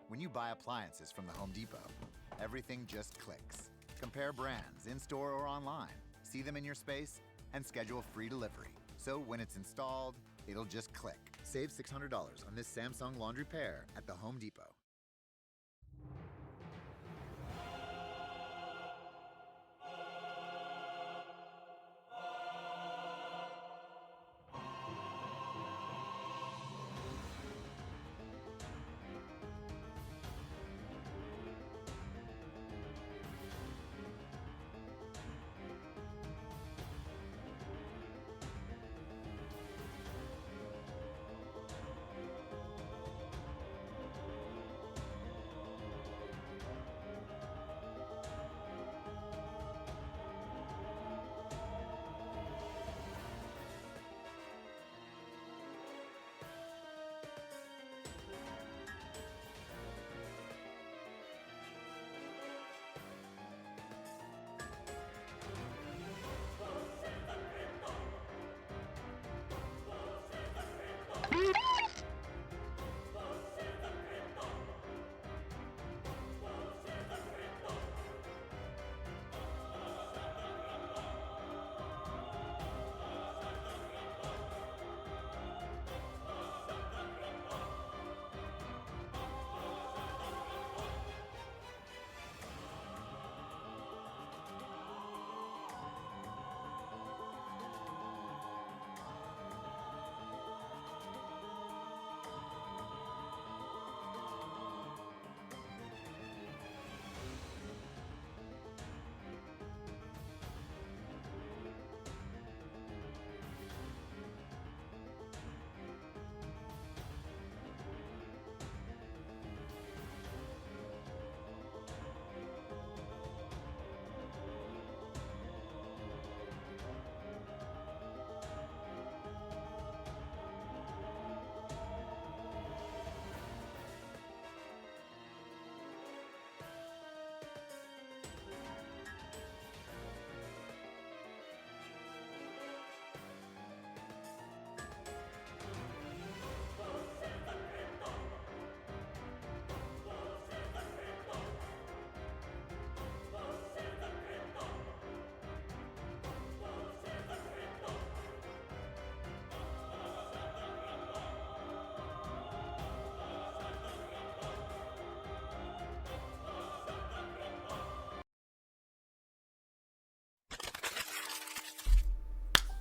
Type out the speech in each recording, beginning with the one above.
When you buy appliances from the Home Depot, everything just clicks. Compare brands in-store or online, see them in your space, and schedule free delivery. So when it's installed, it'll just click. Save $600 on this Samsung laundry pair at the Home Depot.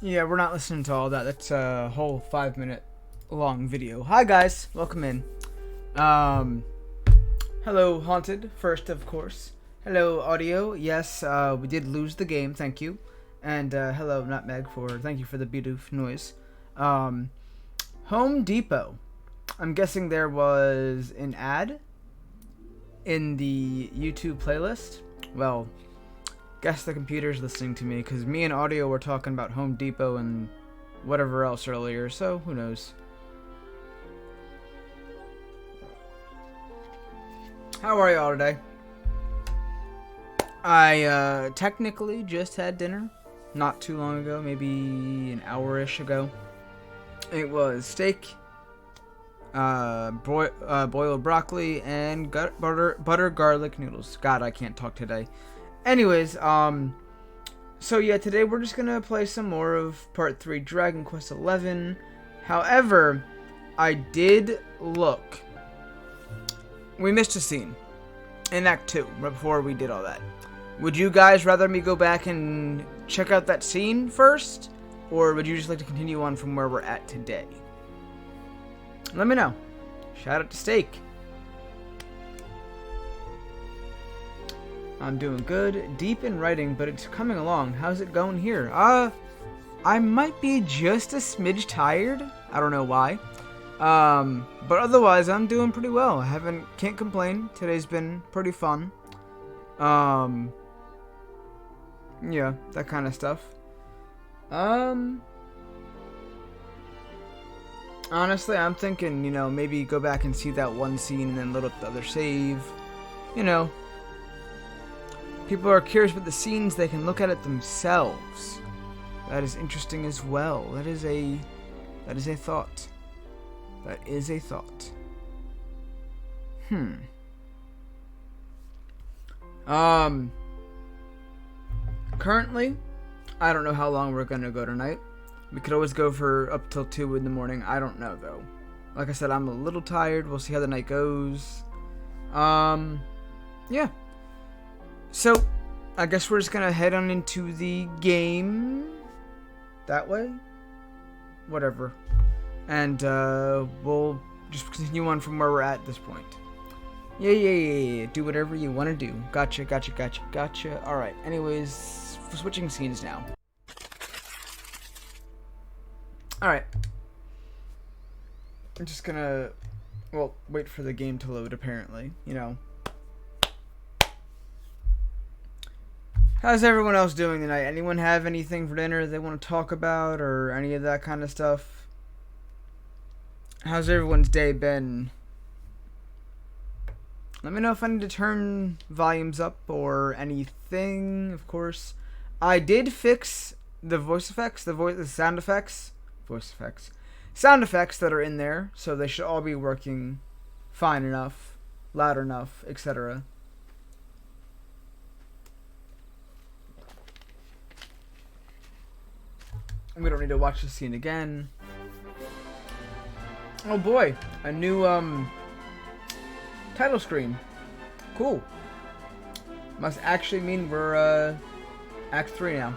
Yeah, we're not listening to all that. That's a whole 5-minute long video. Hi guys, welcome in. Hello Haunted, first of course. Hello Audio, yes, we did lose the game, thank you. And hello Nutmeg, thank you for the beautiful noise. Home Depot. I'm guessing there was an ad in the YouTube playlist. Well, guess the computer's listening to me, because me and Audio were talking about Home Depot and whatever else earlier, so who knows. How are you all today? I technically just had dinner not too long ago, maybe an hour-ish ago. It was steak, boiled broccoli, and butter garlic noodles. God, I can't talk today. Anyways, so yeah, today we're just gonna play some more of Part 3 Dragon Quest XI. However, I did look. We missed a scene in Act 2, right before we did all that. Would you guys rather me go back and check out that scene first? Or would you just like to continue on from where we're at today? Let me know. Shout out to Steak. I'm doing good. Deep in writing, but it's coming along. How's it going here? I might be just a smidge tired. I don't know why. But otherwise, I'm doing pretty well. Can't complain. Today's been pretty fun. Yeah, that kind of stuff. Honestly, I'm thinking, maybe go back and see that one scene and then load up the other save. People are curious about the scenes, they can look at it themselves. That is interesting as well. That is a thought. That is a thought. Um, currently, I don't know how long we're gonna go tonight. We could always go for up till 2 in the morning. I don't know though. Like I said, I'm a little tired. We'll see how the night goes. Yeah. So, I guess we're just gonna head on into the game. That way? Whatever. And, we'll just continue on from where we're at this point. Yeah. Do whatever you want to do. Gotcha. Alright, anyways, switching scenes now. Alright. I'm just gonna, well, wait for the game to load, apparently. You know. How's everyone else doing tonight? Anyone have anything for dinner they want to talk about, or any of that kind of stuff? How's everyone's day been? Let me know if I need to turn volumes up or anything, of course. I did fix the voice effects, the sound effects that are in there, so they should all be working fine enough, loud enough, etc. We don't need to watch the scene again. Oh boy, a new title screen. Cool. Must actually mean we're Act 3 now.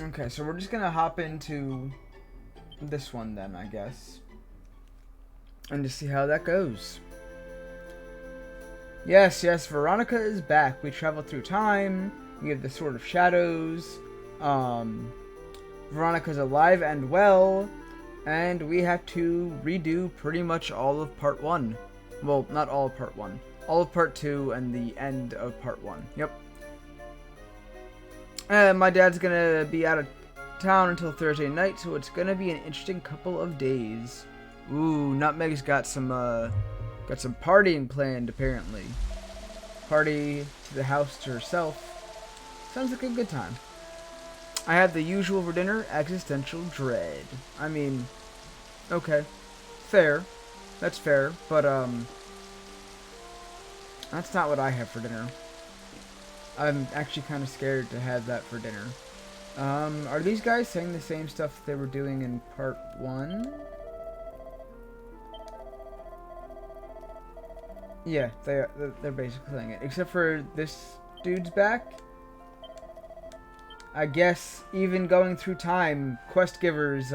Okay, so we're just gonna hop into this one then, I guess. And just see how that goes. Yes, Veronica is back. We traveled through time. We have the Sword of Shadows. Veronica's alive and well. And we have to redo pretty much all of Part 1. Well, not all of Part 1. All of Part 2 and the end of Part 1. Yep. My dad's gonna be out of town until Thursday night, so it's gonna be an interesting couple of days. Ooh, Nutmeg's got some partying planned, apparently. Party to the house to herself. Sounds like a good time. I have the usual for dinner, existential dread. I mean, okay. Fair. That's fair, but, that's not what I have for dinner. I'm actually kind of scared to have that for dinner. Are these guys saying the same stuff they were doing in Part 1? Yeah, they're basically saying it. Except for this dude's back. I guess even going through time, quest givers,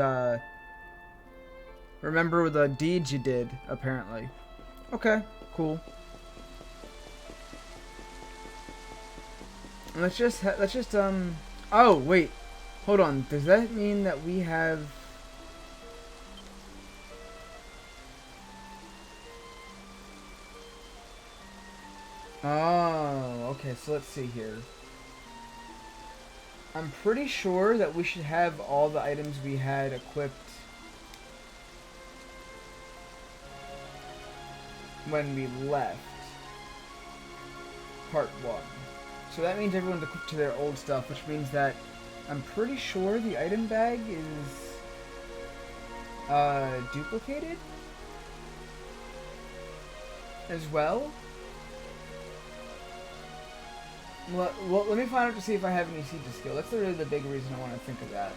remember the deeds you did, apparently. Okay, cool. Let's just, oh, wait. Hold on. Does that mean that we have... Oh, okay, so let's see here. I'm pretty sure that we should have all the items we had equipped when we left Part 1. So that means everyone's equipped to their old stuff, which means that I'm pretty sure the item bag is duplicated as well. Well, let me find out to see if I have any siege skill. That's really the big reason I want to think of that.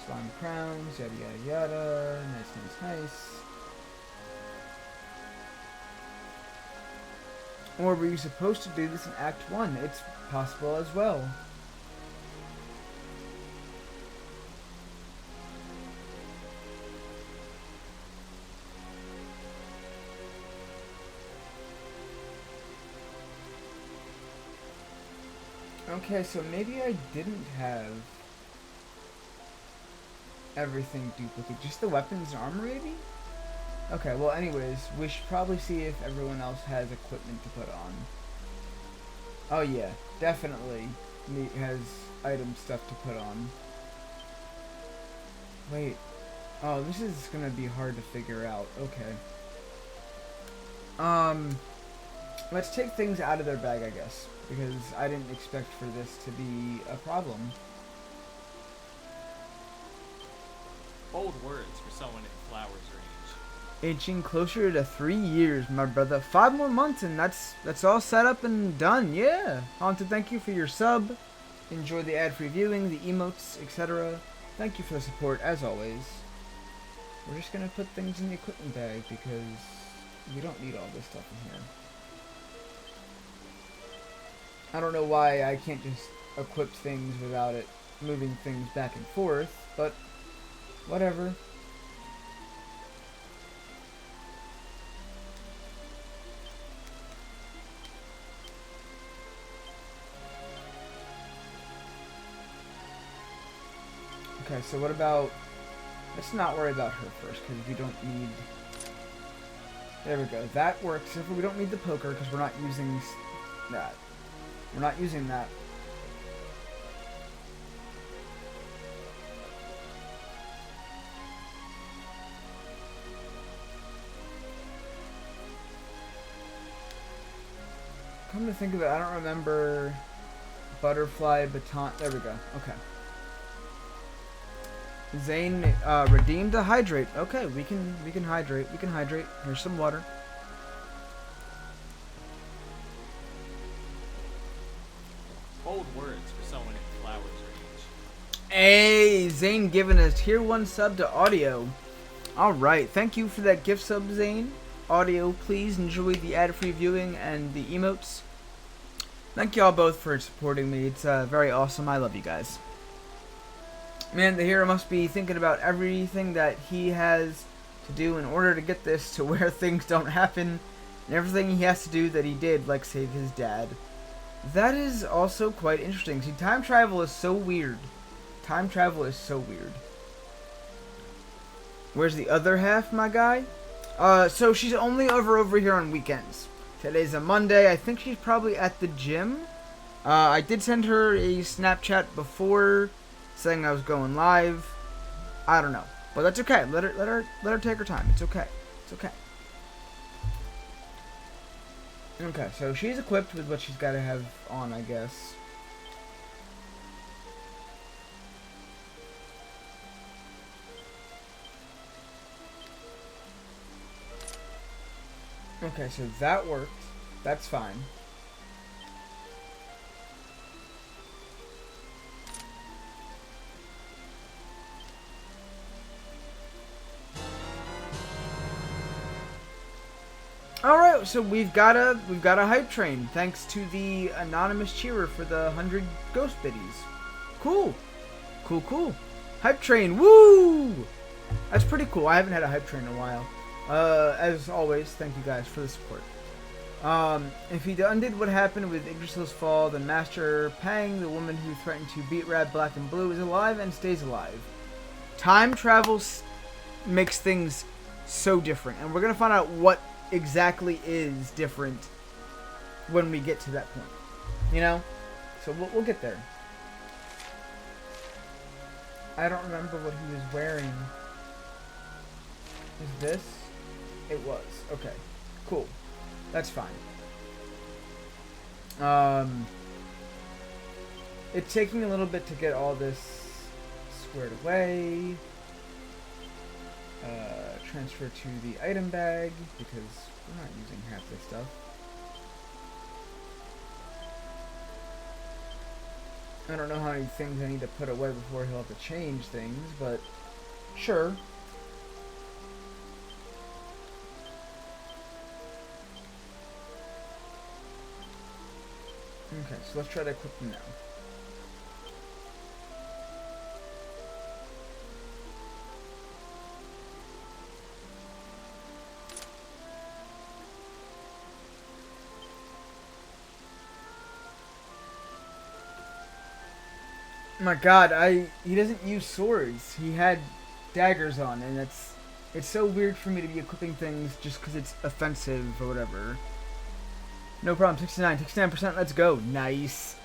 Slime crowns, yada yada yada. Nice. Or were you supposed to do this in Act 1? It's possible as well. Okay, so maybe I didn't have everything duplicate. Just the weapons and armor, maybe? Okay, well, anyways, we should probably see if everyone else has equipment to put on. Oh, yeah, definitely has item stuff to put on. Wait. Oh, this is gonna be hard to figure out. Okay. let's take things out of their bag, I guess, because I didn't expect for this to be a problem. Bold words for someone in Flowers range. Inching closer to 3 years, my brother. 5 more months, and that's all set up and done. Yeah. Haunted, thank you for your sub. Enjoy the ad-free viewing, the emotes, etc. Thank you for the support, as always. We're just gonna put things in the equipment bag because we don't need all this stuff in here. I don't know why I can't just equip things without it moving things back and forth, but whatever. Okay, so what about... Let's not worry about her first, because we don't need... There we go. That works. Except for we don't need the poker, because we're not using that. We're not using that. Come to think of it, I don't remember... Butterfly, baton... There we go. Okay. Zane redeemed a hydrate. Okay, we can hydrate. We can hydrate. Here's some water. Bold words for someone in Flowers range. Hey, Zane giving us tier 1 sub to audio. Alright, thank you for that gift sub, Zane. Audio, please enjoy the ad-free viewing and the emotes. Thank y'all both for supporting me. It's very awesome. I love you guys. Man, the hero must be thinking about everything that he has to do in order to get this to where things don't happen, and everything he has to do that he did, like save his dad. That is also quite interesting. See, time travel is so weird. Time travel is so weird. Where's the other half, my guy? So she's only over here on weekends. Today's a Monday. I think she's probably at the gym. I did send her a Snapchat before saying I was going live. I don't know, but that's okay. Let her take her time. It's okay. It's okay. Okay, so she's equipped with what she's got to have on, I guess. Okay, so that worked. That's fine. Alright, so we've got a hype train, thanks to the anonymous cheerer for the 100 ghost biddies. Cool. Cool, cool. Hype train, woo! That's pretty cool. I haven't had a hype train in a while. As always, thank you guys for the support. If he undid what happened with Yggdrasil's fall, then Master Pang, the woman who threatened to beat Rad Black and Blue, is alive and stays alive. Time travel makes things so different, and we're gonna find out what exactly is different when we get to that point, you know? So we'll get there. I don't remember what he was wearing. Is this? It was. Okay. Cool. That's fine. It's taking a little bit to get all this squared away. Transfer to the item bag, because we're not using half this stuff. I don't know how many things I need to put away before he'll have to change things, but sure. Okay, so let's try to equip them now. My God, he doesn't use swords. He had daggers on, and it's so weird for me to be equipping things just because it's offensive or whatever. No problem. 69%. Let's go. Nice.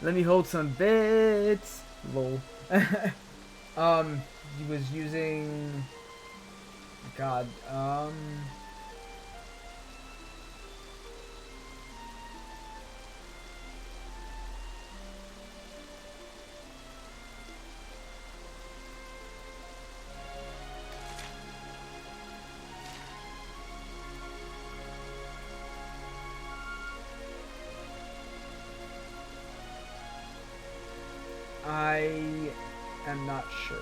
Let me hold some bits. Lol. He was using. God. am not sure.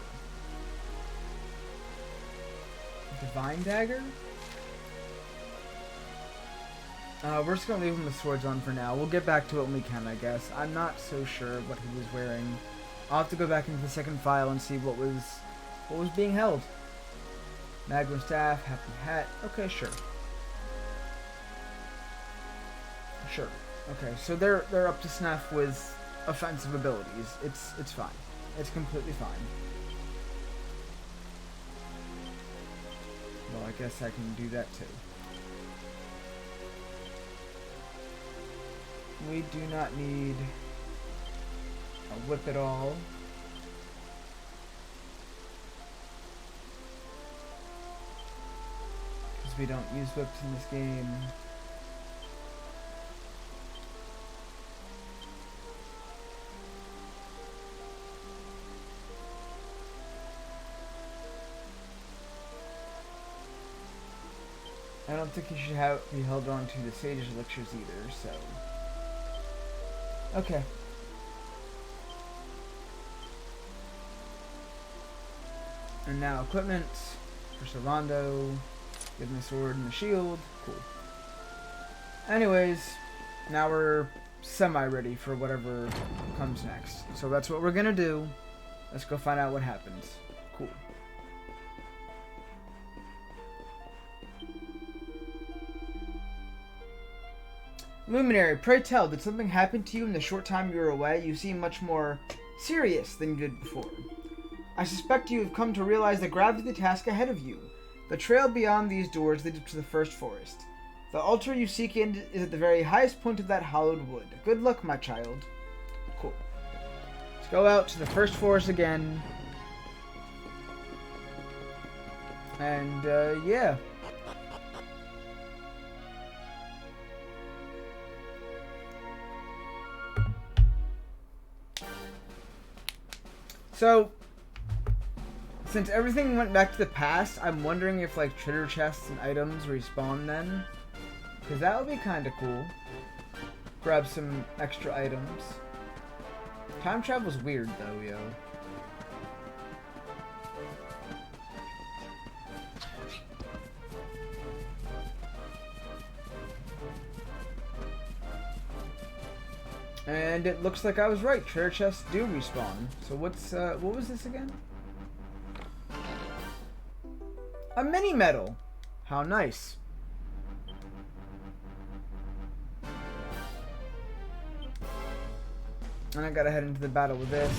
Divine Dagger? We're just gonna leave him with swords on for now. We'll get back to it when we can, I guess. I'm not so sure what he was wearing. I'll have to go back into the second file and see what was being held. Magnum Staff, Happy Hat. Okay, sure. Sure. Okay, so they're up to snuff with offensive abilities. It's fine. It's completely fine. Well, I guess I can do that too. We do not need a whip at all. Because we don't use whips in this game. I don't think you should be held on to the Sage's Elixirs either, so... Okay. And now equipment for Servando. Give him the sword and the shield. Cool. Anyways, now we're semi-ready for whatever comes next. So that's what we're gonna do. Let's go find out what happens. Cool. Luminary, pray tell, did something happen to you in the short time you were away? You seem much more serious than you did before. I suspect you have come to realize the gravity of the task ahead of you. The trail beyond these doors leads to the first forest. The altar you seek in is at the very highest point of that hollowed wood. Good luck, my child. Cool. Let's go out to the first forest again. And, yeah. So, since everything went back to the past, I'm wondering if, like, treasure chests and items respawn then. Because that would be kind of cool. Grab some extra items. Time travel's weird, though, yo. And it looks like I was right. Treasure chests do respawn. So what was this again? A mini medal. How nice. And I gotta head into the battle with this.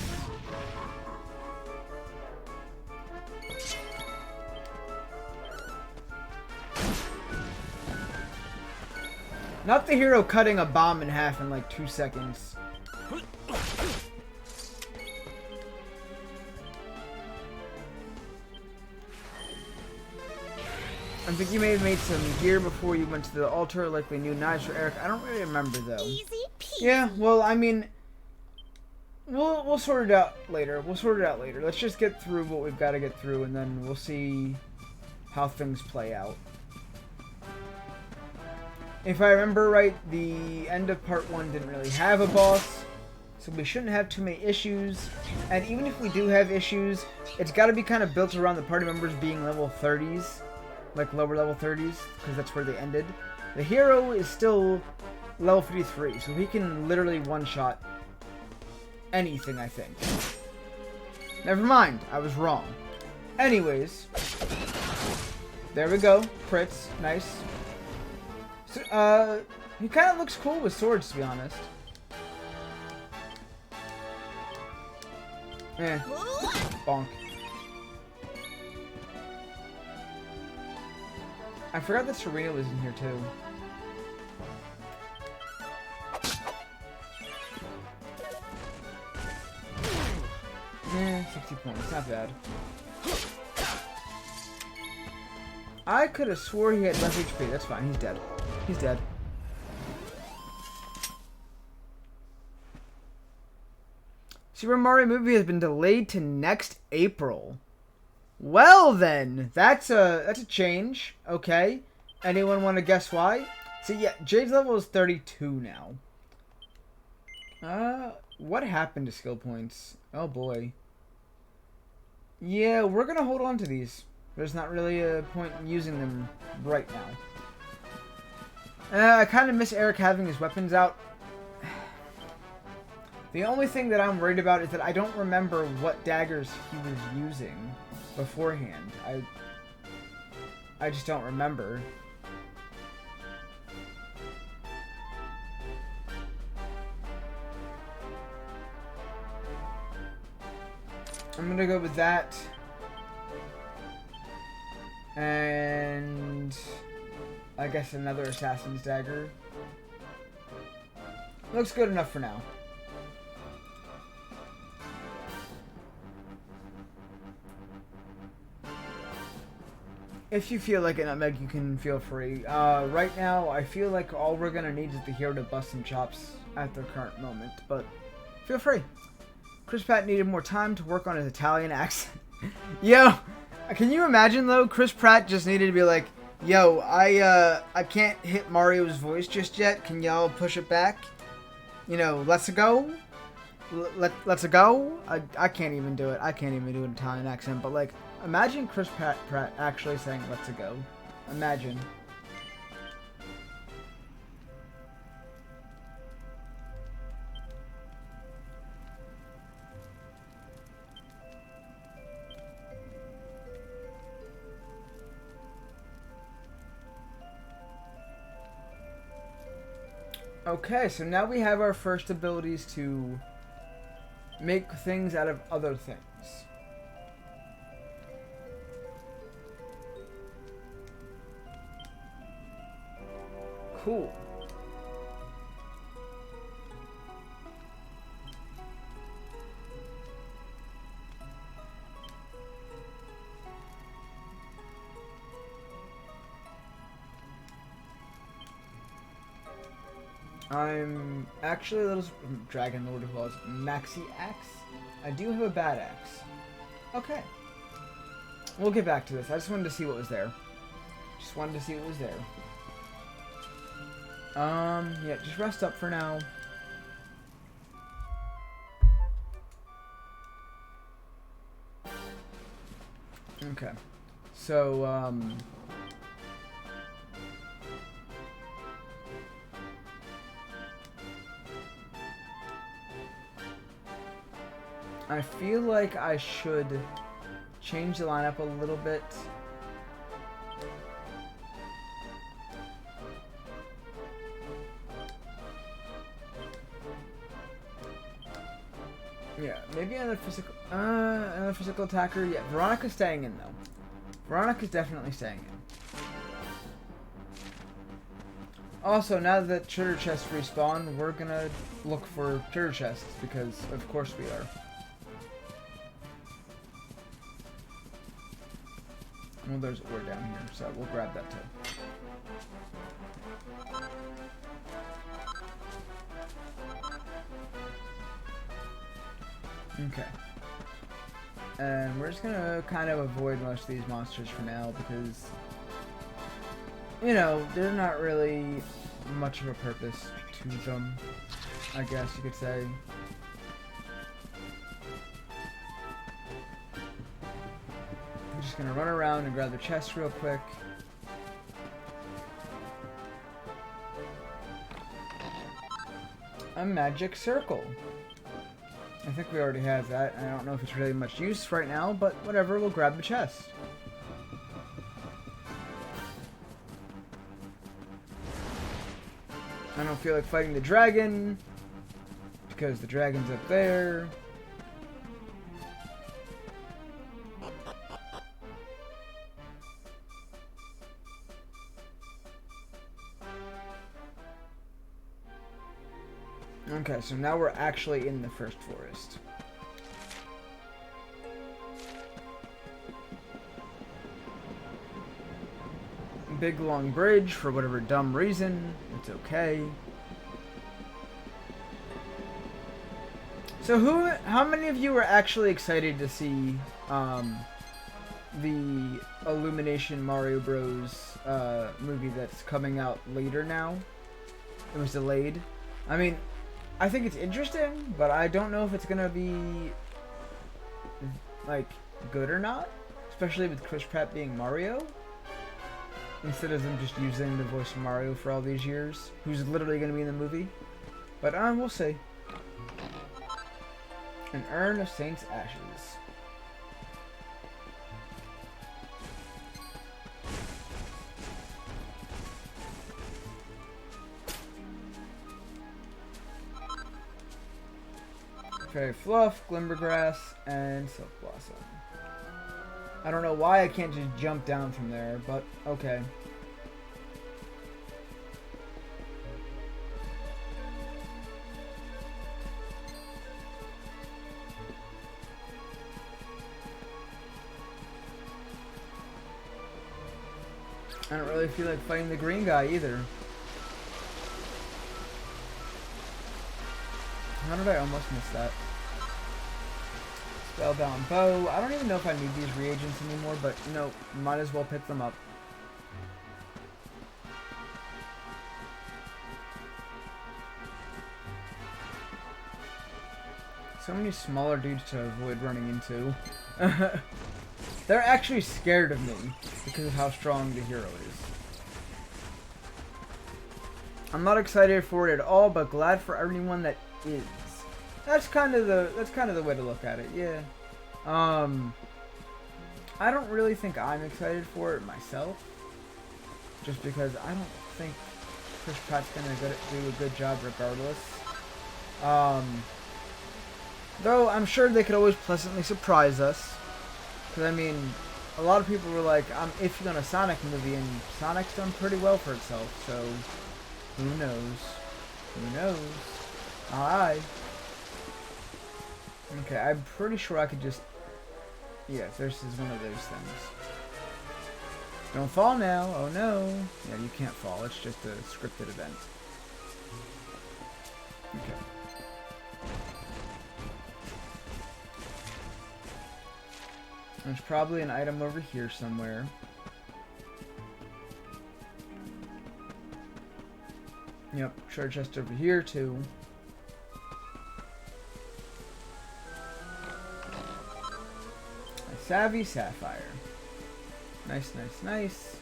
Not the hero cutting a bomb in half in like 2 seconds. I think you may have made some gear before you went to the altar, likely new knives for Erik. I don't really remember though. Easy peasy. Yeah, well, I mean, we'll sort it out later. Let's just get through what we've got to get through, and then we'll see how things play out. If I remember right, the end of part 1 didn't really have a boss, so we shouldn't have too many issues. And even if we do have issues, it's got to be kind of built around the party members being level 30s, like lower level 30s, because that's where they ended. The hero is still level 53, so he can literally one-shot anything, I think. Never mind, I was wrong. Anyways, there we go, crits, nice. So, he kind of looks cool with swords, to be honest. Bonk. I forgot that Serena was in here, too. 60 points, not bad. I could have swore he had less HP. That's fine, he's dead. He's dead. Super Mario movie has been delayed to next April. Well then, that's a change. Okay. Anyone want to guess why? So yeah, Jade's level is 32 now. What happened to skill points? Oh boy. Yeah, we're gonna hold on to these. There's not really a point in using them right now. I kind of miss Eric having his weapons out. The only thing that I'm worried about is that I don't remember what daggers he was using beforehand. I just don't remember. I'm gonna go with that. And I guess another assassin's dagger. Looks good enough for now. If you feel like it, Nutmeg, you can feel free. Right now, I feel like all we're gonna need is the hero to bust some chops at the current moment, but feel free. Chris Pratt needed more time to work on his Italian accent. Yo, can you imagine though? Chris Pratt just needed to be like, yo, I can't hit Mario's voice just yet. Can y'all push it back? You know, let's go. Let's go. I can't even do it. I can't even do an Italian accent, but like, imagine Chris Pratt actually saying "let's go." Imagine. Okay, so now we have our first abilities to make things out of other things. Cool. I'm actually a little Dragon Lord of Laws Maxi Axe. I do have a bad axe. Okay. We'll get back to this. I just wanted to see what was there. Just wanted to see what was there. Yeah, just rest up for now. Okay. So, I feel like I should change the lineup a little bit. Yeah, maybe another physical attacker. Yeah, Veronica's staying in though. Veronica's definitely staying in. Also, now that treasure chests respawn, we're gonna look for treasure chests because, of course, we are. Well, there's ore down here, so we'll grab that too. Okay. And we're just gonna kind of avoid most of these monsters for now because, you know, they're not really much of a purpose to them, I guess you could say. I'm just gonna run around and grab the chest real quick. A magic circle. I think we already have that. I don't know if it's really much use right now, but whatever, we'll grab the chest. I don't feel like fighting the dragon, because the dragon's up there. Okay, so now we're actually in the first forest. Big long bridge for whatever dumb reason. It's okay. So how many of you are actually excited to see the Illumination Mario Bros. Movie that's coming out later now? It was delayed. I mean, I think it's interesting, but I don't know if it's gonna be like good or not, especially with Chris Pratt being Mario, instead of them just using the voice of Mario for all these years, who's literally going to be in the movie. But we'll see. An urn of Saint's ashes. Fairy Fluff, Glimmergrass, and Silk Blossom. I don't know why I can't just jump down from there, but okay. I don't really feel like fighting the green guy either. How did I almost miss that? Spellbound Bow. I don't even know if I need these reagents anymore, but no, might as well pick them up. So many smaller dudes to avoid running into. They're actually scared of me because of how strong the hero is. I'm not excited for it at all, but glad for everyone that is. That's kind of the way to look at it. Yeah. I don't really think I'm excited for it myself, just because I don't think Chris Pratt's gonna do a good job regardless. Though I'm sure they could always pleasantly surprise us. Because, I mean, a lot of people were like, I'm iffy on a Sonic movie, and Sonic's done pretty well for itself, so who knows? Who knows? Alright. Okay, I'm pretty sure I could just... Yeah, this is one of those things. Don't fall now. Oh no. Yeah, you can't fall. It's just a scripted event. Okay. There's probably an item over here somewhere. Yep, treasure chest over here too. A Savvy Sapphire. Nice, nice, nice.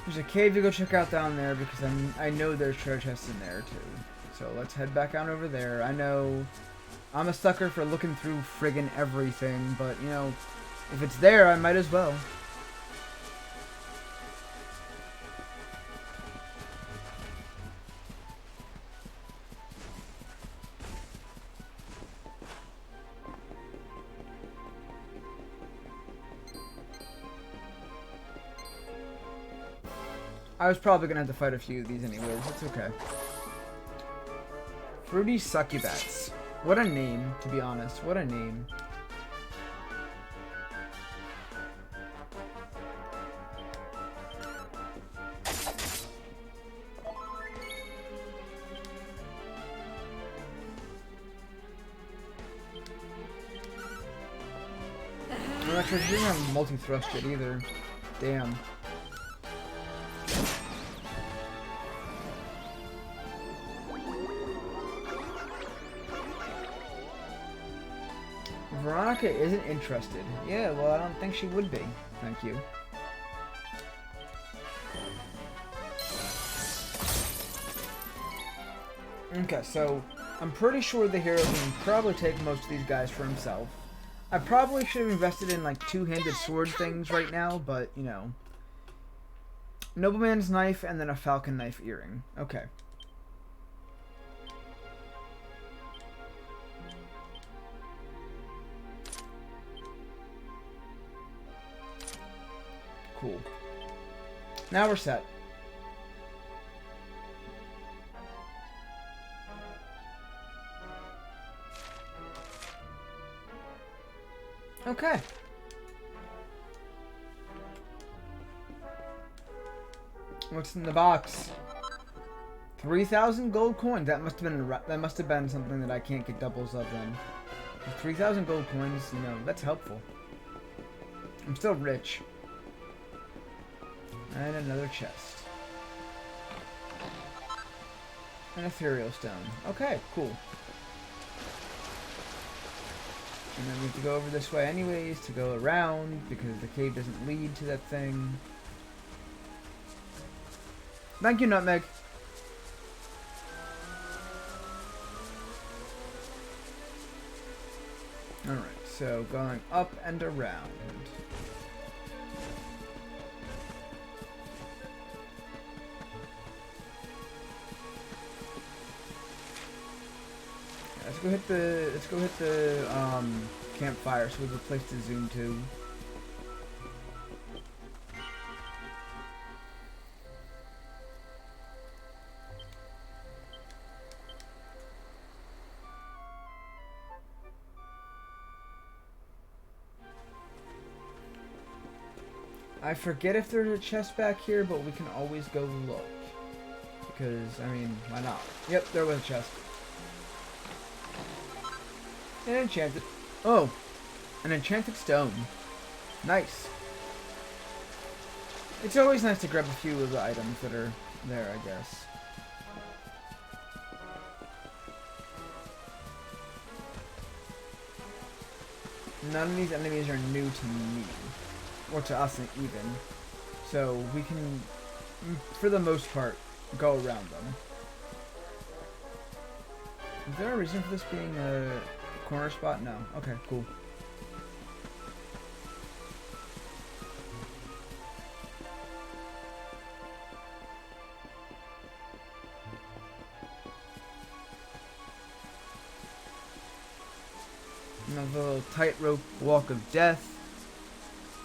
There's a cave to go check out down there because I know there's treasure chests in there too. So let's head back on over there. I know I'm a sucker for looking through friggin' everything, but you know, if it's there, I might as well. I was probably gonna have to fight a few of these anyways. It's okay. Fruity Succubats. What a name, to be honest. What a name. Well, actually, she didn't have multi-thrust yet either. Damn. Veronica isn't interested. Yeah, well, I don't think she would be. Thank you. Okay, so I'm pretty sure the hero can probably take most of these guys for himself. I probably should have invested in like two-handed sword things right now, but you know. Nobleman's knife and then a falcon knife earring. Okay. Cool. Now we're set. Okay. What's in the box? 3,000 gold coins. That must have been something that I can't get doubles of then. 3,000 gold coins, you know, that's helpful. I'm still rich. And another chest. An ethereal stone. Okay, cool. And then we have to go over this way anyways to go around because the cave doesn't lead to that thing. Thank you, Nutmeg. Alright, so going up and around. Let's go hit the campfire so we have a place to zoom to. I forget if there's a chest back here, but we can always go look. Because, I mean, why not? Yep, there was a chest. An enchanted... Oh! An enchanted stone. Nice. It's always nice to grab a few of the items that are there, I guess. None of these enemies are new to me. Or to us even. So we can, for the most part, go around them. Is there a reason for this being a corner spot? No. Okay, cool. Another little tightrope walk of death.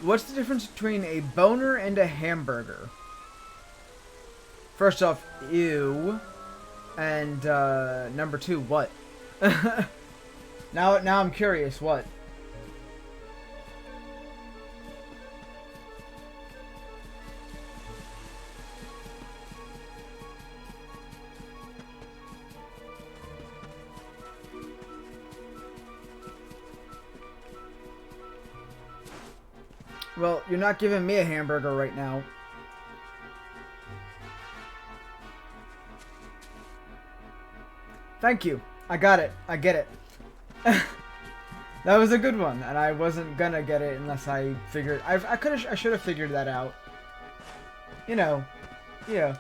What's the difference between a boner and a hamburger? First off, ew. And number two, what? Now I'm curious, what? Well, you're not giving me a hamburger right now. Thank you. I got it. I get it. That was a good one, and I wasn't gonna get it unless I figured... I should have figured that out. You know. Yeah.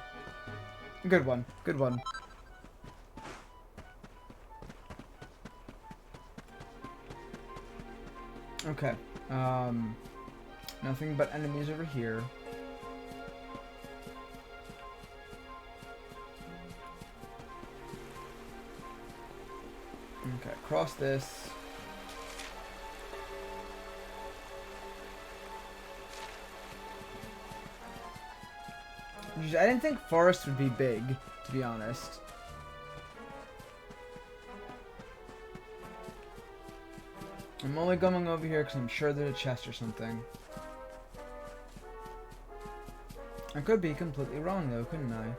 Good one. Good one. Okay. Nothing but enemies over here. Okay, cross this. I didn't think forest would be big, to be honest. I'm only going over here because I'm sure there's a chest or something. I could be completely wrong though, couldn't I?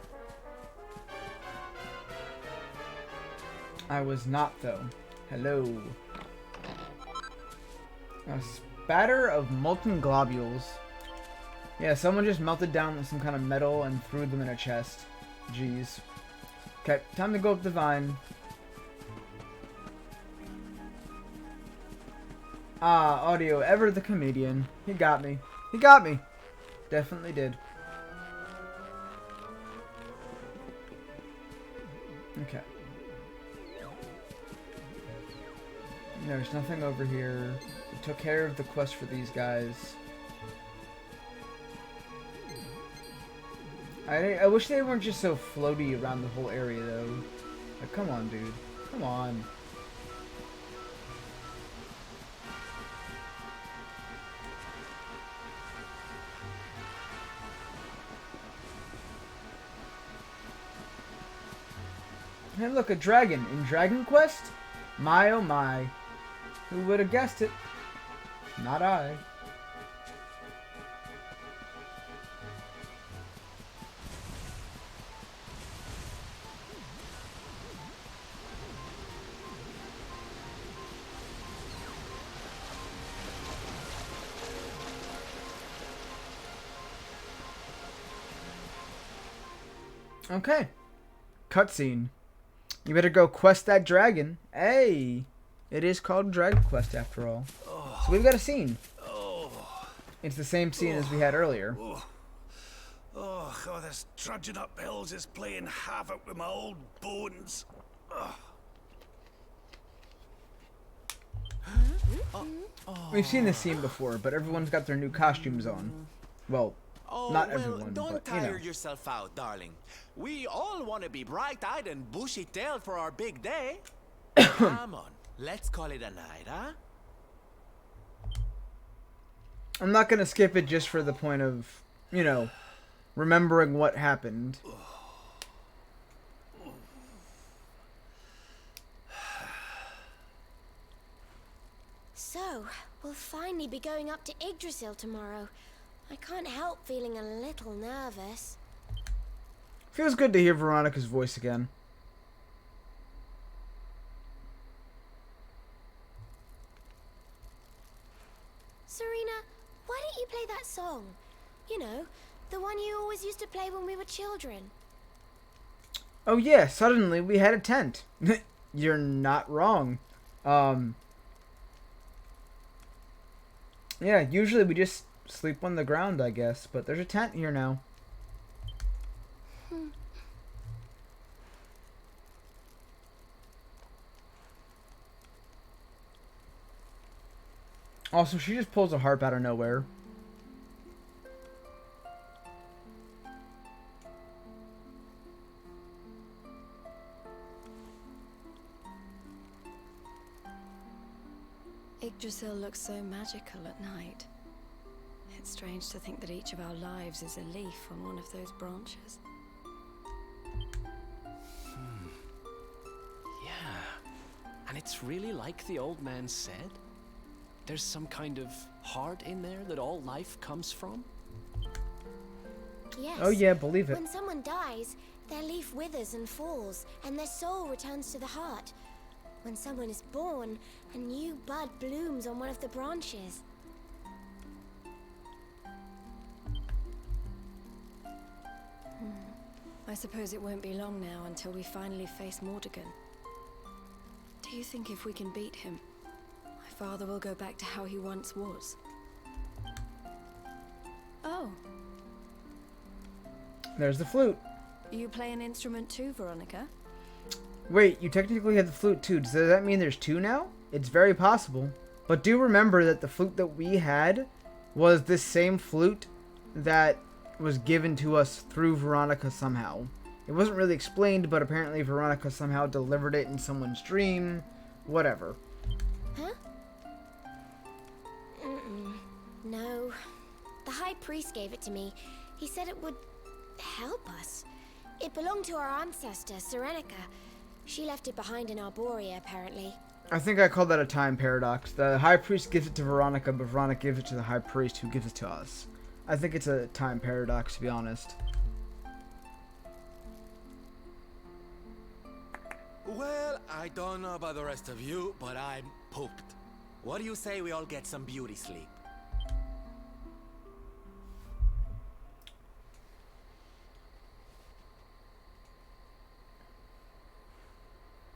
I was not though. Hello. A spatter of molten globules. Yeah, someone just melted down some kind of metal and threw them in a chest. Jeez. Okay, time to go up the vine. Ah, Audio, ever the comedian. He got me. He got me. Definitely did. Okay. There's nothing over here. We took care of the quest for these guys. I wish they weren't just so floaty around the whole area, though. Like, come on, dude. Come on. Hey, look, a dragon in Dragon Quest? My, oh my. Who would have guessed it? Not I. Okay. Cutscene. You better go quest that dragon. Hey! It is called Dragon Quest after all. So we've got a scene. It's the same scene as we had earlier. Oh, this trudging up hills is playing havoc with my old bones. We've seen this scene before, but everyone's got their new costumes on. Well, not everyone, don't but, tire yourself out, darling. We all want to be bright-eyed and bushy-tailed for our big day. Come on, let's call it a night, huh? I'm not gonna skip it just for the point of, remembering what happened. So, we'll finally be going up to Yggdrasil tomorrow. I can't help feeling a little nervous. Feels good to hear Veronica's voice again. Serena, why don't you play that song? You know, the one you always used to play when we were children. Oh yeah, suddenly we had a tent. You're not wrong. Yeah, usually we just sleep on the ground, I guess, but there's a tent here now. Also, she just pulls a harp out of nowhere. Yggdrasil looks so magical at night. It's strange to think that each of our lives is a leaf on one of those branches. Yeah. And it's really like the old man said? There's some kind of heart in there that all life comes from? Yes. Oh yeah, believe it. When someone dies, their leaf withers and falls, and their soul returns to the heart. When someone is born, a new bud blooms on one of the branches. I suppose it won't be long now until we finally face Mordegon. Do you think if we can beat him, my father will go back to how he once was? Oh, There's the flute. you play an instrument too, Veronica? Wait, you technically had the flute too. Does that mean there's two now? It's very possible. But do remember that the flute that we had was this same flute that was given to us through Veronica somehow. It wasn't really explained, but apparently Veronica somehow delivered it in someone's dream. Whatever. Huh? No. The High Priest gave it to me. He said it would help us. It belonged to our ancestor, Serenica. She left it behind in Arborea, apparently. I think I call that a time paradox. The High Priest gives it to Veronica, but Veronica gives it to the High Priest, who gives it to us. I think it's a time paradox, to be honest. Well, I don't know about the rest of you, but I'm pooped. What do you say we all get some beauty sleep?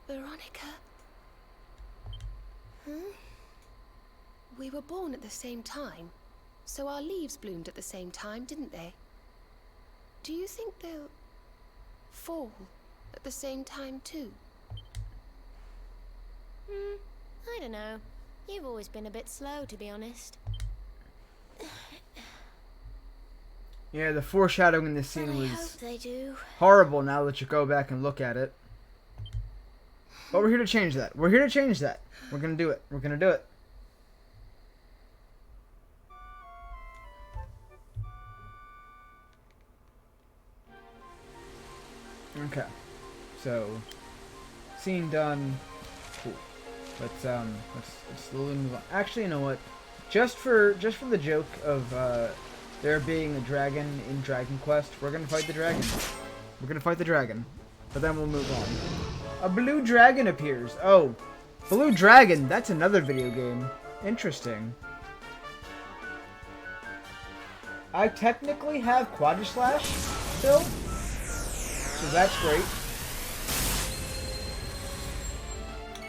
Veronica? We were born at the same time, so our leaves bloomed at the same time, didn't they? Do you think they'll fall at the same time too? I don't know. You've always been a bit slow, to be honest. Yeah, the foreshadowing in this But scene I was hope they do. horrible now that you go back and look at it. But we're here to change that. We're here to change that. We're gonna do it. We're gonna do it. Okay. So, scene done. Cool. Let's slowly move on. Actually, you know what? Just for the joke of there being a dragon in Dragon Quest, we're gonna fight the dragon. We're gonna fight the dragon, but then we'll move on. A blue dragon appears. Oh, Blue Dragon. That's another video game. Interesting. I technically have Quadrislash still. So that's great.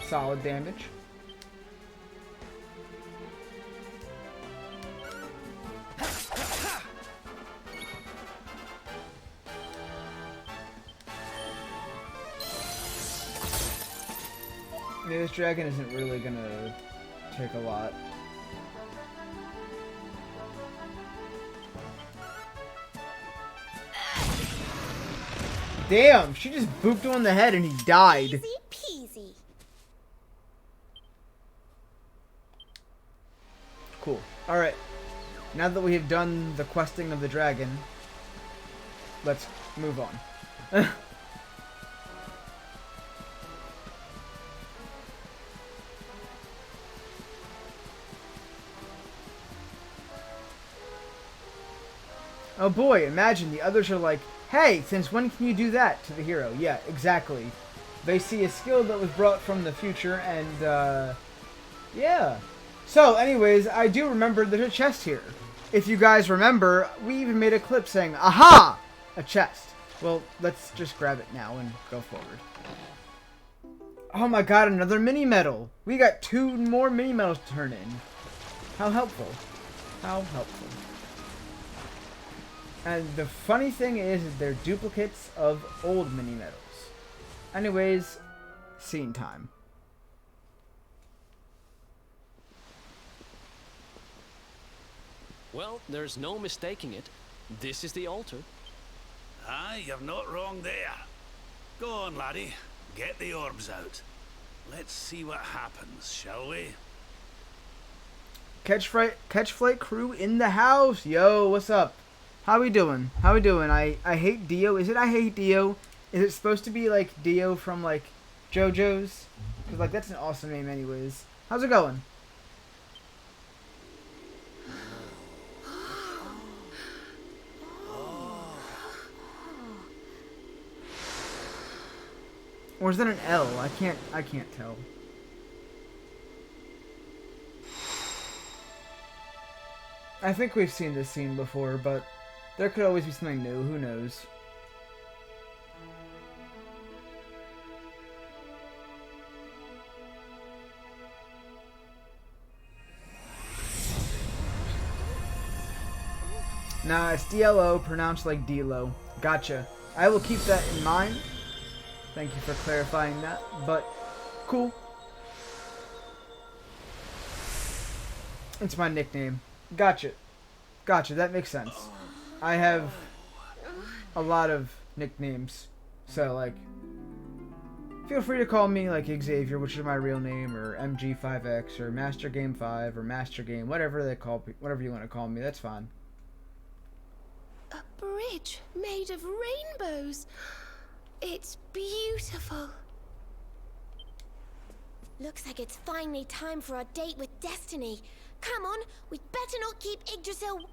Solid damage. Yeah, this dragon isn't really gonna take a lot. Damn, she just booped him on the head and he died. Easy peasy. Cool. Alright. Now that we have done the questing of the dragon, let's move on. Oh boy, imagine the others are like, hey, since when can you do that to the hero? Yeah, exactly. They see a skill that was brought from the future and, yeah. So, anyways, I do remember there's a chest here. If you guys remember, we even made a clip saying, aha! A chest. Well, let's just grab it now and go forward. Oh my god, another mini medal. We got 2 more mini medals to turn in. How helpful. How helpful. And the funny thing is they're duplicates of old mini medals. Anyways, scene time. Well, there's no mistaking it. This is the altar. Aye, you're not wrong there. Go on, laddie. Get the orbs out. Let's see what happens, shall we? Catch Flight crew in the house. Yo, what's up? How we doing? How we doing? I hate Dio. Is it I hate Dio? Is it supposed to be like Dio from like JoJo's? Cause like that's an awesome name anyways. How's it going? Or is that an L? I can't tell. I think we've seen this scene before, but there could always be something new. Who knows? Nah, it's DLO, pronounced like D-Lo. Gotcha. I will keep that in mind. Thank you for clarifying that, but cool. It's my nickname. Gotcha. Gotcha, that makes sense. I have a lot of nicknames, so like, feel free to call me like Xavier, which is my real name, or MG5X, or Master Game 5, or Master Game, whatever they call, whatever you want to call me, that's fine. A bridge made of rainbows. It's beautiful. Looks like it's finally time for our date with Destiny. Come on, we'd better not keep Yggdrasil.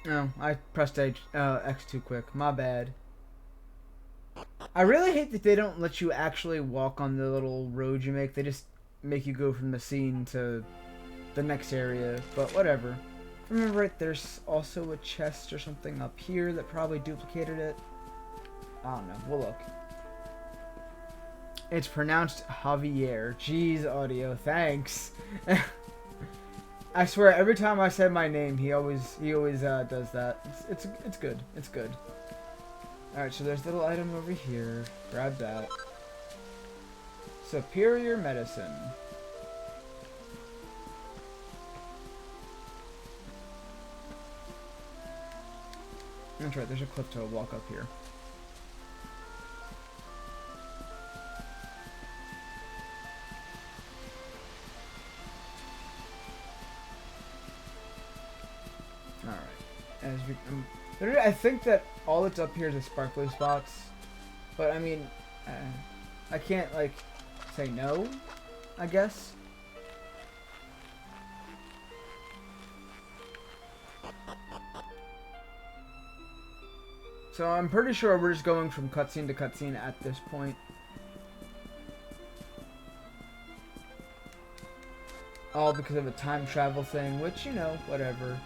No, I pressed X too quick. My bad. I really hate that they don't let you actually walk on the little road you make. They just make you go from the scene to the next area. But whatever. Remember, right, there's also a chest or something up here that probably duplicated it. I don't know. We'll look. It's pronounced Javier. Jeez, audio. Thanks. I swear, every time I said my name, he always does that. It's good. It's good. All right, so there's a little item over here. Grab that. Superior medicine. That's right. There's a cliff to walk up here. I think that all that's up here is the sparkly spots, but I mean, I can't like say no, I guess. So I'm pretty sure we're just going from cutscene to cutscene at this point. All because of a time travel thing, which, you know, whatever.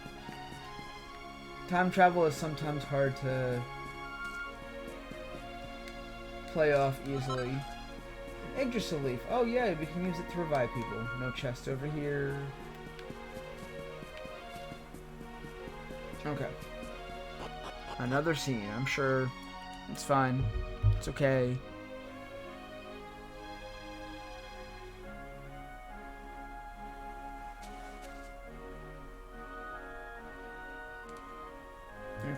Time travel is sometimes hard to play off easily. Yggdrasil leaf. Oh yeah, we can use it to revive people. No chest over here. Okay. Another scene. I'm sure it's fine. It's okay.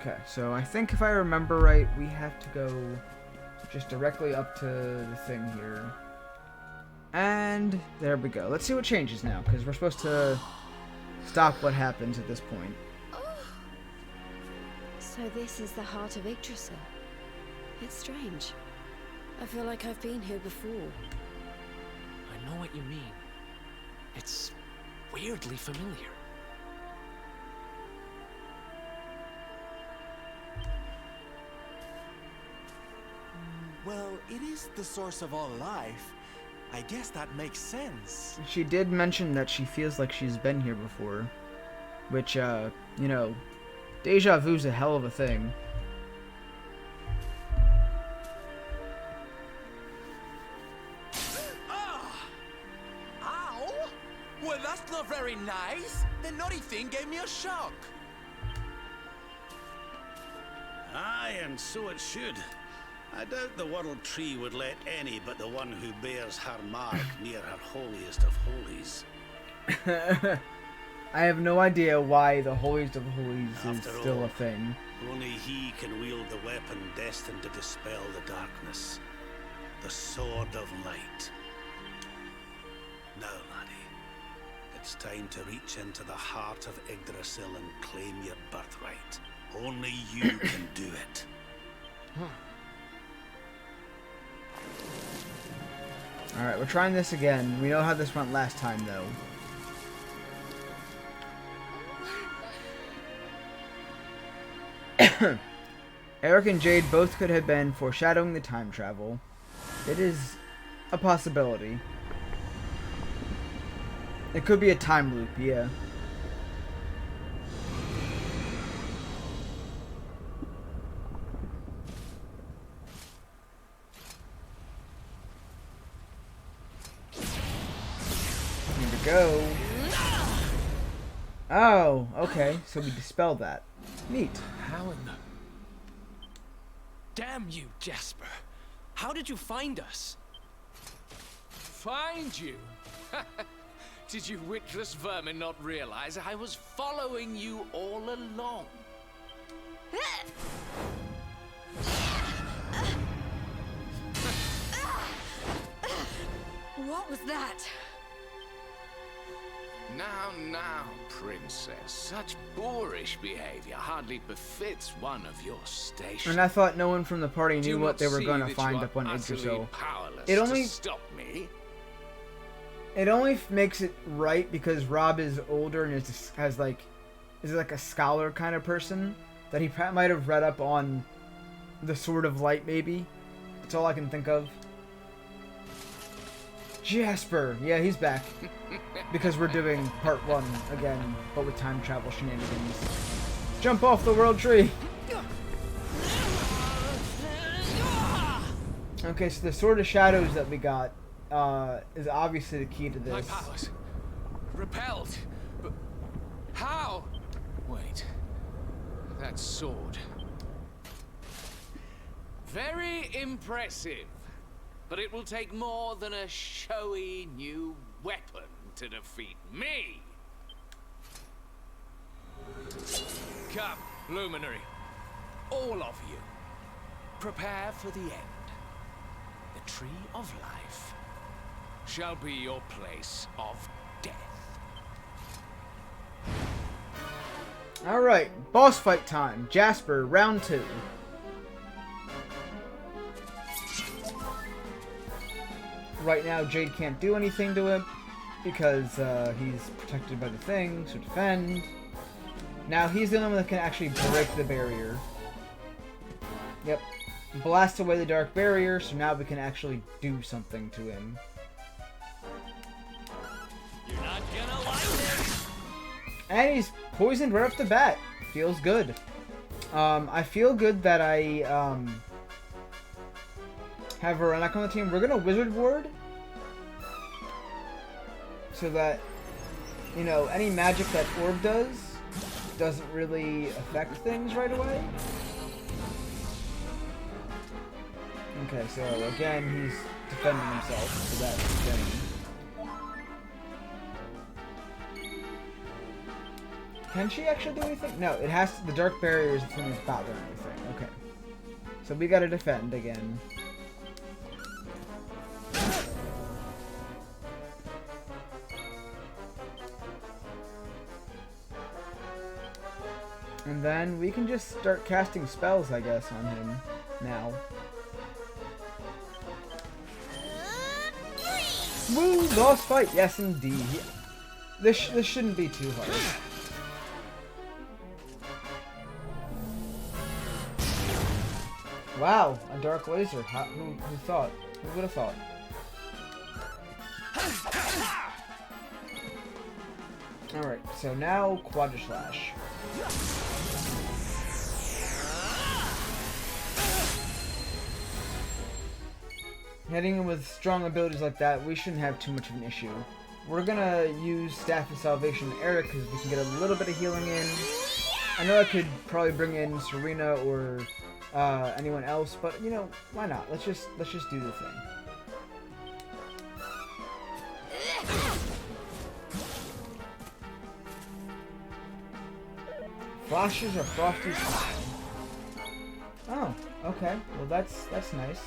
Okay, so I think if I remember right, we have to go just directly up to the thing here. And there we go. Let's see what changes now, because we're supposed to stop what happens at this point. So this is the heart of Yggdrasil. It's strange. I feel like I've been here before. I know what you mean. It's weirdly familiar. Well, it is the source of all life. I guess that makes sense. She did mention that she feels like she's been here before. Which, you know, deja vu's a hell of a thing. Ow! Well, that's not very nice. The naughty thing gave me a shock. Aye, and so it should. I doubt the World Tree would let any but the one who bears her mark near her holiest of holies. I have no idea why the holiest of holies After is still all, a thing. Only he can wield the weapon destined to dispel the darkness. The Sword of Light. Now, laddie, it's time to reach into the heart of Yggdrasil and claim your birthright. Only you can do it. Alright, we're trying this again. We know how this went last time, though. Eric and Jade both could have been foreshadowing the time travel. It is a possibility. It could be a time loop, yeah. Here we go. Oh, okay. So we dispelled that. Neat. How in the... Damn you, Jasper. How did you find us? Find you? Did you witless vermin not realize I was following you all along? What was that? Now, princess. Such boorish behavior hardly befits one of your station. And I thought no one from the party Do knew you what not they were see going to that find you up on are utterly Yggdrasil. powerless It only to stop me. It only makes it right because Rob is older and is like a scholar kind of person that he might have read up on the Sword of Light, maybe. That's all I can think of. Jasper, yeah, he's back because we're doing part 1 again, but with time travel shenanigans. Jump off the World Tree. Okay, so the Sword of Shadows that we got is obviously the key to this. My powers repelled. But how? Wait. That sword. Very impressive. But it will take more than a showy new weapon to defeat me. Come, Luminary. All of you. Prepare for the end. The Tree of Life shall be your place of death. Alright, boss fight time. Jasper, round 2. Right now, Jade can't do anything to him because he's protected by the thing, so defend. Now he's the only one that can actually break the barrier. Yep. Blast away the dark barrier, so now we can actually do something to him. You're not gonna like this. And he's poisoned right off the bat. Feels good. I feel good that I have Veronica on the team. We're gonna Wizard Ward so that, you know, any magic that Orb does doesn't really affect things right away. Okay, so again, he's defending himself, so that's the thing. Can she actually do anything? No, it has to, the Dark Barrier is the thing that's bothering everything. Okay. So we gotta defend again. And then we can just start casting spells, I guess, on him now. Woo! Boss fight! Yes, indeed. This shouldn't be too hard. Wow, a dark laser. Who thought? Who would have thought? Alright, so now Quadraslash. Heading in with strong abilities like that, we shouldn't have too much of an issue. We're gonna use Staff of Salvation Eric because we can get a little bit of healing in. I know I could probably bring in Serena or anyone else, but you know, why not? Let's just do the thing. Flashes or Frosty Smile. Oh, okay. Well, that's nice.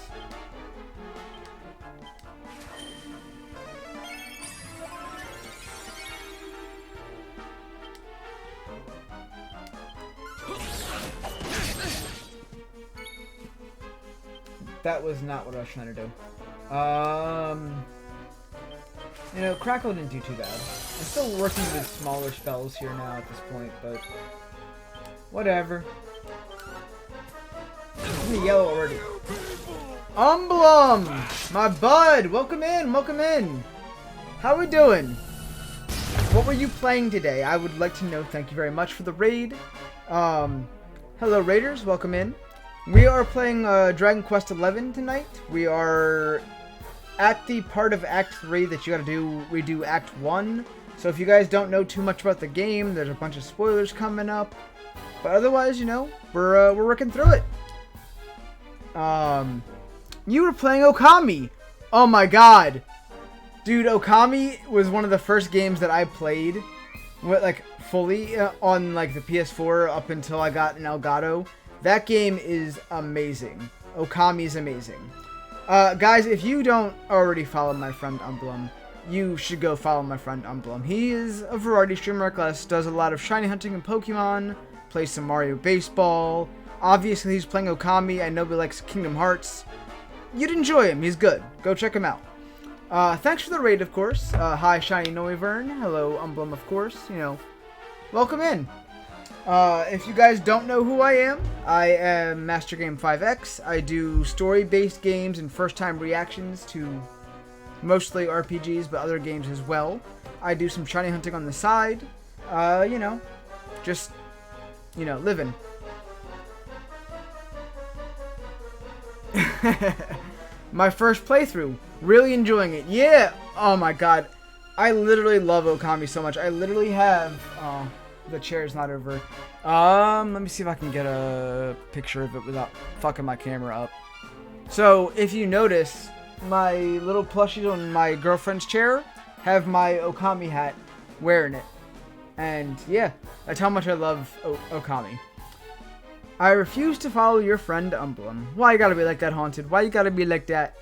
That was not what I was trying to do. You know, Crackle didn't do too bad. I'm still working with smaller spells here now at this point, but whatever. Give me yellow already. Umblum! My bud! Welcome in, welcome in! How we doing? What were you playing today? I would like to know. Thank you very much for the raid. Hello Raiders, welcome in. We are playing Dragon Quest XI tonight. We are at the part of Act 3 that you gotta redo Act 1. So if you guys don't know too much about the game, there's a bunch of spoilers coming up. But otherwise, you know, we're working through it. You were playing Okami. Oh my god. Dude, Okami was one of the first games that I played with, like, fully on like the PS4 up until I got an Elgato. That game is amazing. Okami is amazing. Guys, if you don't already follow my friend Umblum, you should go follow my friend Umblum. He is a variety streamer like us, does a lot of shiny hunting and Pokemon, plays some Mario Baseball. Obviously, he's playing Okami. I know he likes Kingdom Hearts. You'd enjoy him. He's good. Go check him out. Thanks for the raid, of course. Hi, Shiny Noivern. Hello, Umblum, of course. You know, welcome in. If you guys don't know who I am Master Game 5X. I do story-based games and first-time reactions to mostly RPGs, but other games as well. I do some shiny hunting on the side. You know, just, you know, living. My first playthrough. Really enjoying it. Yeah! Oh my god. I literally love Okami so much. I literally have... the chair's not over. Let me see if I can get a picture of it without fucking my camera up. So, if you notice, my little plushies on my girlfriend's chair have my Okami hat wearing it. And, yeah, that's how much I love Okami. I refuse to follow your friend Umblum. Why you gotta be like that, Haunted? Why you gotta be like that?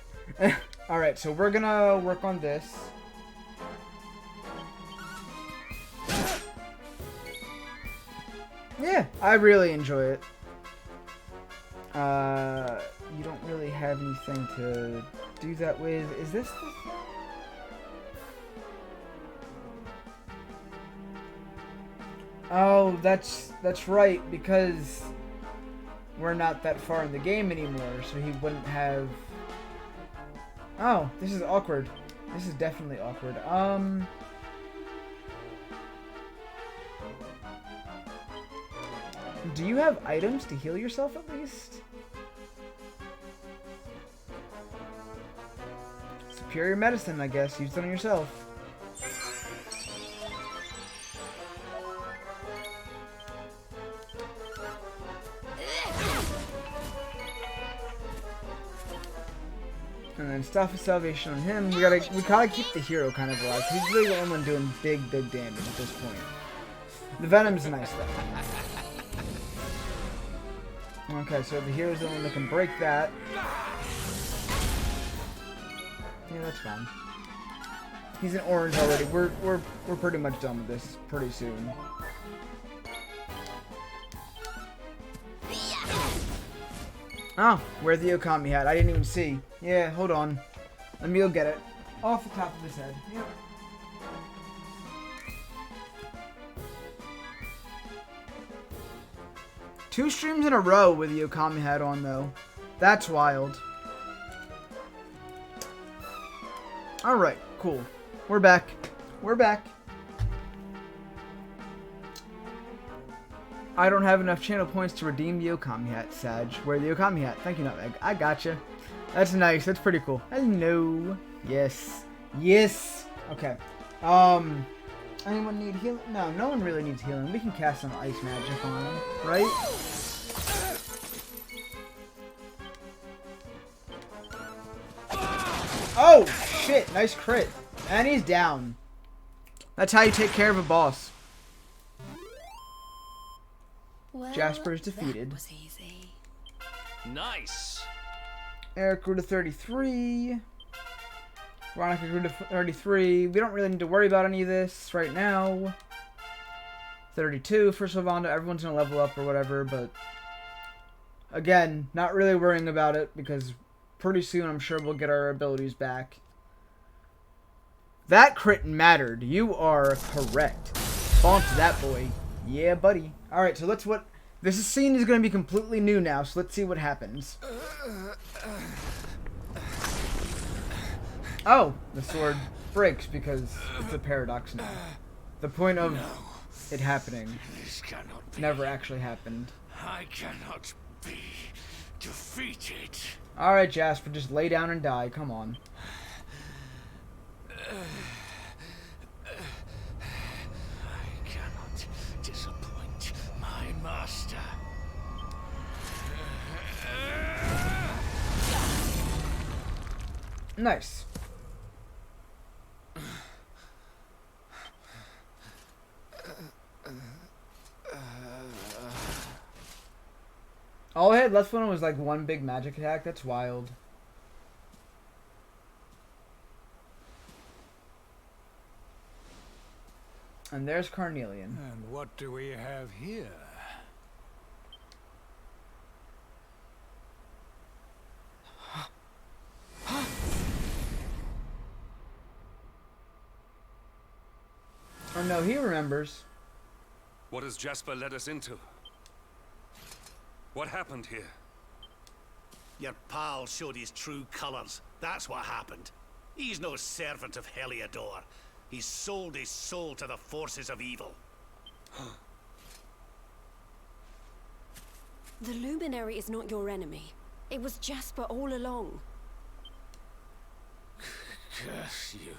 Alright, so we're gonna work on this. Yeah, I really enjoy it. You don't really have anything to do that with. Is this the thing? Oh, that's right, because we're not that far in the game anymore, so he wouldn't have... Oh, this is awkward. This is definitely awkward. Do you have items to heal yourself at least? superior medicine, I guess. Use it on yourself. And then Staff of Salvation on him. We gotta keep the hero kind of alive. He's really the only one doing big damage at this point. The Venom's nice though. Okay, so the hero's the one that can break that. Yeah, that's fine. He's in orange already. We're pretty much done with this pretty soon. Oh, where's the Okami hat? I didn't even see. Yeah, hold on. Let me go get it. Off the top of his head. Yeah. Two streams in a row with the Okami hat on, though. That's wild. Alright, cool. We're back. We're back. I don't have enough channel points to redeem the Okami hat, Sag. Wear the Okami hat. Thank you, Nutmeg. I gotcha. That's nice. That's pretty cool. Hello. Yes. Yes. Okay. Anyone need healing? No, no one really needs healing. We can cast some ice magic on him, right? Oh, shit. Nice crit. And he's down. That's how you take care of a boss. Well, Jasper is defeated. That was easy. Nice. Eric grew to 33. Veronica grew to 33. We don't really need to worry about any of this right now. 32 for Sylvanda. Everyone's going to level up or whatever, but again, not really worrying about it because pretty soon I'm sure we'll get our abilities back. That crit mattered. You are correct. Bonk that boy. Yeah, buddy. Alright, so this scene is going to be completely new now, so let's see what happens. Oh, the sword breaks because it's a paradox now. The point of it happening This cannot be. never actually happened. I cannot be defeated. Alright, Jasper, just lay down and die. Come on. I cannot disappoint my master. Nice. All I had left one was like one big magic attack. That's wild. And there's Carnelian. And what do we have here? Oh no, he remembers. What has Jasper led us into? What happened here? Your pal showed his true colors. That's what happened. He's no servant of Heliodor. He's sold his soul to the forces of evil. The Luminary is not your enemy. It was Jasper all along. Curse you.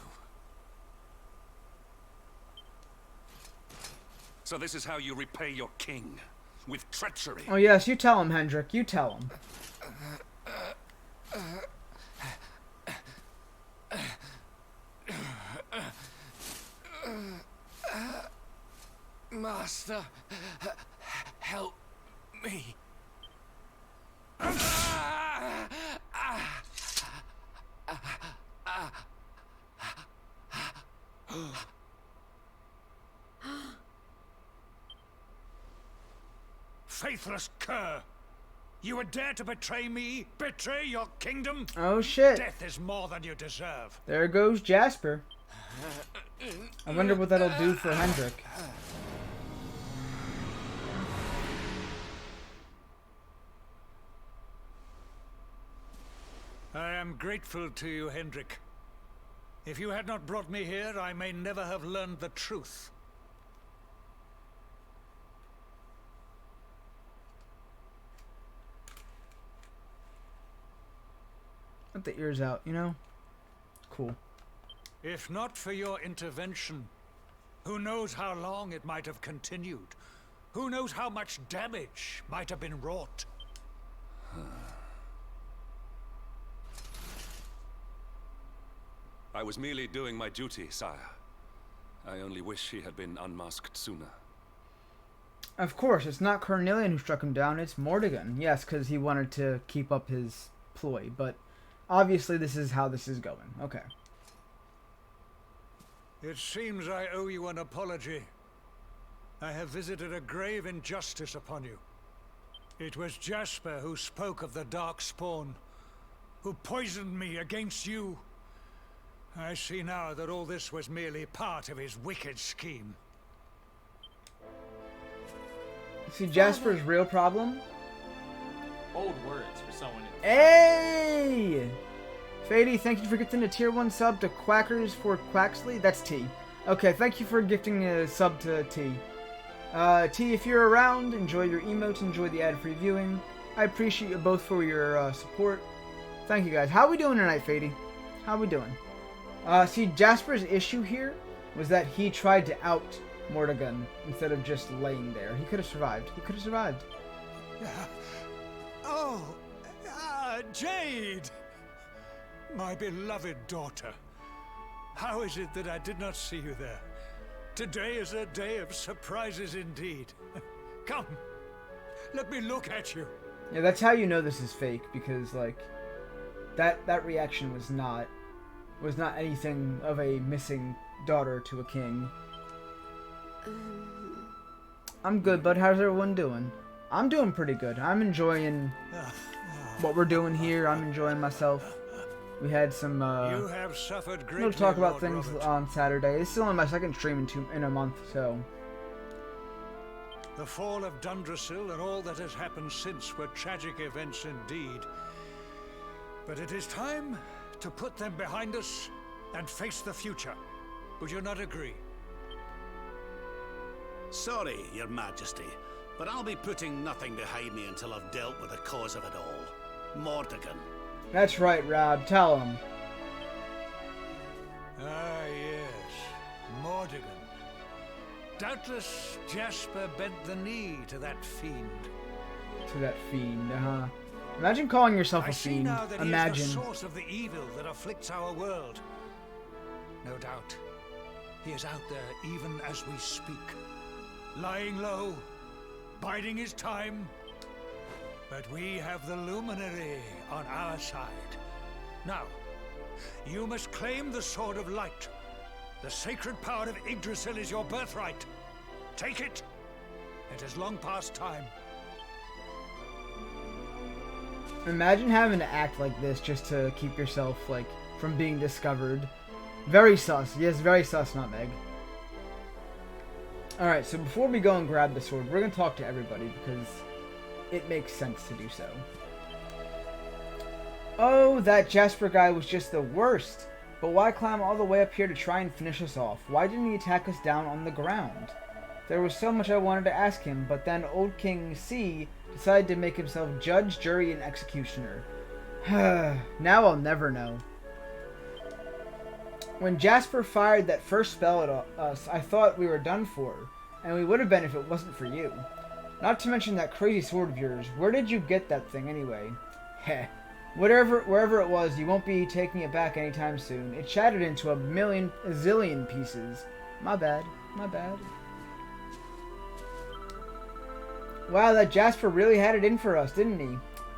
So this is how you repay your king? With treachery? Oh yes, you tell him, Hendrik. You tell him. Master, help me. Faithless cur! You would dare to betray me? Betray your kingdom? Oh shit. Death is more than you deserve. There goes Jasper. I wonder what that'll do for Hendrik. I am grateful to you, Hendrik. If you had not brought me here, I may never have learned the truth. Let the ears out, you know? Cool. If not for your intervention, who knows how long it might have continued? Who knows how much damage might have been wrought? I was merely doing my duty, sire. I only wish he had been unmasked sooner. Of course, it's not Carnelian who struck him down, it's Mordegon. Yes, because he wanted to keep up his ploy, but obviously this is how this is going. Okay. It seems I owe you an apology. I have visited a grave injustice upon you. It was Jasper who spoke of the Dark Spawn, who poisoned me against you. I see now that all this was merely part of his wicked scheme. See, Jasper's real problem? Bold words for someone in... Hey! Fady, thank you for gifting a tier 1 sub to Quackers for Quaxley. That's T. Okay, thank you for gifting a sub to T. T, if you're around, enjoy your emotes, enjoy the ad-free viewing. I appreciate you both for your support. Thank you guys. How are we doing tonight, Fady? How are we doing? See, Jasper's issue here was that he tried to out Mordegon instead of just laying there. He could have survived. He could have survived. Oh, Jade! My beloved daughter. How is it that I did not see you there? Today is a day of surprises indeed. Come, let me look at you. Yeah, that's how you know this is fake, because, like, that reaction was not anything of a missing daughter to a king. I'm good, bud. How's everyone doing? I'm doing pretty good. I'm enjoying what we're doing here. I'm enjoying myself. We had some you have suffered greatly, we'll talk about Lord things Robert. on Saturday. This is only my second stream in a month, so. The fall of Dundrasil and all that has happened since were tragic events indeed. But it is time to put them behind us and face the future. Would you not agree? Sorry, Your Majesty, but I'll be putting nothing behind me until I've dealt with the cause of it all. Mordegon. That's right, Rob. Tell him. Ah, yes. Mordegon. Doubtless Jasper bent the knee to that fiend. To that fiend, Imagine calling yourself I a see fiend. now that Imagine. he is the source of the evil that afflicts our world. No doubt, he is out there even as we speak. Lying low, biding his time. But we have the Luminary on our side. Now, you must claim the Sword of Light. The sacred power of Yggdrasil is your birthright. Take it. It is long past time. Imagine having to act like this just to keep yourself, like, from being discovered. Very sus. Yes, very sus, Nutmeg. Alright, so before we go and grab the sword, we're going to talk to everybody because it makes sense to do so. Oh, that Jasper guy was just the worst. But why climb all the way up here to try and finish us off? Why didn't he attack us down on the ground? There was so much I wanted to ask him, but then old King C decided to make himself judge, jury, and executioner. Now I'll never know. When Jasper fired that first spell at us, I thought we were done for, and we would have been if it wasn't for you. Not to mention that crazy sword of yours. Where did you get that thing anyway? Heh. Wherever it was, you won't be taking it back anytime soon. It shattered into a zillion pieces. My bad. My bad. Wow, that Jasper really had it in for us, didn't he?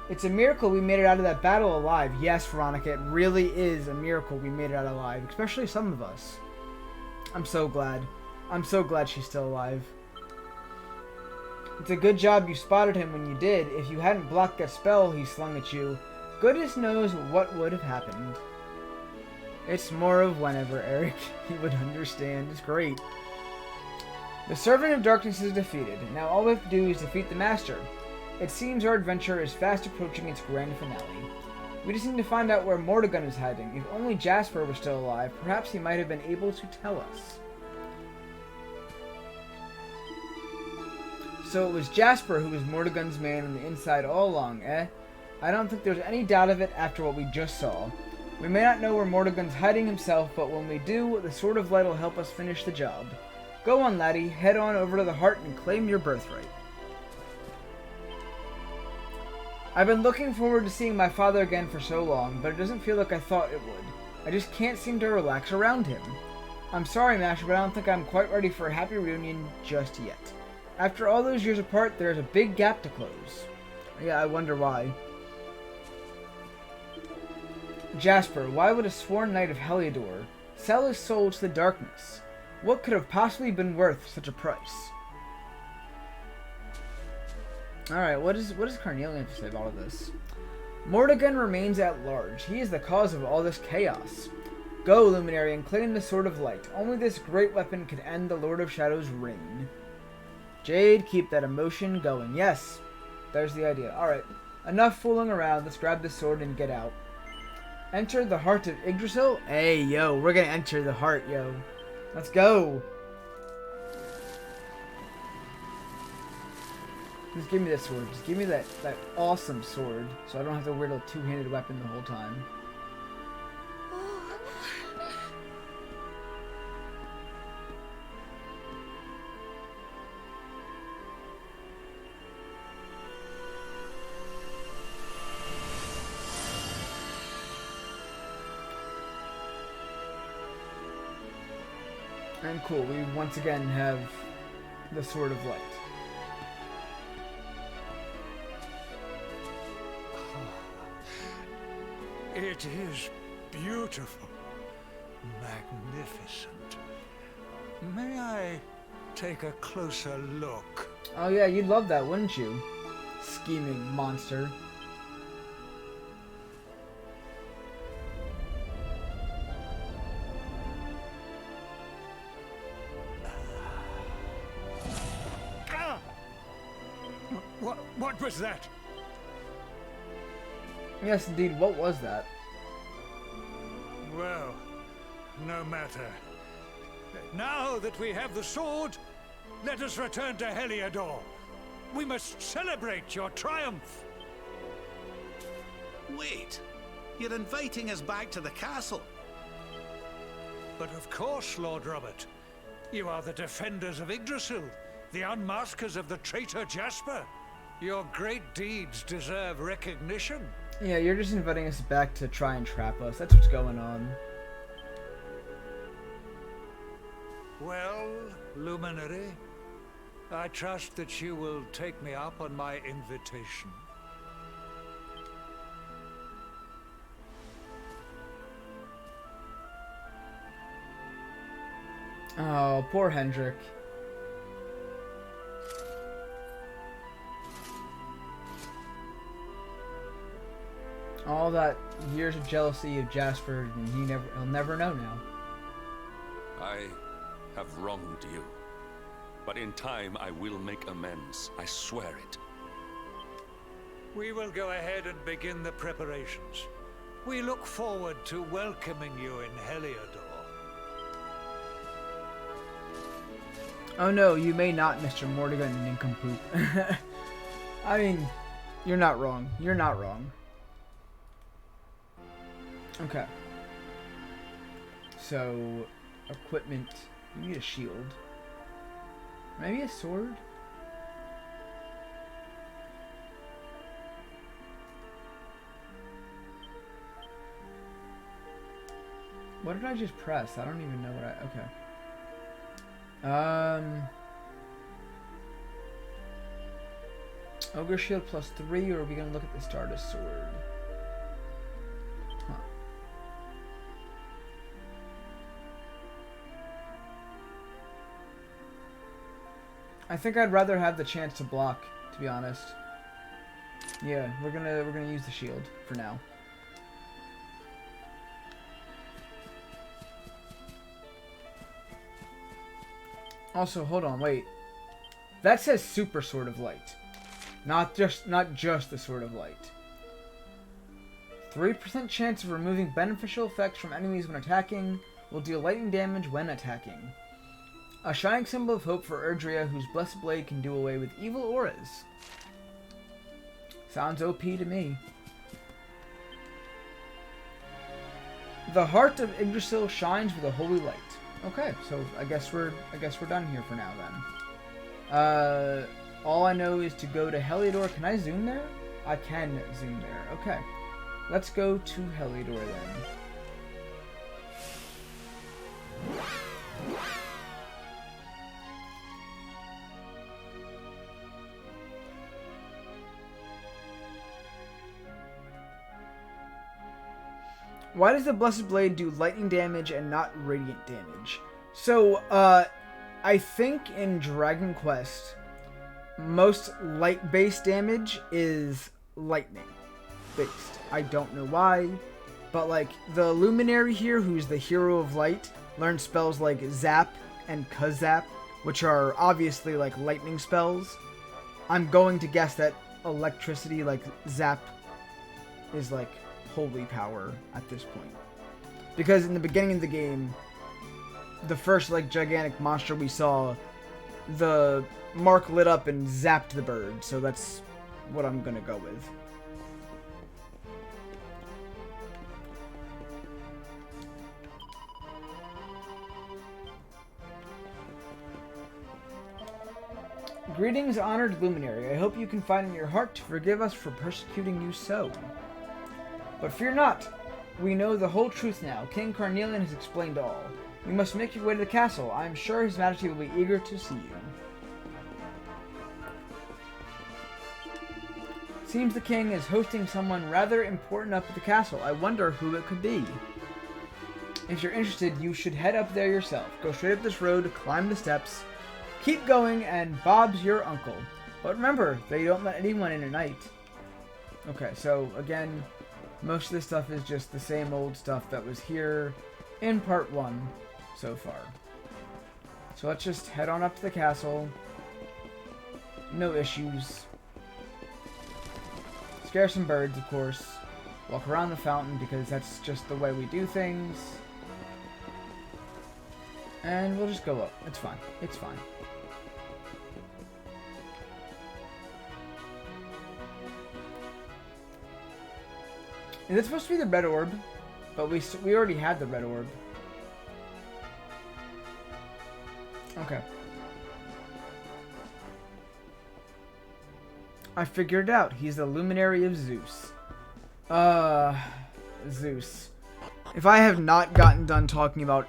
It's a miracle we made it out of that battle alive. Yes, Veronica, it really is a miracle we made it out alive. Especially some of us. I'm so glad. I'm so glad she's still alive. It's a good job you spotted him when you did. If you hadn't blocked that spell he slung at you, goodness knows what would have happened. It's more of whenever, Eric. He would understand. It's great. The Servant of Darkness is defeated. Now all we have to do is defeat the Master. It seems our adventure is fast approaching its grand finale. We just need to find out where Mordegon is hiding. If only Jasper were still alive, perhaps he might have been able to tell us. So it was Jasper who was Mordegon's man on the inside all along, eh? I don't think there's any doubt of it after what we just saw. We may not know where Mordegon's hiding himself, but when we do, the Sword of Light will help us finish the job. Go on, laddie. Head on over to the Heart and claim your birthright. I've been looking forward to seeing my father again for so long, but it doesn't feel like I thought it would. I just can't seem to relax around him. I'm sorry, Masher, but I don't think I'm quite ready for a happy reunion just yet. After all those years apart, there's a big gap to close. Yeah, I wonder why. Jasper, why would a sworn knight of Heliodor sell his soul to the darkness? What could have possibly been worth such a price? Alright, what does Carnelian have to say about all this? Mordegon remains at large. He is the cause of all this chaos. Go, Luminary, and claim the Sword of Light. Only this great weapon can end the Lord of Shadow's reign. Jade, keep that emotion going. Yes, there's the idea. Alright, enough fooling around. Let's grab the sword and get out. Enter the heart of Yggdrasil? Hey, yo, we're gonna enter the heart, yo. Let's go. Just give me that sword. Just give me that awesome sword, so I don't have to wield a two-handed weapon the whole time. And cool, we once again have the Sword of Light. It is beautiful, magnificent. May I take a closer look? Oh yeah, you'd love that, wouldn't you? Scheming monster. What was that? Yes, indeed, what was that? Well, no matter. Now that we have the sword, let us return to Heliodor. We must celebrate your triumph. Wait, you're inviting us back to the castle. But of course, Lord Robert. You are the defenders of Yggdrasil, the unmaskers of the traitor Jasper. Your great deeds deserve recognition. Yeah, you're just inviting us back to try and trap us. That's what's going on. Well, Luminary, I trust that you will take me up on my invitation. Oh, poor Hendrik. All that years of jealousy of Jasper, and he'll never know now. I have wronged you. But in time, I will make amends. I swear it. We will go ahead and begin the preparations. We look forward to welcoming you in Heliodor. Oh no, you may not, Mr. Mordegon nincompoop. I mean, you're not wrong. You're not wrong. Okay. So, equipment. You need a shield. Maybe a sword? What did I just press? I don't even know what I... Okay. Ogre shield +3, or are we gonna look at the Stardust sword? Huh. I think I'd rather have the chance to block, to be honest. Yeah, we're gonna use the shield for now. Also, hold on, wait. That says Super Sword of Light. Not just the Sword of Light. 3% chance of removing beneficial effects from enemies when attacking. Will deal lightning damage when attacking. A shining symbol of hope for Erdrea, whose blessed blade can do away with evil auras. Sounds OP to me. The heart of Yggdrasil shines with a holy light. Okay, so I guess we're done here for now then. All I know is to go to Heliodor. Can I zoom there? I can zoom there. Okay. Let's go to Heliodor then. Why does the Blessed Blade do lightning damage and not radiant damage? So, I think in Dragon Quest, most light-based damage is lightning-based. I don't know why, but like the Luminary here, who's the hero of light, learns spells like Zap and Kazap, which are obviously like lightning spells. I'm going to guess that electricity, like Zap, is like holy power at this point. Because in the beginning of the game, the first like gigantic monster we saw, the mark lit up and zapped the bird, so that's what I'm gonna go with. Greetings, honored luminary. I hope you can find in your heart to forgive us for persecuting you so. But fear not. We know the whole truth now. King Carnelian has explained all. You must make your way to the castle. I am sure His Majesty will be eager to see you. Seems the king is hosting someone rather important up at the castle. I wonder who it could be. If you're interested, you should head up there yourself. Go straight up this road, climb the steps, keep going, and Bob's your uncle. But remember, they don't let anyone in at night. Okay, so again, most of this stuff is just the same old stuff that was here in part 1 so far. So let's just head on up to the castle. No issues. Scare some birds, of course. Walk around the fountain because that's just the way we do things. And we'll just go up. It's fine. It's fine. Is it supposed to be the red orb? But we already had the red orb. Okay. I figured it out. He's the luminary of Zeus. Zeus. If I have not gotten done talking about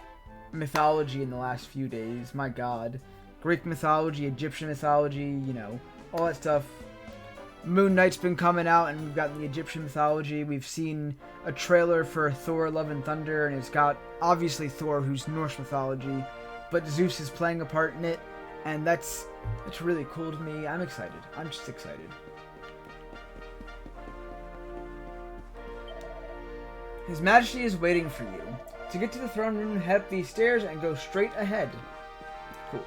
mythology in the last few days, my god. Greek mythology, Egyptian mythology, you know, all that stuff. Moon Knight's been coming out, and we've gotten the Egyptian mythology. We've seen a trailer for Thor Love and Thunder, and it's got, obviously, Thor, who's Norse mythology, but Zeus is playing a part in it, and that's really cool to me. I'm excited. I'm just excited. His Majesty is waiting for you. To get to the throne room, head up these stairs and go straight ahead. Cool.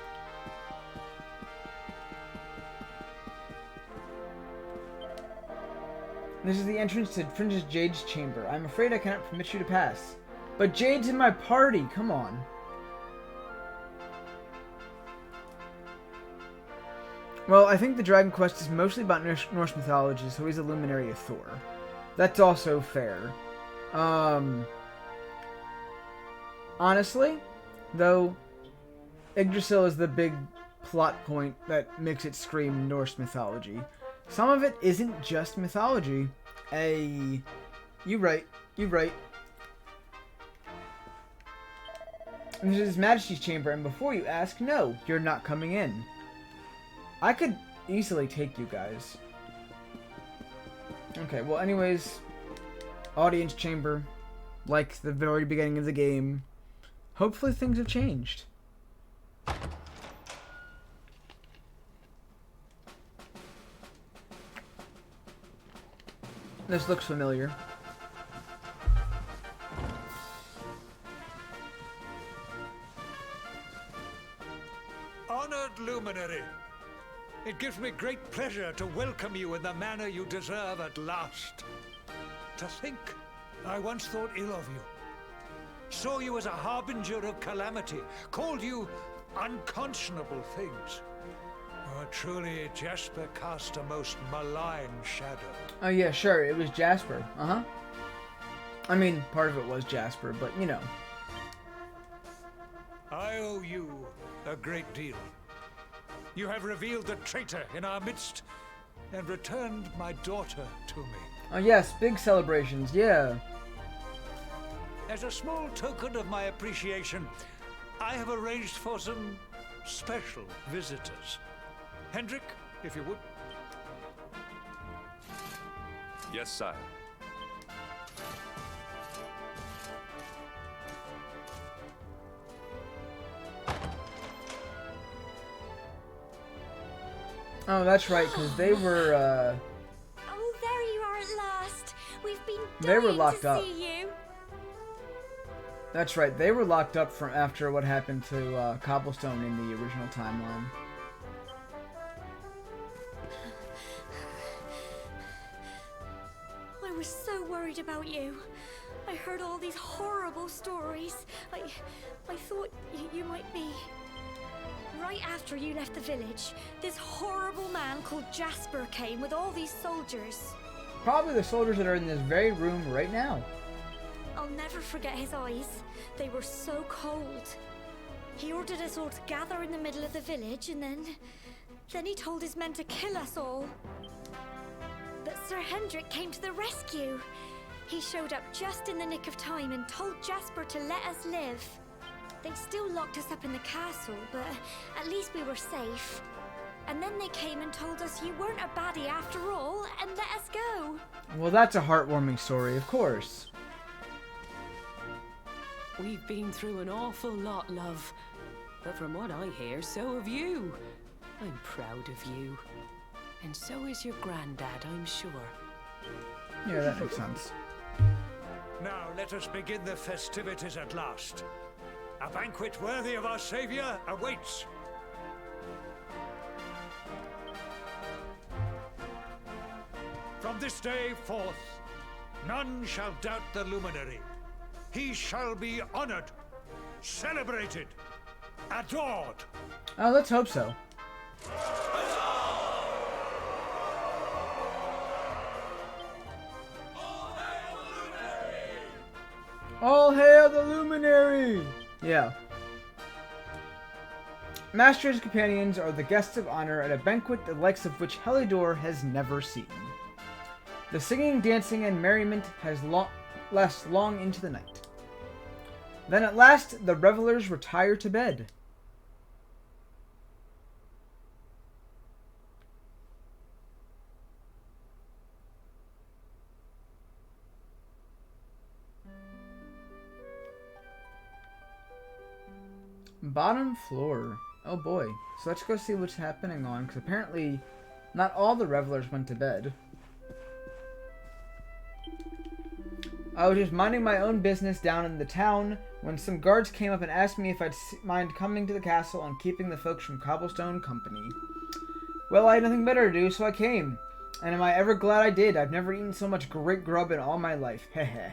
This is the entrance to Princess Jade's chamber. I'm afraid I cannot permit you to pass. But Jade's in my party, come on. Well, I think the Dragon Quest is mostly about Norse mythology, so he's a luminary of Thor. That's also fair. Honestly, though, Yggdrasil is the big plot point that makes it scream Norse mythology. Some of it isn't just mythology. You right. This is His Majesty's chamber, and before you ask, no, you're not coming in. I could easily take you guys. Okay, well anyways, audience chamber, like the very beginning of the game. Hopefully things have changed. This looks familiar. Honored luminary, it gives me great pleasure to welcome you in the manner you deserve at last. To think, I once thought ill of you. Saw you as a harbinger of calamity, called you unconscionable things. Oh, truly, Jasper cast a most malign shadow. Oh yeah, sure, it was Jasper. I mean, part of it was Jasper, but you know. I owe you a great deal. You have revealed the traitor in our midst and returned my daughter to me. Oh yes, big celebrations, yeah. As a small token of my appreciation, I have arranged for some special visitors. Hendrik, if you would. Yes, sire. Oh, that's right, because they were, Oh, there you are at last. We've been They were dying locked to up. see you. That's right, they were locked up from after what happened to Cobblestone in the original timeline. I was so worried about you. I heard all these horrible stories. I thought you might be... Right after you left the village, this horrible man called Jasper came with all these soldiers. Probably the soldiers that are in this very room right now. I'll never forget his eyes. They were so cold. He ordered us all to gather in the middle of the village, and then he told his men to kill us all. But Sir Hendrik came to the rescue. He showed up just in the nick of time and told Jasper to let us live. They still locked us up in the castle, but at least we were safe. And then they came and told us you weren't a baddie after all, and let us go. Well, that's a heartwarming story, of course. We've been through an awful lot, love. But from what I hear, so have you. I'm proud of you. And so is your granddad, I'm sure. Yeah, that makes sense. Now let us begin the festivities at last. A banquet worthy of our savior awaits. From this day forth, none shall doubt the luminary. He shall be honored, celebrated, adored. Oh, let's hope so. All hail the luminary! Yeah. Master's companions are the guests of honor at a banquet the likes of which Helidor has never seen. The singing, dancing, and merriment has lasts long into the night. Then at last the revelers retire to bed. Bottom floor. Oh boy. So let's go see what's happening on, because apparently not all the revelers went to bed. I was just minding my own business down in the town when some guards came up and asked me if I'd mind coming to the castle and keeping the folks from Cobblestone company. Well, I had nothing better to do, so I came. And am I ever glad I did? I've never eaten so much great grub in all my life. Heh.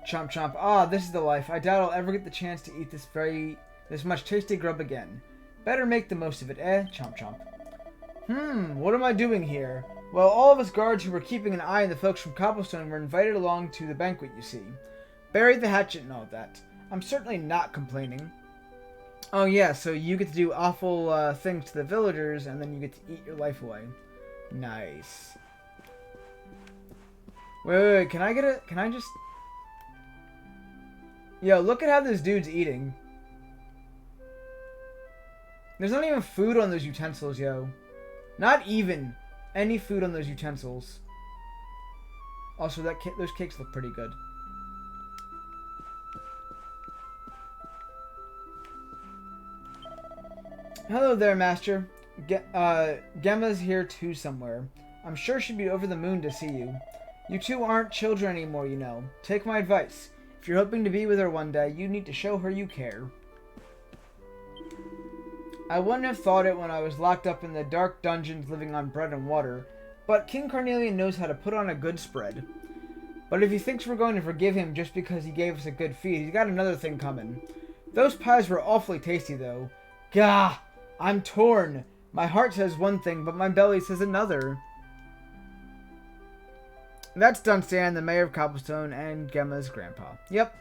Chomp chomp. Ah, this is the life. I doubt I'll ever get the chance to eat this much tasty grub again. Better make the most of it, eh? Chomp chomp. What am I doing here? Well, all of us guards who were keeping an eye on the folks from Cobblestone were invited along to the banquet, you see. Bury the hatchet and all that. I'm certainly not complaining. Oh yeah, so you get to do awful things to the villagers, and then you get to eat your life away. Nice. Wait, can I just... Yo, look at how this dude's eating. There's not even food on those utensils, yo. Not even any food on those utensils. Also, those cakes look pretty good. Hello there, Master. Gemma's here too somewhere. I'm sure she'd be over the moon to see you. You two aren't children anymore, you know. Take my advice. If you're hoping to be with her one day, you need to show her you care. I wouldn't have thought it when I was locked up in the dark dungeons living on bread and water, but King Carnelian knows how to put on a good spread. But if he thinks we're going to forgive him just because he gave us a good feed, he's got another thing coming. Those pies were awfully tasty, though. Gah! I'm torn. My heart says one thing, but my belly says another. That's Dunstan, the mayor of Cobblestone, and Gemma's grandpa. Yep.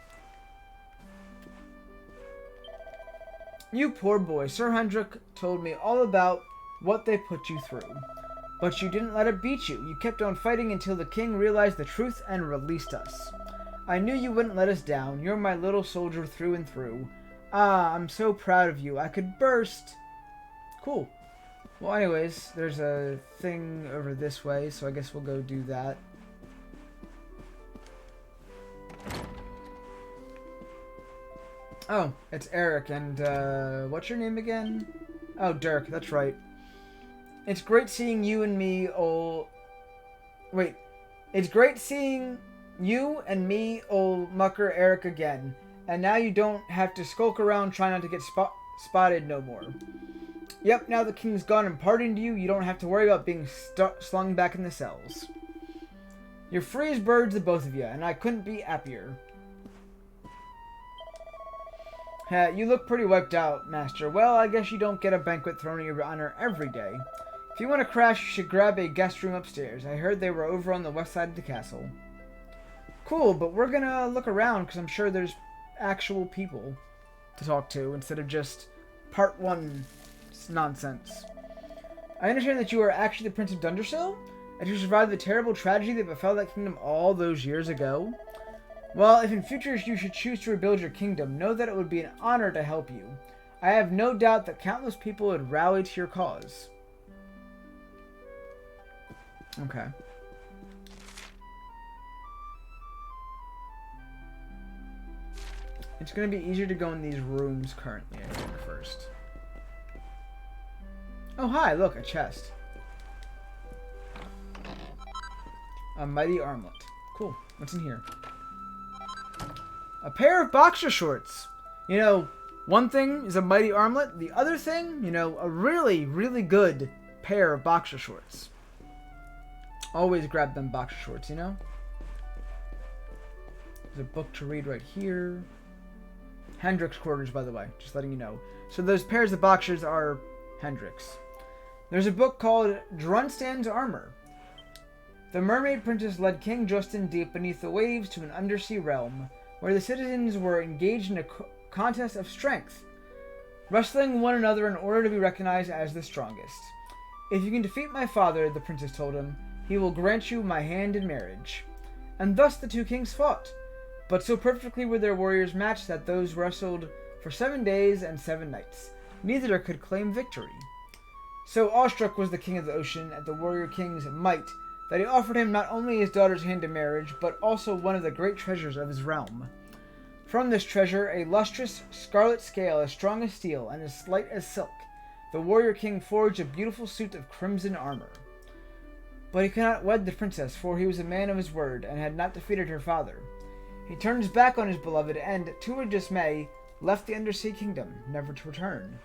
You poor boy. Sir Hendrik told me all about what they put you through. But you didn't let it beat you. You kept on fighting until the king realized the truth and released us. I knew you wouldn't let us down. You're my little soldier through and through. Ah, I'm so proud of you. I could burst. Cool. Well, anyways, there's a thing over this way, so I guess we'll go do that. Oh, it's Eric, and, what's your name again? Oh, Dirk, that's right. It's great seeing you and me, old... Wait. It's great seeing you and me, old mucker Eric, again. And now you don't have to skulk around trying not to get spotted no more. Yep, now the king's gone and pardoned you, you don't have to worry about being slung back in the cells. You're free as birds, the both of you, and I couldn't be happier. You look pretty wiped out, Master. Well, I guess you don't get a banquet thrown in your honor every day. If you want to crash, you should grab a guest room upstairs. I heard they were over on the west side of the castle. Cool, but we're gonna look around because I'm sure there's actual people to talk to instead of just part 1 nonsense. I understand that you are actually the Prince of Dundersill, and you survived the terrible tragedy that befell that kingdom all those years ago. Well, if in future you should choose to rebuild your kingdom, know that it would be an honor to help you. I have no doubt that countless people would rally to your cause. Okay. It's going to be easier to go in these rooms currently, I think, first. Oh, hi, look, a chest. A mighty armlet. Cool. What's in here? A pair of boxer shorts. You know, one thing is a mighty armlet. The other thing, you know, a really, really good pair of boxer shorts. Always grab them boxer shorts, you know? There's a book to read right here. Hendrik's quarters, by the way. Just letting you know. So those pairs of boxers are Hendrik's. There's a book called Drunstan's Armor. The mermaid princess led King Justin deep beneath the waves to an undersea realm, where the citizens were engaged in a contest of strength, wrestling one another in order to be recognized as the strongest. If you can defeat my father, the princess told him, he will grant you my hand in marriage. And thus the two kings fought, but so perfectly were their warriors matched that those wrestled for 7 days and 7 nights. Neither could claim victory. So awestruck was the king of the ocean at the warrior king's might that he offered him not only his daughter's hand in marriage, but also one of the great treasures of his realm. From this treasure, a lustrous scarlet scale as strong as steel and as light as silk, the warrior king forged a beautiful suit of crimson armor. But he could not wed the princess, for he was a man of his word, and had not defeated her father. He turned his back on his beloved, and, to her dismay, left the undersea kingdom, never to return.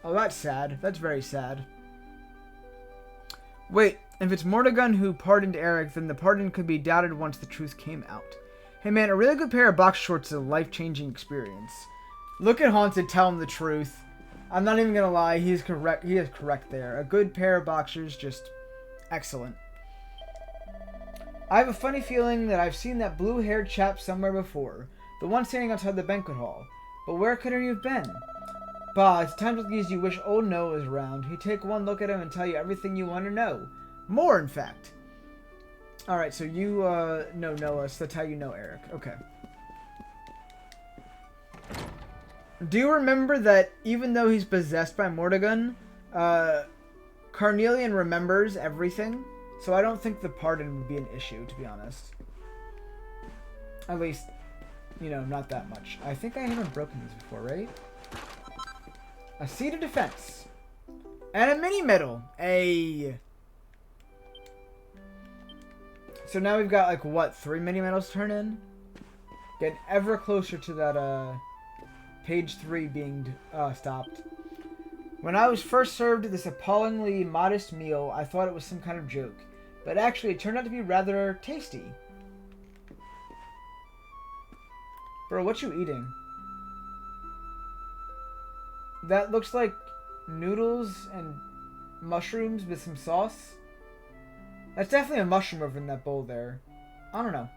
Oh, that's sad. That's very sad. Wait, if it's Mordegun who pardoned Eric, then the pardon could be doubted once the truth came out. Hey man, a really good pair of box shorts is a life-changing experience. Look at Haunted, tell him the truth. I'm not even gonna lie, he is correct there. A good pair of boxers, just excellent. I have a funny feeling that I've seen that blue-haired chap somewhere before. The one standing outside the banquet hall. But where could he have been? Bah, it's times like these you wish old Noah was around. He'd take one look at him and tell you everything you want to know. More, in fact. Alright, so you, know Noah, so that's how you know Eric. Okay. Do you remember that even though he's possessed by Mordegun, Carnelian remembers everything? So I don't think the pardon would be an issue, to be honest. At least, you know, not that much. I think I haven't broken these before, right? A seat of defense. And a mini medal. So now we've got, like, what, 3 mini medals to turn in? Getting ever closer to that, page 3 being, stopped. When I was first served this appallingly modest meal, I thought it was some kind of joke. But actually, it turned out to be rather tasty. Bro, what you eating? That looks like noodles and mushrooms with some sauce. That's definitely a mushroom over in that bowl there. I don't know.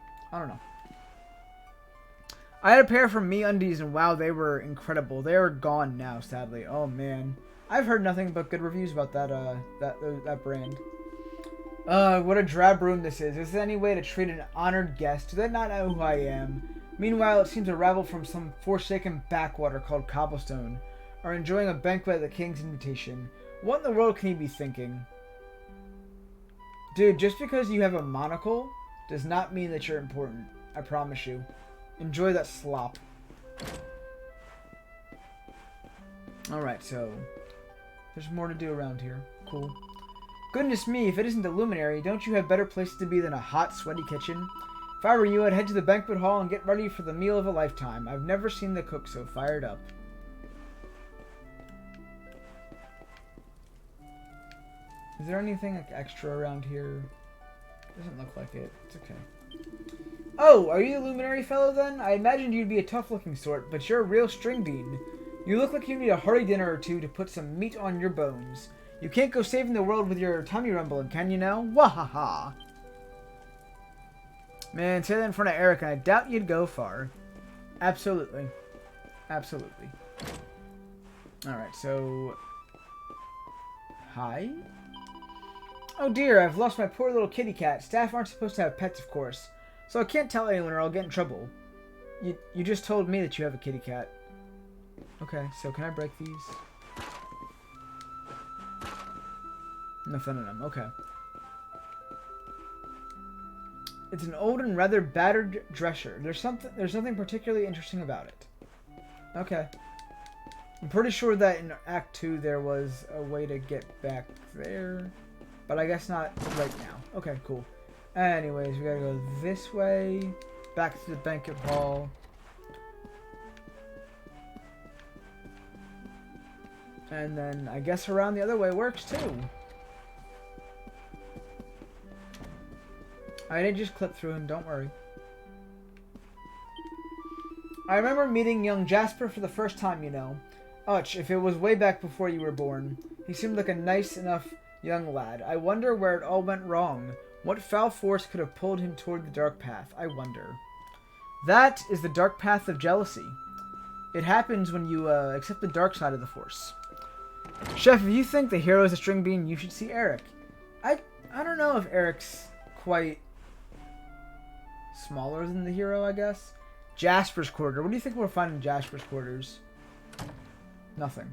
I had a pair from MeUndies, and wow, they were incredible. They are gone now, sadly. Oh man, I've heard nothing but good reviews about that brand. What a drab room this is. Is there any way to treat an honored guest? Do they not know who I am? Meanwhile, it seems to ravel from some forsaken backwater called Cobblestone, are enjoying a banquet at the king's invitation. What in the world can he be thinking? Dude, just because you have a monocle does not mean that you're important. I promise you. Enjoy that slop. Alright, so there's more to do around here. Cool. Goodness me, if it isn't the Luminary, don't you have better places to be than a hot, sweaty kitchen? If I were you, I'd head to the banquet hall and get ready for the meal of a lifetime. I've never seen the cook so fired up. Is there anything like extra around here? Doesn't look like it. It's okay. Oh, are you the Luminary fellow then? I imagined you'd be a tough-looking sort, but you're a real string bean. You look like you need a hearty dinner or two to put some meat on your bones. You can't go saving the world with your tummy rumbling, can you now? Wahaha! Man, say that in front of Eric, and I doubt you'd go far. Absolutely. Absolutely. Alright, so... Hi? Oh dear, I've lost my poor little kitty cat. Staff aren't supposed to have pets, of course. So I can't tell anyone or I'll get in trouble. You just told me that you have a kitty cat. Okay, so can I break these? Nothing in them. Okay. It's an old and rather battered dresser. There's nothing particularly interesting about it. Okay. I'm pretty sure that in Act 2 there was a way to get back there. But I guess not right now. Okay, cool. Anyways, we gotta go this way. Back to the banquet hall. And then I guess around the other way works too. I didn't just clip through him, don't worry. I remember meeting young Jasper for the first time, you know. Ouch, if it was way back before you were born. He seemed like a nice enough young lad. I wonder where it all went wrong. What foul force could have pulled him toward the dark path? I wonder. That is the dark path of jealousy. It happens when you accept the dark side of the force. Chef, if you think the hero is a string bean, you should see Eric. I don't know if Eric's quite smaller than the hero, I guess. Jasper's quarter. What do you think we'll find in Jasper's quarters? Nothing.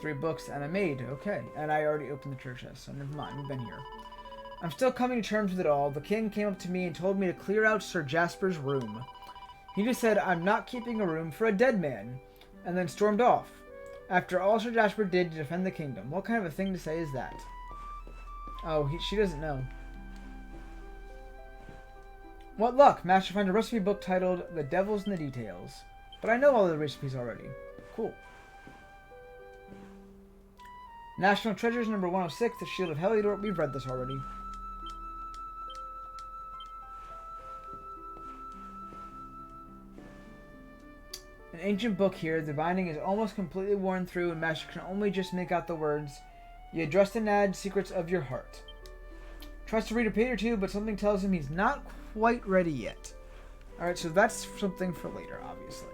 3 books and a maid. Okay. And I already opened the treasure chest, so never mind. We've been here. I'm still coming to terms with it all. The king came up to me and told me to clear out Sir Jasper's room. He just said, I'm not keeping a room for a dead man, and then stormed off. After all Sir Jasper did to defend the kingdom. What kind of a thing to say is that? Oh, she doesn't know. What luck! Master found a recipe book titled The Devil's in the Details. But I know all the recipes already. Cool. National Treasures number 106, The Shield of Heliodor. We've read this already. An ancient book here. The binding is almost completely worn through and Master can only just make out the words, You address the Nad, secrets of your heart. Tries to read a page or two, but something tells him he's not quite ready yet. Alright, so that's something for later, obviously.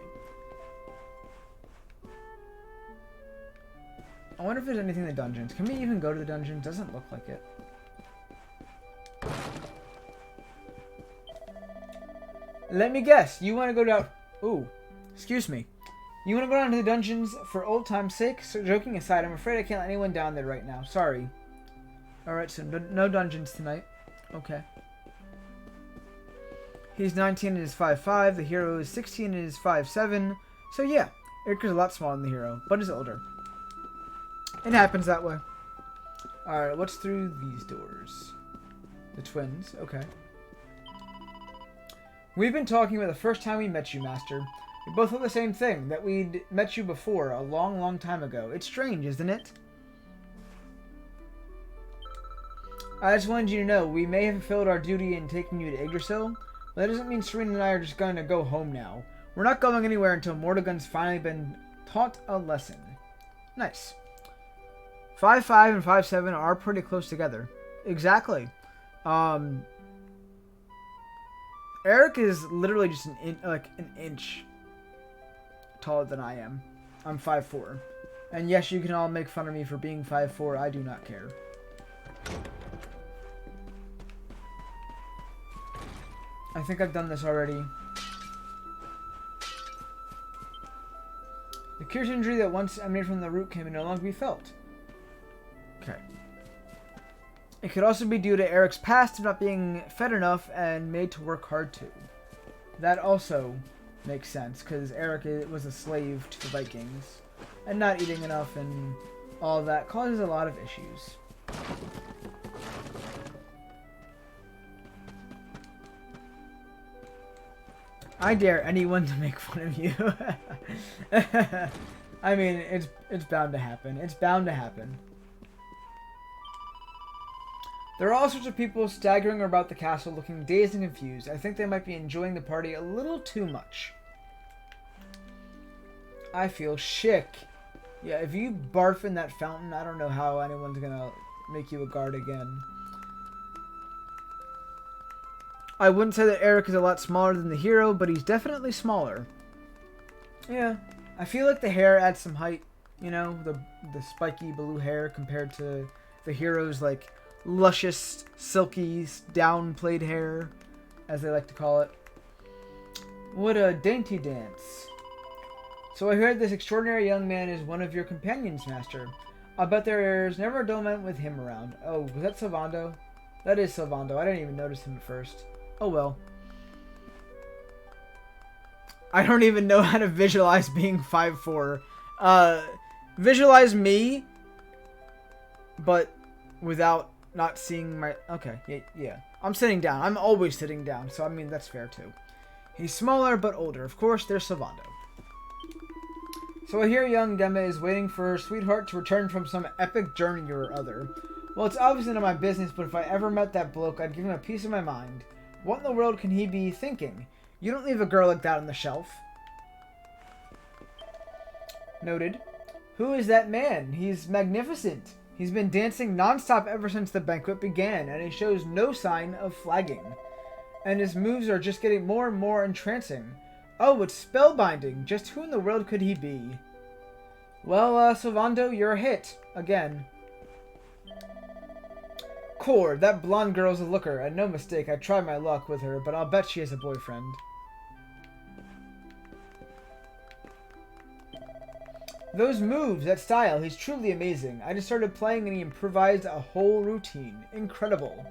I wonder if there's anything in the dungeons. Can we even go to the dungeons? Doesn't look like it. Let me guess. You want to go down... Ooh. Excuse me. You want to go down to the dungeons for old time's sake? So, joking aside, I'm afraid I can't let anyone down there right now. Sorry. Alright, so no dungeons tonight. Okay. He's 19 and is 5'5". The hero is 16 and is 5'7". So yeah, Eric is a lot smaller than the hero, but is older. It happens that way. Alright, what's through these doors? The twins, okay. We've been talking about the first time we met you, Master. We both thought the same thing, that we'd met you before, a long, long time ago. It's strange, isn't it? I just wanted you to know, we may have fulfilled our duty in taking you to Yggdrasil, but that doesn't mean Serena and I are just going to go home now. We're not going anywhere until Mordegon's finally been taught a lesson. Nice. 5'5" and 5'7" are pretty close together. Exactly. Eric is literally just an inch taller than I am. I'm 5'4". And yes, you can all make fun of me for being 5'4". I do not care. I think I've done this already. The curious injury that once emanated from the root can no longer be felt. Okay. It could also be due to Eric's past of not being fed enough and made to work hard too. That also makes sense, because Eric was a slave to the Vikings. And not eating enough and all that causes a lot of issues. I dare anyone to make fun of you. I mean, it's bound to happen. It's bound to happen. There are all sorts of people staggering about the castle looking dazed and confused. I think they might be enjoying the party a little too much. I feel sick. Yeah, if you barf in that fountain, I don't know how anyone's gonna make you a guard again. I wouldn't say that Eric is a lot smaller than the hero, but he's definitely smaller. Yeah, I feel like the hair adds some height, you know, the spiky blue hair compared to the hero's like luscious, silky, down-played hair, as they like to call it. What a dainty dance. So I heard this extraordinary young man is one of your companions, Master. I bet there's never a dull moment with him around. Oh, was that Sylvando? That is Sylvando. I didn't even notice him at first. Oh well. I don't even know how to visualize being 5'4". Visualize me, but without not seeing my... Okay, yeah. I'm sitting down. I'm always sitting down, so I mean, that's fair too. He's smaller, but older. Of course, there's Sylvando. So I hear young Gemma is waiting for her sweetheart to return from some epic journey or other. Well, it's obviously none of my business, but if I ever met that bloke, I'd give him a piece of my mind. What in the world can he be thinking? You don't leave a girl like that on the shelf. Noted. Who is that man? He's magnificent. He's been dancing non-stop ever since the banquet began, and he shows no sign of flagging. And his moves are just getting more and more entrancing. Oh, it's spellbinding. Just who in the world could he be? Well, Sylvando, you're a hit. Again. Cord, that blonde girl's a looker, and no mistake, I tried my luck with her, but I'll bet she has a boyfriend. Those moves, that style, he's truly amazing. I just started playing and he improvised a whole routine. Incredible.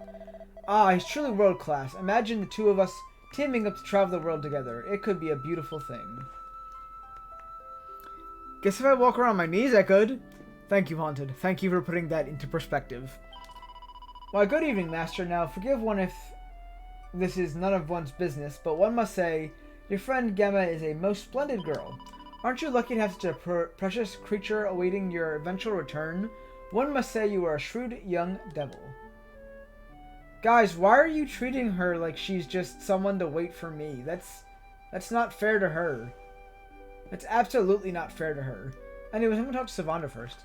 Ah, he's truly world class. Imagine the two of us teaming up to travel the world together. It could be a beautiful thing. Guess if I walk around my knees, I could. Thank you, Haunted. Thank you for putting that into perspective. Why, good evening, Master. Now, forgive one if this is none of one's business, but one must say, your friend Gemma is a most splendid girl. Aren't you lucky to have such a precious creature awaiting your eventual return? One must say you are a shrewd young devil. Guys, why are you treating her like she's just someone to wait for me? That's not fair to her. That's absolutely not fair to her. Anyways, I'm gonna talk to Sylvando first.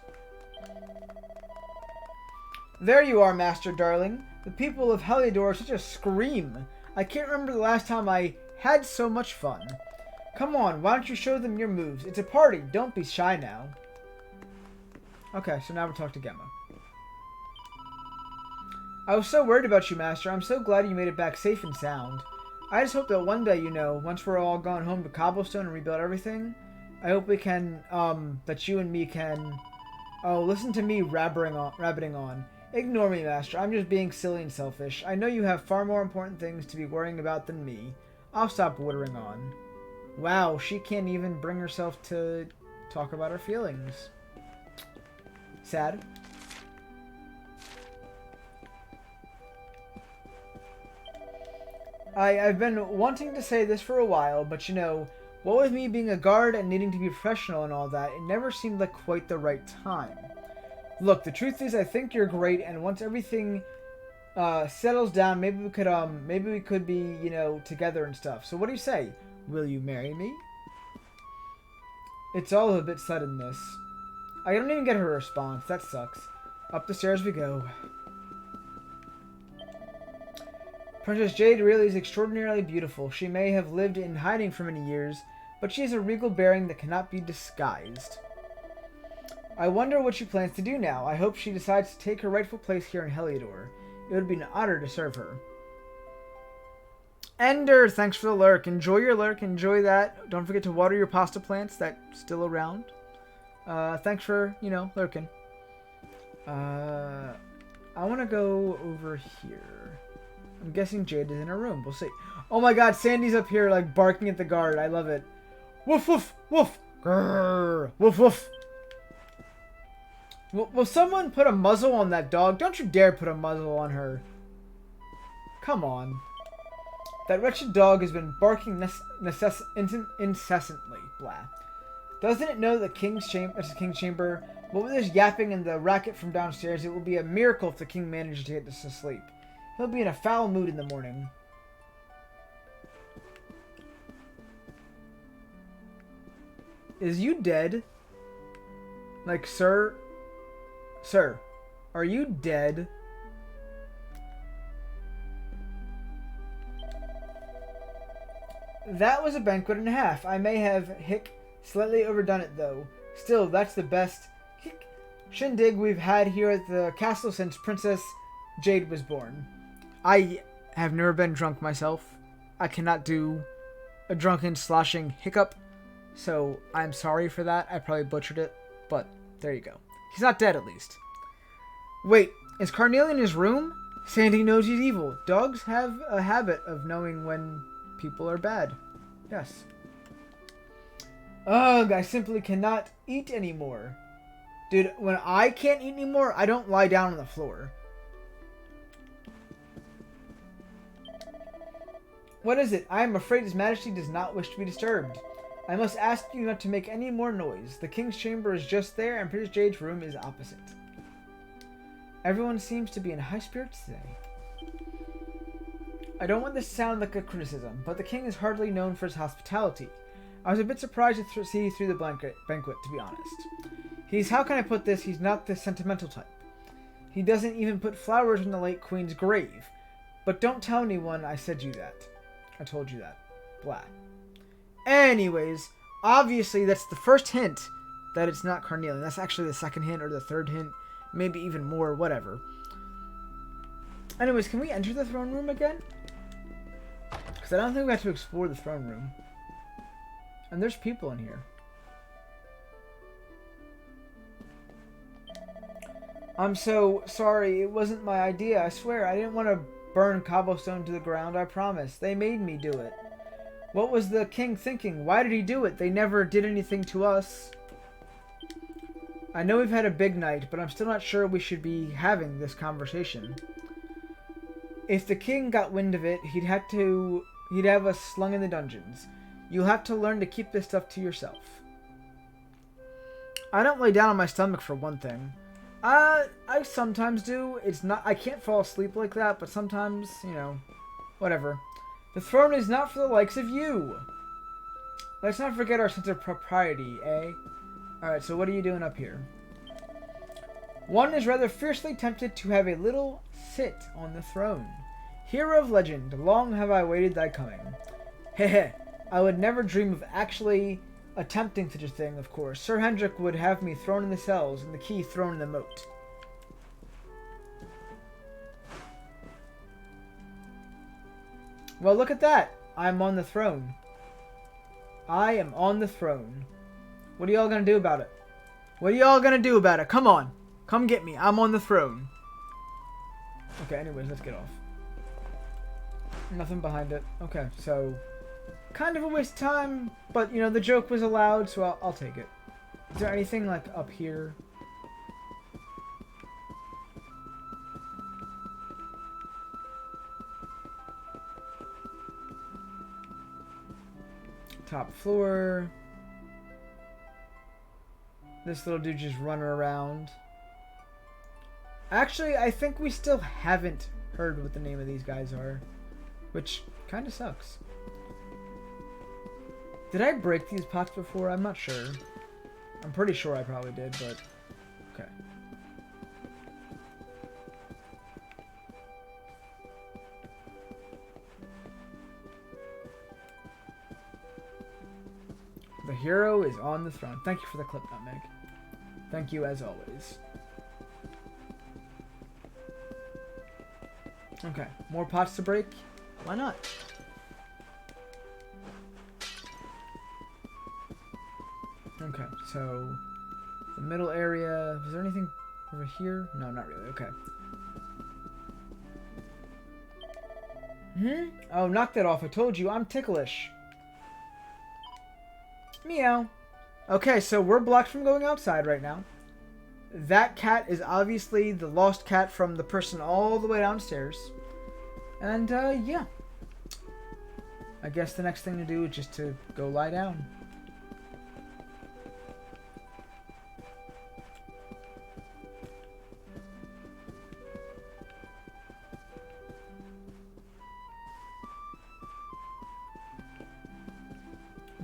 There you are, Master Darling. The people of Heliodor are such a scream. I can't remember the last time I had so much fun. Come on, why don't you show them your moves? It's a party. Don't be shy now. Okay, so now we'll talk to Gemma. I was so worried about you, Master. I'm so glad you made it back safe and sound. I just hope that one day, you know, once we're all gone home to Cobblestone and rebuild everything, I hope we can, that you and me can... Oh, listen to me rabbiting on. Ignore me, Master. I'm just being silly and selfish. I know you have far more important things to be worrying about than me. I'll stop whittering on. Wow, she can't even bring herself to talk about her feelings. Sad. I've been wanting to say this for a while, but you know, what with me being a guard and needing to be professional and all that, it never seemed like quite the right time. Look, the truth is I think you're great, and once everything settles down, maybe we could be, you know, together and stuff. So what do you say? Will you marry me? It's all a bit sudden, this. I don't even get her response. That sucks. Up the stairs we go. Princess Jade really is extraordinarily beautiful. She may have lived in hiding for many years, but she has a regal bearing that cannot be disguised. I wonder what she plans to do now. I hope she decides to take her rightful place here in Heliodor. It would be an honor to serve her. Ender, thanks for the lurk. Enjoy your lurk. Enjoy that. Don't forget to water your pasta plants that's still around. Thanks for, lurking. I want to go over here. I'm guessing Jade is in her room. We'll see. Oh my god, Sandy's up here, like, barking at the guard. I love it. Woof, woof, woof. Grrr. Woof, woof. Will someone put a muzzle on that dog? Don't you dare put a muzzle on her. Come on. That wretched dog has been barking incessantly. Blah. Doesn't it know the king's chamber? What with this yapping and the racket from downstairs, it will be a miracle if the king manages to get this to sleep. He'll be in a foul mood in the morning. Is you dead? Like, sir? Sir, are you dead? That was a banquet and a half. I may have, slightly overdone it, though. Still, that's the best, shindig we've had here at the castle since Princess Jade was born. I have never been drunk myself. I cannot do a drunken sloshing hiccup, so I'm sorry for that. I probably butchered it, but there you go. He's not dead, at least. Wait, is Carnelia in his room? Sandy knows he's evil. Dogs have a habit of knowing when people are bad. Yes. Ugh, I simply cannot eat anymore. Dude, when I can't eat anymore, I don't lie down on the floor. What is it? I am afraid His Majesty does not wish to be disturbed. I must ask you not to make any more noise. The King's chamber is just there, and Princess Jade's room is opposite. Everyone seems to be in high spirits today. I don't want this to sound like a criticism, but the King is hardly known for his hospitality. I was a bit surprised to see through the banquet, to be honest. How can I put this, he's not the sentimental type. He doesn't even put flowers in the late Queen's grave. But don't tell anyone I said you that. I told you that. Blah. Anyways, obviously that's the first hint that it's not Carnelian. That's actually the second hint or the third hint. Maybe even more, whatever. Anyways, can we enter the throne room again? Because I don't think we have to explore the throne room. And there's people in here. I'm so sorry. It wasn't my idea. I swear. I didn't want to burn cobblestone to the ground. I promise. They made me do it. What was the king thinking? Why did he do it? They never did anything to us. I know we've had a big night, but I'm still not sure we should be having this conversation. If the king got wind of it, he'd have us slung in the dungeons. You'll have to learn to keep this stuff to yourself. I don't lay down on my stomach for one thing. I sometimes do. I can't fall asleep like that, but sometimes, whatever. The throne is not for the likes of you. Let's not forget our sense of propriety, eh? Alright, so what are you doing up here? One is rather fiercely tempted to have a little sit on the throne. Hero of legend, long have I waited thy coming. Hehe, I would never dream of actually attempting such a thing, of course. Sir Hendrik would have me thrown in the cells and the key thrown in the moat. Well, look at that. I'm on the throne. I am on the throne. What are y'all gonna do about it? What are y'all gonna do about it? Come on. Come get me. I'm on the throne. Okay, anyways, let's get off. Nothing behind it. Okay, so kind of a waste of time, but the joke was allowed, so I'll take it. Is there anything like up here? Top floor. This little dude just running around. Actually, I think we still haven't heard what the name of these guys are, which kind of sucks. Did I break these pots before? I'm not sure. I'm pretty sure I probably did, but okay. hero is on the throne. Thank you for the clip, Nutmeg. Thank you as always. Okay, more pots to break? Why not? Okay, so the middle area. Was there anything over here? No, not really. Okay. Oh, knock that off. I told you, I'm ticklish. Meow. Okay, so we're blocked from going outside right now. That cat is obviously the lost cat from the person all the way downstairs. And, yeah. I guess the next thing to do is just to go lie down.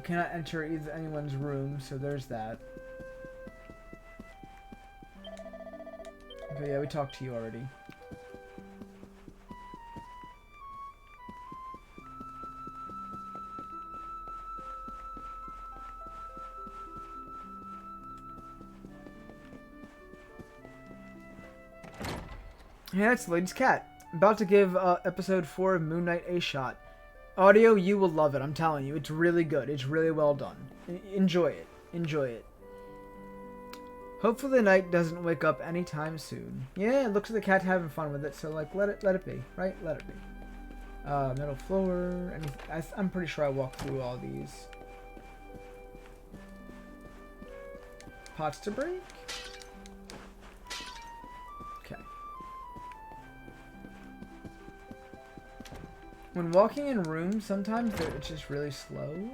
Cannot enter anyone's room, so there's that. Okay, yeah, we talked to you already. Yeah, that's the lady's cat. I'm about to give episode 4 of Moon Knight a shot. Audio, you will love it. I'm telling you, it's really good. It's really well done. Enjoy it. Enjoy it. Hopefully the knight doesn't wake up anytime soon. Yeah, it looks like the cat's having fun with it, so like let it be, right? Let it be. Metal floor. I'm pretty sure I walked through all these. Pots to break. Okay. When walking in rooms, sometimes it's just really slow.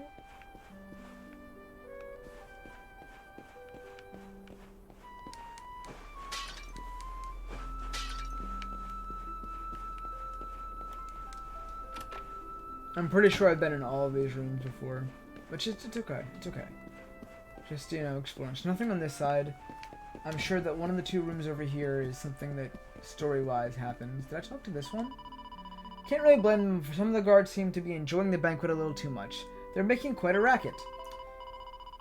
I'm pretty sure I've been in all of these rooms before. But it's okay. It's okay. Just, you know, exploring. There's nothing on this side. I'm sure that one of the 2 rooms over here is something that story-wise happens. Did I talk to this one? Can't really blame them, for some of the guards seem to be enjoying the banquet a little too much. They're making quite a racket.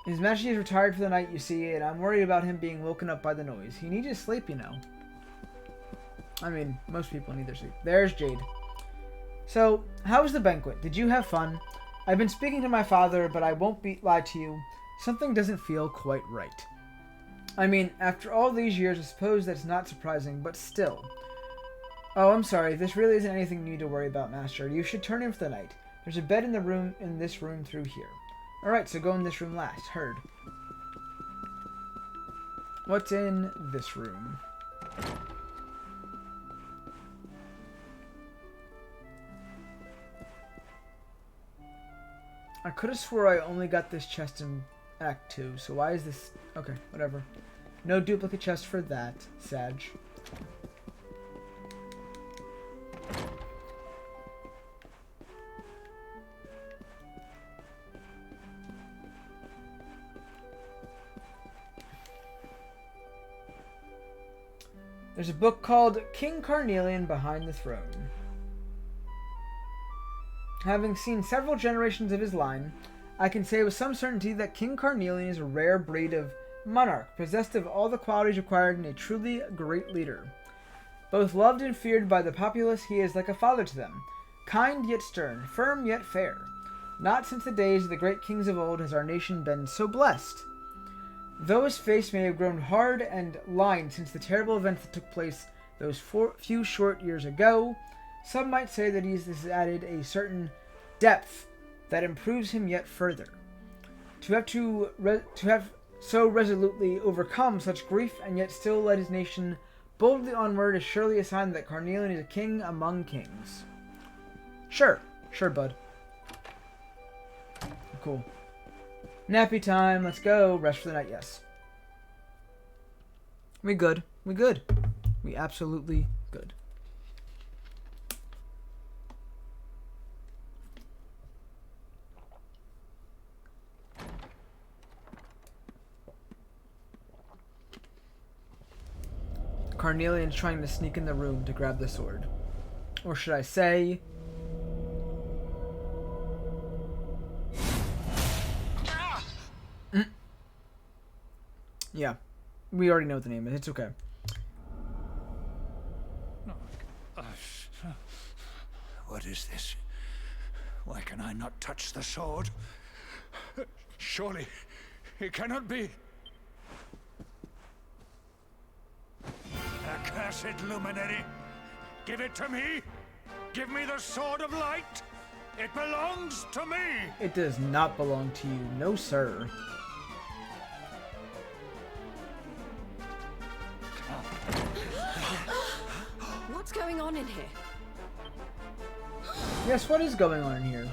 His Majesty is retired for the night, you see, and I'm worried about him being woken up by the noise. He needs his sleep, you know. I mean, most people need their sleep. There's Jade. So, how was the banquet? Did you have fun? I've been speaking to my father, but I won't lie to you. Something doesn't feel quite right. I mean, after all these years, I suppose that's not surprising, but still. Oh, I'm sorry. This really isn't anything you need to worry about, Master. You should turn in for the night. There's a bed in this room through here. Alright, so go in this room last. Heard. What's in this room? I could have swore I only got this chest in Act 2, so why is this... Okay, whatever. No duplicate chest for that, Sag. There's a book called King Carnelian Behind the Throne. Having seen several generations of his line, I can say with some certainty that King Carnelian is a rare breed of monarch, possessed of all the qualities required in a truly great leader. Both loved and feared by the populace, he is like a father to them, kind yet stern, firm yet fair. Not since the days of the great kings of old has our nation been so blessed. Though his face may have grown hard and lined since the terrible events that took place those few short years ago, some might say that he has added a certain depth that improves him yet further. To have so resolutely overcome such grief and yet still led his nation boldly onward is surely a sign that Carnelian is a king among kings. Sure, bud. Cool. Nappy time, let's go. Rest for the night, yes. We good. We absolutely good. Carnelian's trying to sneak in the room to grab the sword. Or should I say... We already know what the name is. It's okay. What is this? Why can I not touch the sword? Surely it cannot be. Accursed luminary! Give it to me! Give me the sword of light! It belongs to me! It does not belong to you. No, sir. What's going on in here? Yes, what is going on in here?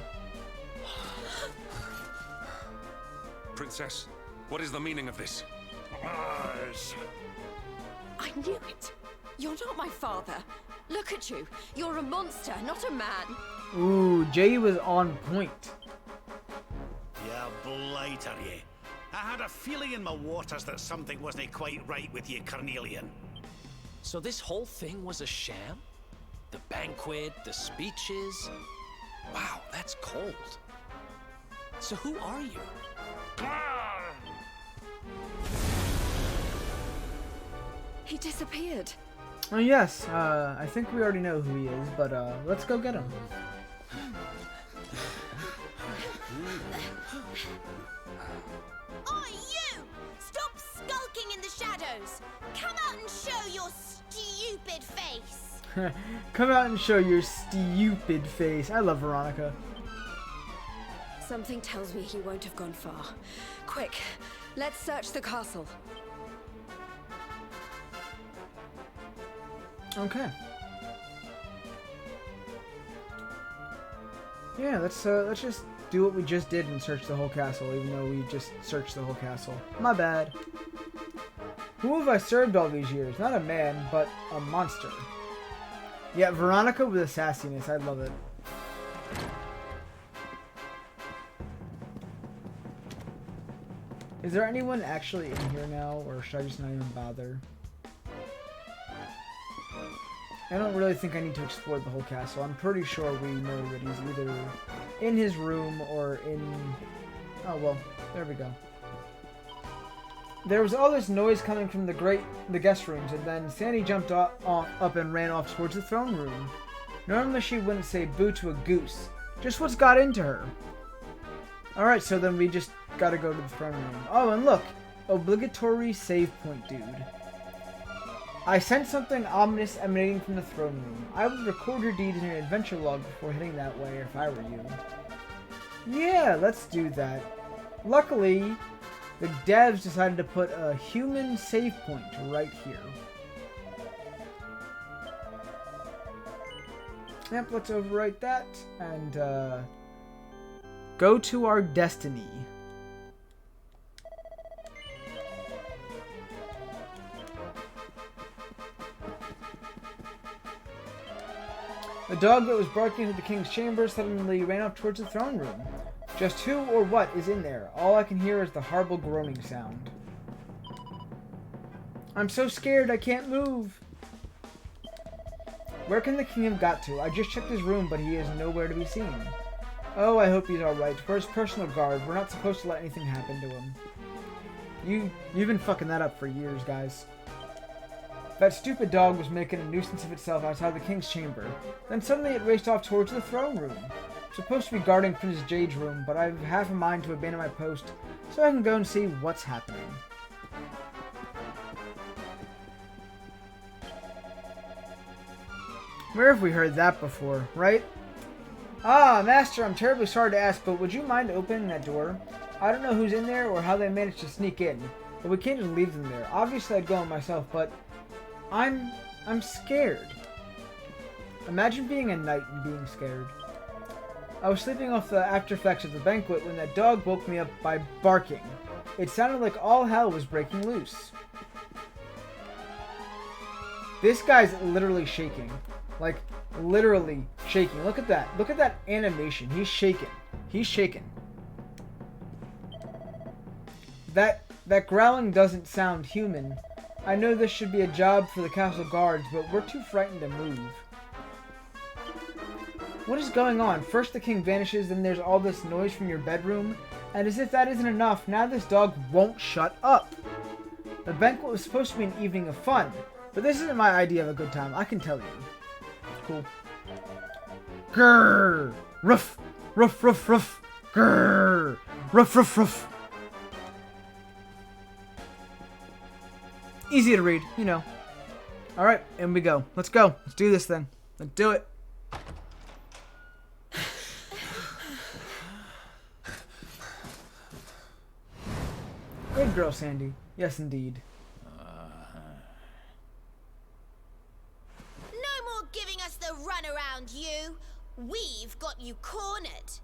Princess, what is the meaning of this? Mars! I knew it. You're not my father. Look at you. You're a monster, not a man. Ooh, Jay was on point. Yeah, blight are ye. I had a feeling in my waters that something wasn't quite right with you, Carnelian. So this whole thing was a sham? The banquet, the speeches? Wow, that's cold. So who are you? He disappeared. Oh yes, I think we already know who he is, but let's go get him. Oi, you! Stop skulking in the shadows! Come out and show your stupid face! Come out and show your stupid face. I love Veronica. Something tells me he won't have gone far. Quick, let's search the castle. Okay. Yeah, let's just do what we just did and search the whole castle, even though we just searched the whole castle. My bad. Who have I served all these years? Not a man, but a monster. Yeah, Veronica with the sassiness. I love it. Is there anyone actually in here now, or should I just not even bother? I don't really think I need to explore the whole castle. I'm pretty sure we know that he's either in his room or in... Oh, well, there we go. There was all this noise coming from the guest rooms, and then Sandy jumped up and ran off towards the throne room. Normally she wouldn't say boo to a goose. Just what's got into her? Alright, so then we just gotta go to the throne room. Oh, and look! Obligatory save point, dude. I sense something ominous emanating from the throne room. I would record your deeds in an adventure log before heading that way if I were you. Yeah, let's do that. Luckily, the devs decided to put a human save point right here. Yep, let's overwrite that and go to our destiny. The dog that was barking into the king's chamber suddenly ran off towards the throne room. Just who or what is in there? All I can hear is the horrible groaning sound. I'm so scared I can't move. Where can the king have got to? I just checked his room, but he is nowhere to be seen. Oh, I hope he's alright. For his personal guard, we're not supposed to let anything happen to him. You've been fucking that up for years, guys. That stupid dog was making a nuisance of itself outside the king's chamber. Then suddenly it raced off towards the throne room. I'm supposed to be guarding Princess Jade's room, but I have half a mind to abandon my post so I can go and see what's happening. Where have we heard that before, right? Ah, Master, I'm terribly sorry to ask, but would you mind opening that door? I don't know who's in there or how they managed to sneak in, but we can't just leave them there. Obviously I'd go in myself, but I'm scared. Imagine being a knight and being scared. I was sleeping off the after effects of the banquet when that dog woke me up by barking. It sounded like all hell was breaking loose. This guy's literally shaking. Like, literally shaking. Look at that. Look at that animation. He's shaking. He's shaking. That growling doesn't sound human. I know this should be a job for the castle guards, but we're too frightened to move. What is going on? First the king vanishes, then there's all this noise from your bedroom, and as if that isn't enough, now this dog won't shut up. The banquet was supposed to be an evening of fun, but this isn't my idea of a good time, I can tell you. Cool. Grrr! Ruff! Ruff, ruff, ruff! Grrr! Ruff, ruff, ruff! Easy to read, you know. Alright, in we go. Let's go. Let's do this thing. Let's do it. Good girl, Sandy. Yes, indeed. No more giving us the runaround, you. We've got you cornered.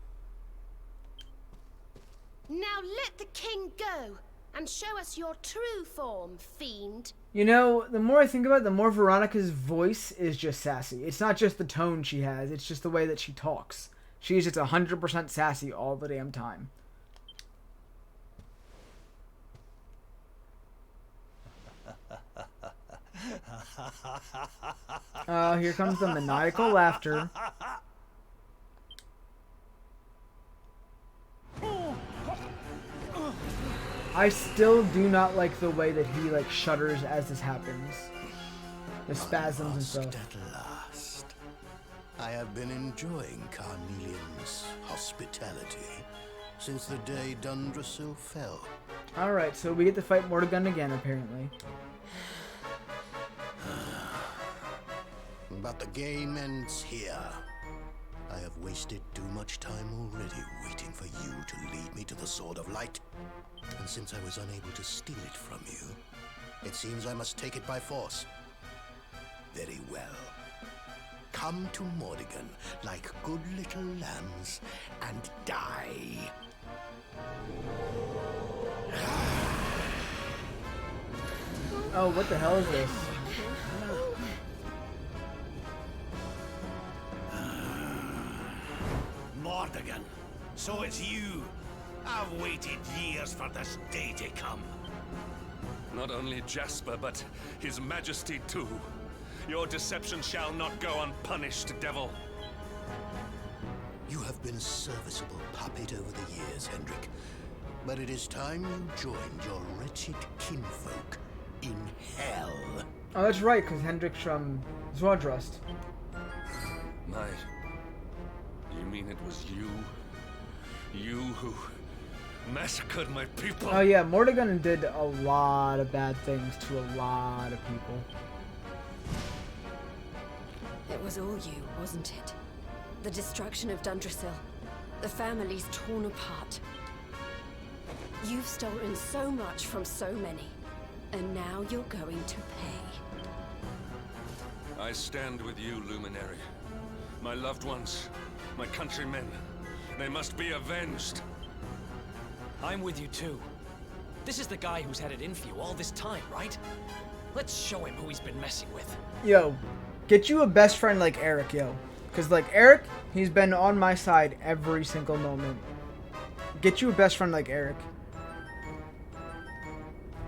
Now let the king go and show us your true form, fiend. You know, the more I think about it, the more Veronica's voice is just sassy. It's not just the tone she has, it's just the way that she talks. She's just 100% sassy all the damn time. Here comes the maniacal laughter. I still do not like the way that he like shudders as this happens. The spasms and stuff. At last. I have been enjoying Carnelian's hospitality since the day Dundrasil fell. Alright, so we get to fight Mordegun again, apparently. But the game ends here. I have wasted too much time already waiting for you to lead me to the Sword of Light. And since I was unable to steal it from you, it seems I must take it by force. Very well. Come to Mordegun like good little lambs and die. Oh, what the hell is this? Mordegun, so it's you. I've waited years for this day to come. Not only Jasper, but His Majesty too. Your deception shall not go unpunished, devil. You have been a serviceable puppet over the years, Hendrik. But it is time you joined your wretched kinfolk in hell. Oh, that's right, because Hendrik's from Zwardrust. My... You mean it was you? You who massacred my people? Oh yeah, Mordegun did a lot of bad things to a lot of people. It was all you, wasn't it? The destruction of Dundrasil. The families torn apart. You've stolen so much from so many. And now you're going to pay. I stand with you, Luminary. My loved ones, my countrymen, they must be avenged. I'm with you too. This is the guy who's had it in for you all this time, right? Let's show him who he's been messing with. Yo, get you a best friend like Eric, yo. Because like Eric, he's been on my side every single moment. Get you a best friend like Eric.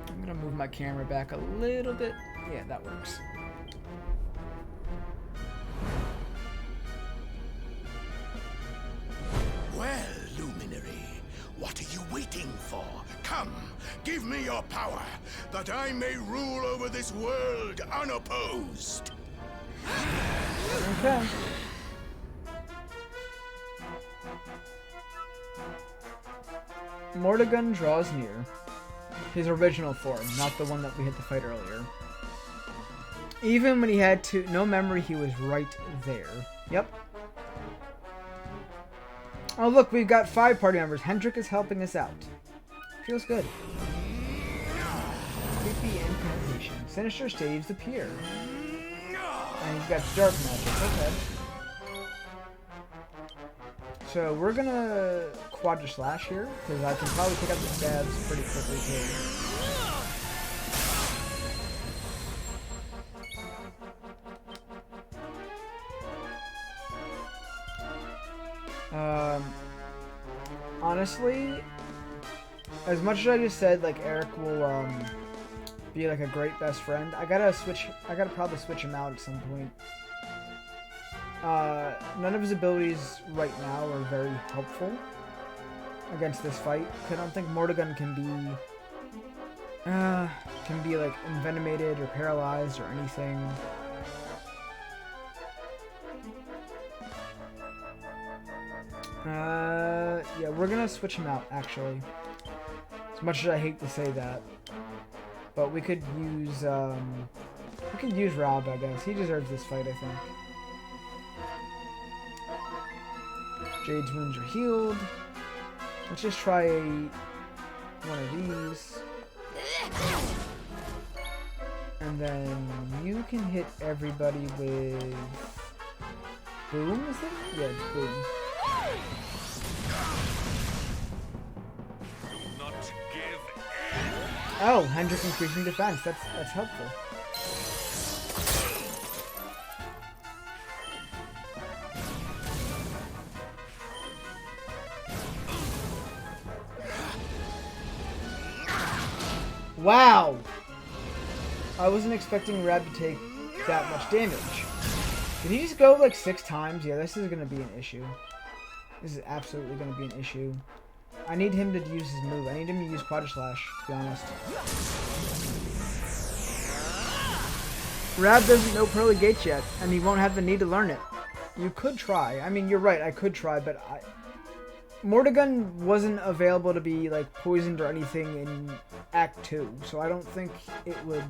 I'm gonna move my camera back a little bit. Yeah, that works. Well, Luminary, what are you waiting for? Come, give me your power, that I may rule over this world unopposed. Okay. Mordegun draws near. His original form, not the one that we had to fight earlier. Even when he had no memory, he was right there. Yep. Oh look, we've got 5 party members. Hendrik is helping us out. Feels good. Creepy incantation. Sinister staves appear. And he's got dark magic. Okay. So we're gonna quadra slash here, because I can probably pick up the stabs pretty quickly too. Honestly, as much as I just said, like Eric will be like a great best friend, I gotta probably switch him out at some point. None of his abilities right now are very helpful against this fight. I don't think Mordegun can be Can be like envenomated or paralyzed or anything. Yeah, we're gonna switch him out, actually. As much as I hate to say that. But we could use, Rob, I guess. He deserves this fight, I think. Jade's wounds are healed. Let's just try one of these. And then you can hit everybody with... Boom, is it? Yeah, it's boom. Oh, Hendrik increasing defense. That's helpful. Wow! I wasn't expecting Rab to take that much damage. Did he just go like 6 times? Yeah, this is going to be an issue. This is absolutely going to be an issue. I need him to use his move. I need him to use Quadra Slash, to be honest. Rab doesn't know Pearly Gates yet, and he won't have the need to learn it. You could try. I mean, you're right, I could try, but Mordegon wasn't available to be like poisoned or anything in Act 2, so I don't think it would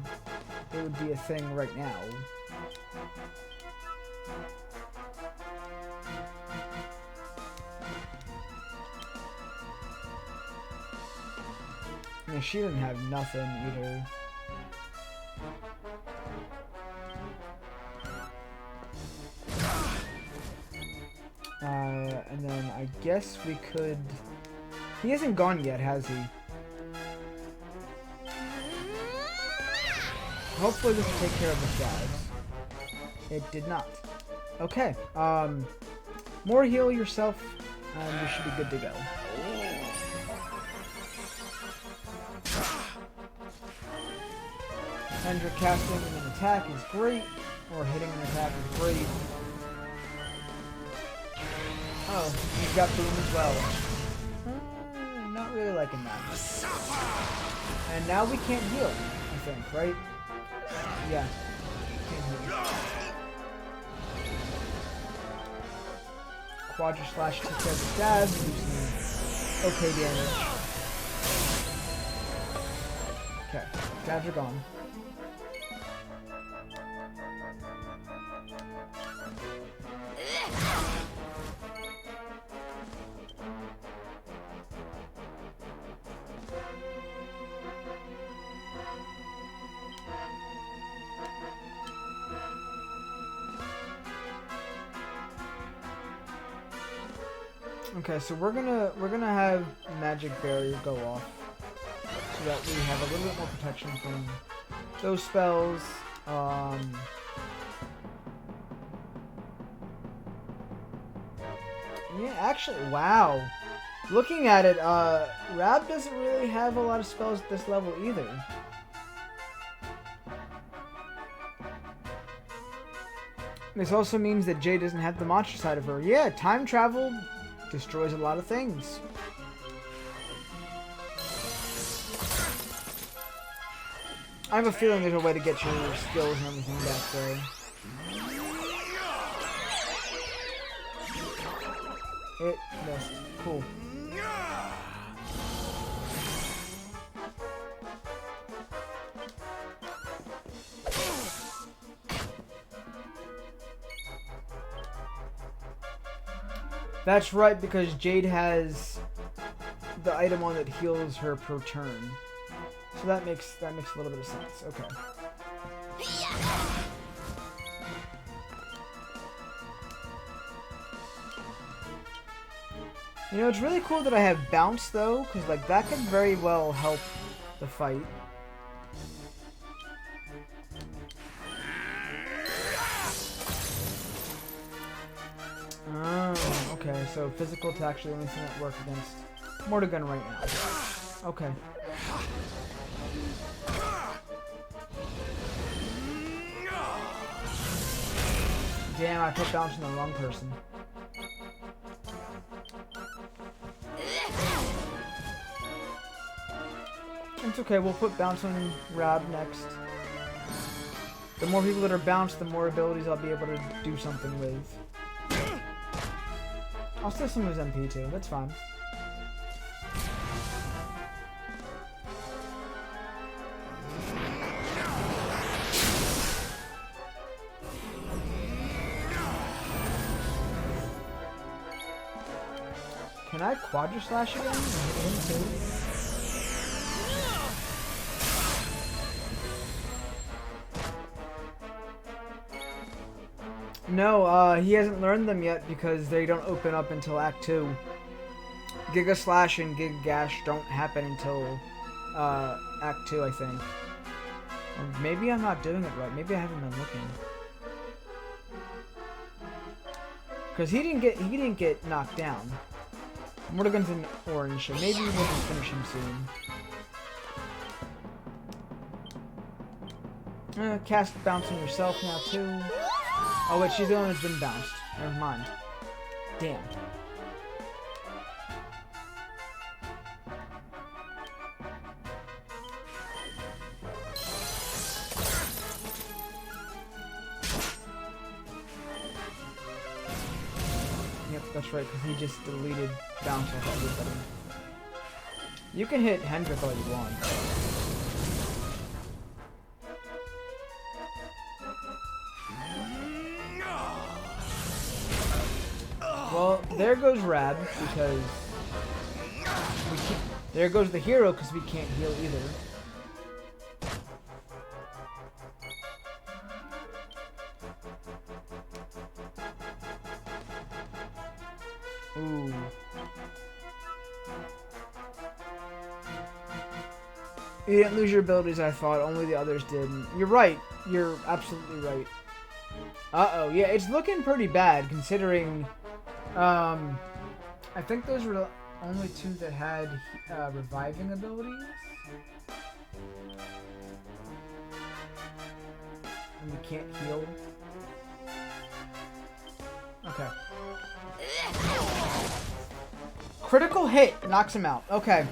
be a thing right now. Yeah, she didn't have nothing either. And then I guess we could... He hasn't gone yet, has he? Hopefully this will take care of the scabs. It did not. Okay. More heal yourself, and we should be good to go. Hendrik casting an attack is great, or hitting an attack is great. Oh, he's got boom as well. Not really liking that. And now we can't heal, I think, right? Yeah. Can't heal. Quadra Slash took care of the stabs, using okay damage. Okay, stabs are gone. Okay, so we're gonna have Magic Barrier go off so that we have a little bit more protection from those spells. Yeah, actually, wow. Looking at it, Rab doesn't really have a lot of spells at this level either. This also means that Jade doesn't have the monster side of her. Yeah, time travel destroys a lot of things. I have a feeling there's a way to get your skills and everything back there. It missed. Cool. That's right, because Jade has the item on that heals her per turn. So that makes a little bit of sense. Okay. You know, it's really cool that I have bounce though, because like that could very well help the fight. Oh, okay, so physical attack is the only thing that works against Mordegon right now. Okay. Damn, I put bounce on the wrong person. It's okay, we'll put Bounce on Rab next. The more people that are bounced, the more abilities I'll be able to do something with. I'll steal some of his MP too, that's fine. Can I Quadra Slash again? Him too? No, he hasn't learned them yet because they don't open up until Act 2. Giga Slash and Giga Gash don't happen until Act 2, I think. Or maybe I'm not doing it right. Maybe I haven't been looking. Because he didn't get knocked down. Morrigan's in orange, so maybe we can finish him soon. Cast Bounce on yourself now too. Oh wait, she's the one that's been bounced. Never mind. Damn. Yep, that's right, because he just deleted Bounce off everybody. You can hit Hendrik all you want. Well, there goes Rab, because we can't, there goes the hero, because we can't heal either. Ooh. You didn't lose your abilities, I thought. Only the others did. You're right. You're absolutely right. Uh-oh. Yeah, it's looking pretty bad, considering... I think those were the only two that had reviving abilities. And we can't heal. Okay. Critical hit knocks him out. Okay.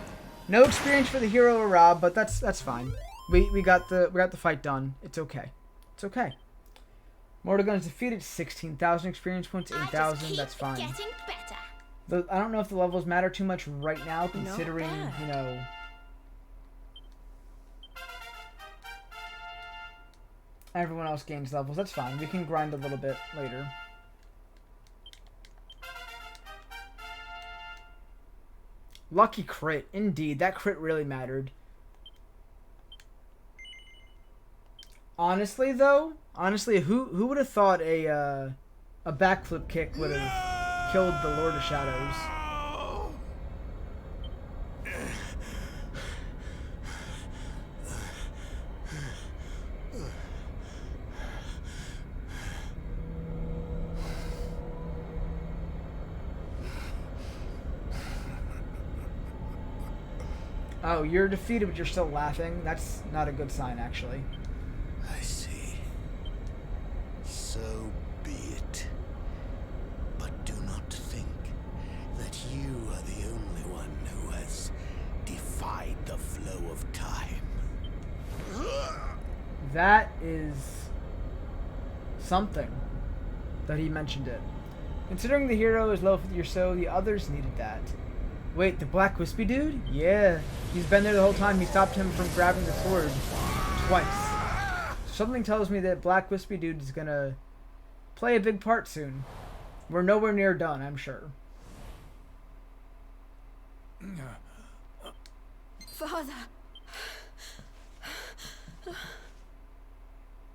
No experience for the hero or Rob, but that's fine. We got the fight done. It's okay. It's okay. Morrigan is defeated. 16,000 experience points. 8,000. That's fine. Getting better. I don't know if the levels matter too much right now, considering, you know... everyone else gains levels. That's fine. We can grind a little bit later. Lucky crit. Indeed. That crit really mattered. Honestly, though... Honestly, who would have thought a backflip kick would have killed the Lord of Shadows? Oh, you're defeated, but you're still laughing? That's not a good sign, actually. I see. So be it. But do not think that you are the only one who has defied the flow of time. That is something that he mentioned it. Considering the hero is level 50 or so, the others needed that. Wait, the Black Wispy dude? Yeah, he's been there the whole time. He stopped him from grabbing the sword twice. Something tells me that Black Wispy dude is gonna play a big part soon. We're nowhere near done, I'm sure. Father.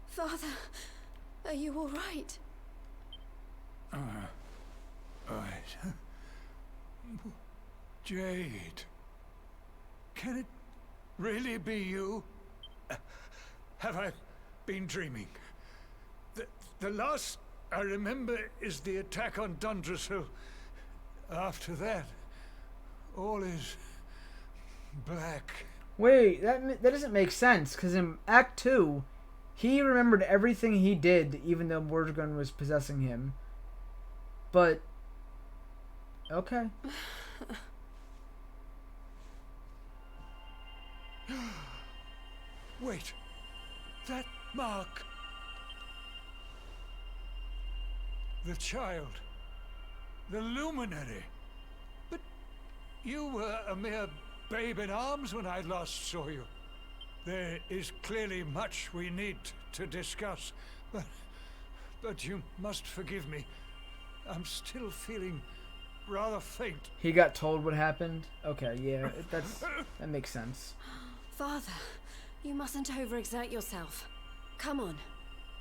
Father, are you all right? Right. Jade. Can it really be you? Have I been dreaming? The last I remember is the attack on Dundrasil. After that, all is black. Wait, that doesn't make sense, because in Act 2, he remembered everything he did, even though Morrigan was possessing him. But... okay. Wait. That mark. The child. The luminary. But you were a mere babe in arms when I last saw you. There is clearly much we need to discuss, but you must forgive me. I'm still feeling rather faint. He got told what happened? Okay, yeah, that makes sense. Father, you mustn't overexert yourself. Come on,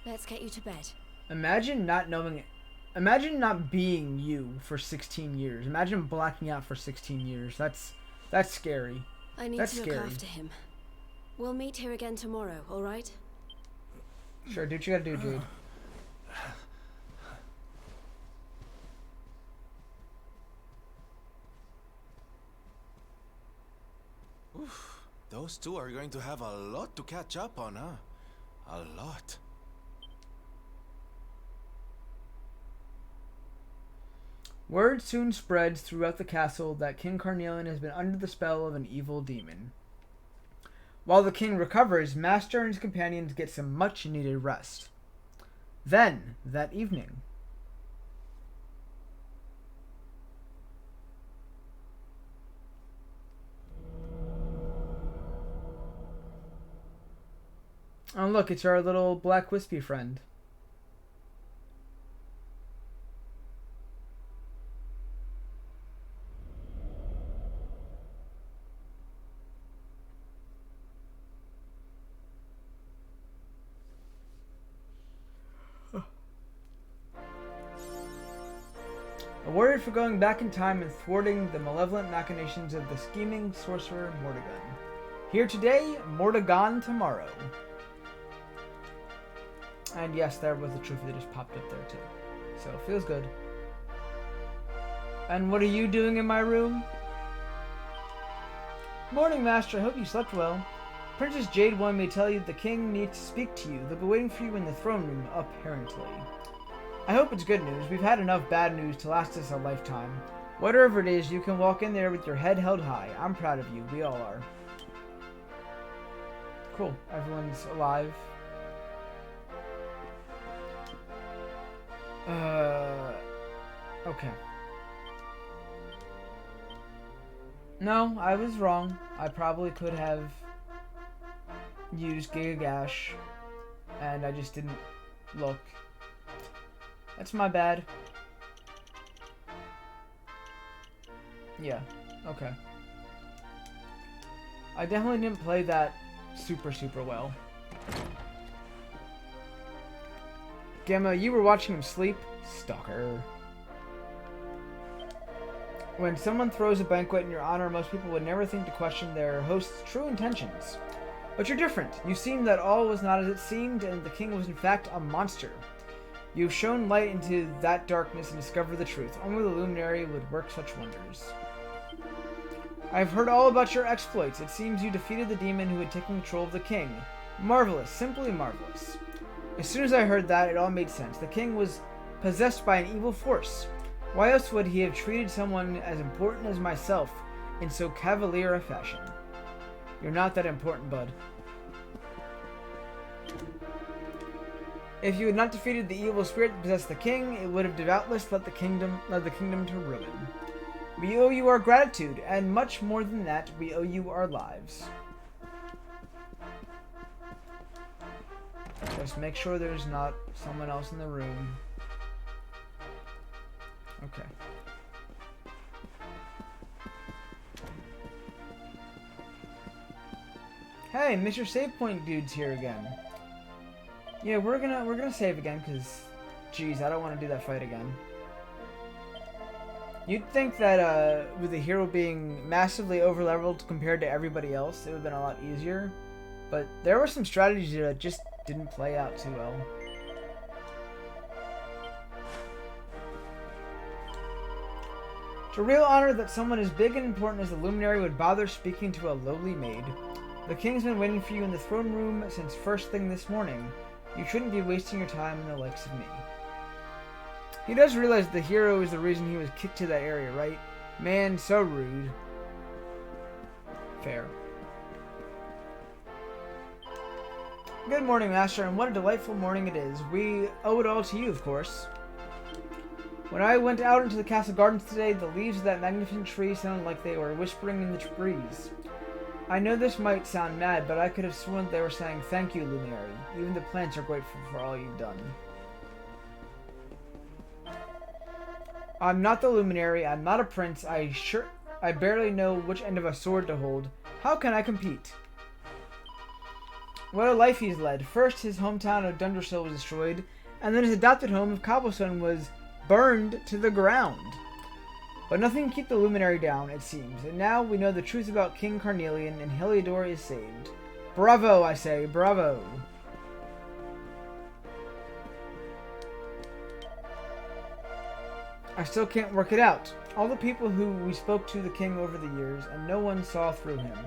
let's get you to bed. Imagine not knowing it. Imagine not being you for 16 years. Imagine blacking out for 16 years. That's scary. I need That's to scary. look after him. We'll meet here again tomorrow, all right? Sure, do what you gotta do, Jade. Oof, those two are going to have a lot to catch up on, huh? A lot. Word soon spreads throughout the castle that King Carnelian has been under the spell of an evil demon. While the king recovers, Master and his companions get some much-needed rest. Then, that evening... Oh look, it's our little black wispy friend. Awarded for going back in time and thwarting the malevolent machinations of the scheming sorcerer Mordegon. Here today, Mordegon tomorrow. And yes, there was a trophy that just popped up there too. So, feels good. And what are you doing in my room? Morning, Master. I hope you slept well. Princess Jade wanted me to tell you that the king needs to speak to you. They'll be waiting for you in the throne room, apparently. I hope it's good news. We've had enough bad news to last us a lifetime. Whatever it is, you can walk in there with your head held high. I'm proud of you. We all are. Cool. Everyone's alive. Okay. No, I was wrong. I probably could have used Gigagash, and I just didn't look. That's my bad. Yeah, okay. I definitely didn't play that super well. Gemma, you were watching him sleep? Stalker. When someone throws a banquet in your honor, most people would never think to question their host's true intentions. But you're different. You seemed that all was not as it seemed, and the king was in fact a monster. You've shown light into that darkness and discovered the truth. Only the Luminary would work such wonders. I've heard all about your exploits. It seems you defeated the demon who had taken control of the king. Marvelous. Simply marvelous. As soon as I heard that, it all made sense. The king was possessed by an evil force. Why else would he have treated someone as important as myself in so cavalier a fashion? You're not that important, bud. If you had not defeated the evil spirit that possessed the king, it would have doubtless led the kingdom to ruin. We owe you our gratitude, and much more than that, we owe you our lives. Just make sure there's not someone else in the room. Okay. Hey, Mr. Save Point dude's here again. Yeah, we're gonna save again, cause, geez, I don't want to do that fight again. You'd think that with the hero being massively overleveled compared to everybody else, it would have been a lot easier. But there were some strategies that just didn't play out too well. It's a real honor that someone as big and important as the Luminary would bother speaking to a lowly maid. The king's been waiting for you in the throne room since first thing this morning. You shouldn't be wasting your time on the likes of me. He does realize the hero is the reason he was kicked to that area, right? Man, so rude. Fair. Good morning, Master, and what a delightful morning it is. We owe it all to you, of course. When I went out into the castle gardens today, the leaves of that magnificent tree sounded like they were whispering in the breeze. I know this might sound mad, but I could have sworn they were saying, "Thank you, Luminary." Even the plants are grateful for all you've done. I'm not the Luminary, I'm not a prince, I barely know which end of a sword to hold. How can I compete? What a life he's led. First, his hometown of Dundrasil was destroyed, and then his adopted home of Cobblestone was burned to the ground. But nothing can keep the Luminary down, it seems, and now we know the truth about King Carnelian, and Heliodor is saved. Bravo, I say, bravo. I still can't work it out. All the people who we spoke to the king over the years, and no one saw through him.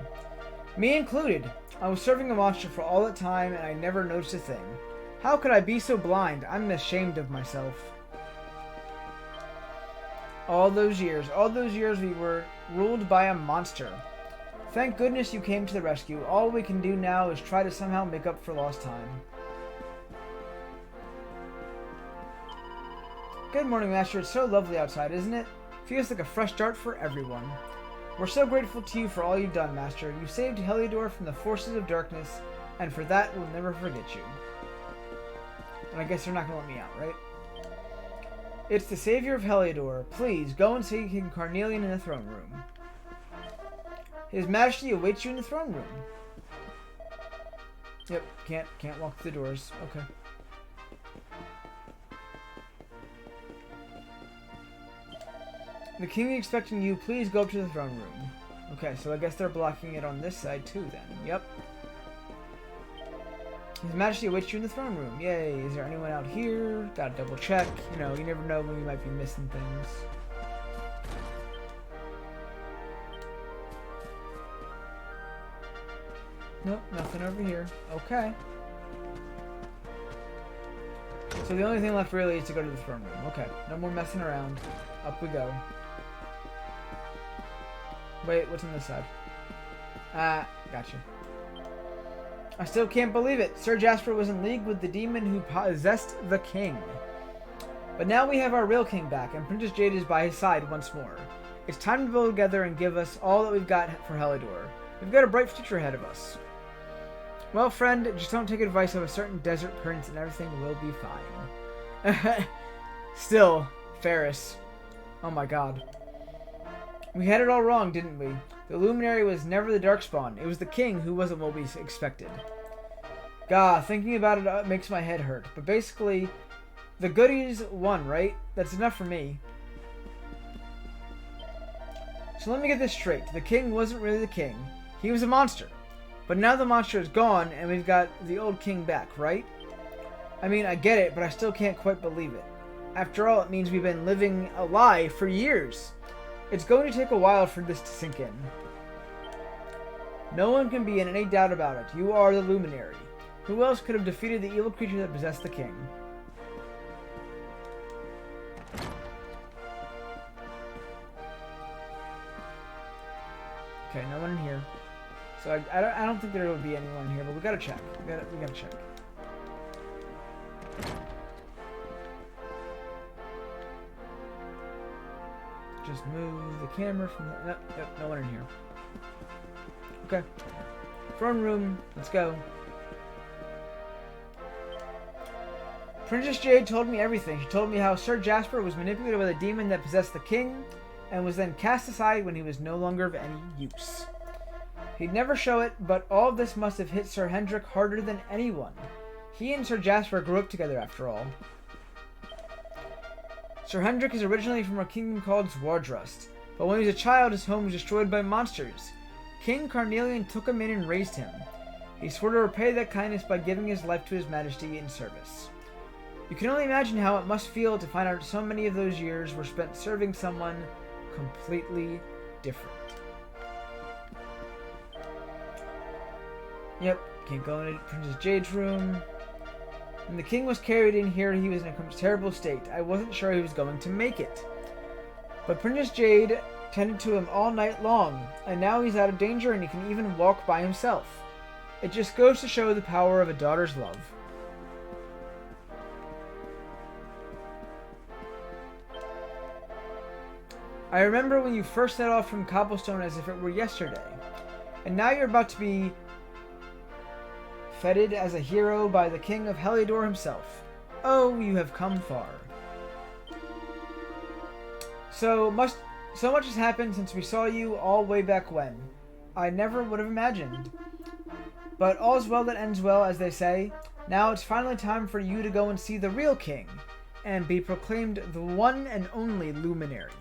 Me included. I was serving a monster for all that time, and I never noticed a thing. How could I be so blind? I'm ashamed of myself. All those years we were ruled by a monster. Thank goodness you came to the rescue. All we can do now is try to somehow make up for lost time. Good morning, Master. It's so lovely outside, isn't it? Feels like a fresh start for everyone. We're so grateful to you for all you've done, Master. You saved Heliodor from the forces of darkness, and for that we'll never forget you. And I guess they're not going to let me out, right? It's the savior of Heliodor. Please, go and see King Carnelian in the throne room. His Majesty awaits you in the throne room. Yep, can't walk through the doors. Okay. The king is expecting you. Please go up to the throne room. Okay, so I guess they're blocking it on this side too then. Yep. His Majesty awaits you in the throne room. Yay. Is there anyone out here? Gotta double check. You know, you never know when you might be missing things. Nope, nothing over here. Okay. So the only thing left really is to go to the throne room. Okay, no more messing around. Up we go. Wait, what's on this side? Gotcha. I still can't believe it. Sir Jasper was in league with the demon who possessed the king. But now we have our real king back, and Princess Jade is by his side once more. It's time to go together and give us all that we've got for Heliodor. We've got a bright future ahead of us. Well, friend, just don't take advice of a certain desert prince and everything will be fine. Still, Ferris. Oh my god. We had it all wrong, didn't we? The Luminary was never the Darkspawn. It was the king who wasn't what we expected. God, thinking about it makes my head hurt. But basically, the goodies won, right? That's enough for me. So let me get this straight. The king wasn't really the king. He was a monster. But now the monster is gone, and we've got the old king back, right? I mean, I get it, but I still can't quite believe it. After all, it means we've been living a lie for years. It's going to take a while for this to sink in. No one can be in any doubt about it. You are the Luminary. Who else could have defeated the evil creature that possessed the king? Okay, no one in here. So I don't think there would be anyone here, but we gotta check. We gotta check. Just move the camera from the... Nope, no one in here. Okay. Throne room. Let's go. Princess Jade told me everything. She told me how Sir Jasper was manipulated by the demon that possessed the king, and was then cast aside when he was no longer of any use. He'd never show it, but all of this must have hit Sir Hendrik harder than anyone. He and Sir Jasper grew up together after all. Sir Hendrik is originally from a kingdom called Zwardrust, but when he was a child, his home was destroyed by monsters. King Carnelian took him in and raised him. He swore to repay that kindness by giving his life to his majesty in service. You can only imagine how it must feel to find out so many of those years were spent serving someone completely different. Yep, can't go into Princess Jade's room. When the king was carried in here, he was in a terrible state. I wasn't sure he was going to make it. But Princess Jade tended to him all night long, and now he's out of danger and he can even walk by himself. It just goes to show the power of a daughter's love. I remember when you first set off from Cobblestone as if it were yesterday. And now you're about to be feted as a hero by the King of Heliodor himself. Oh, you have come far. So much has happened since we saw you all way back when. I never would have imagined. But all's well that ends well, as they say. Now it's finally time for you to go and see the real king, and be proclaimed the one and only luminary.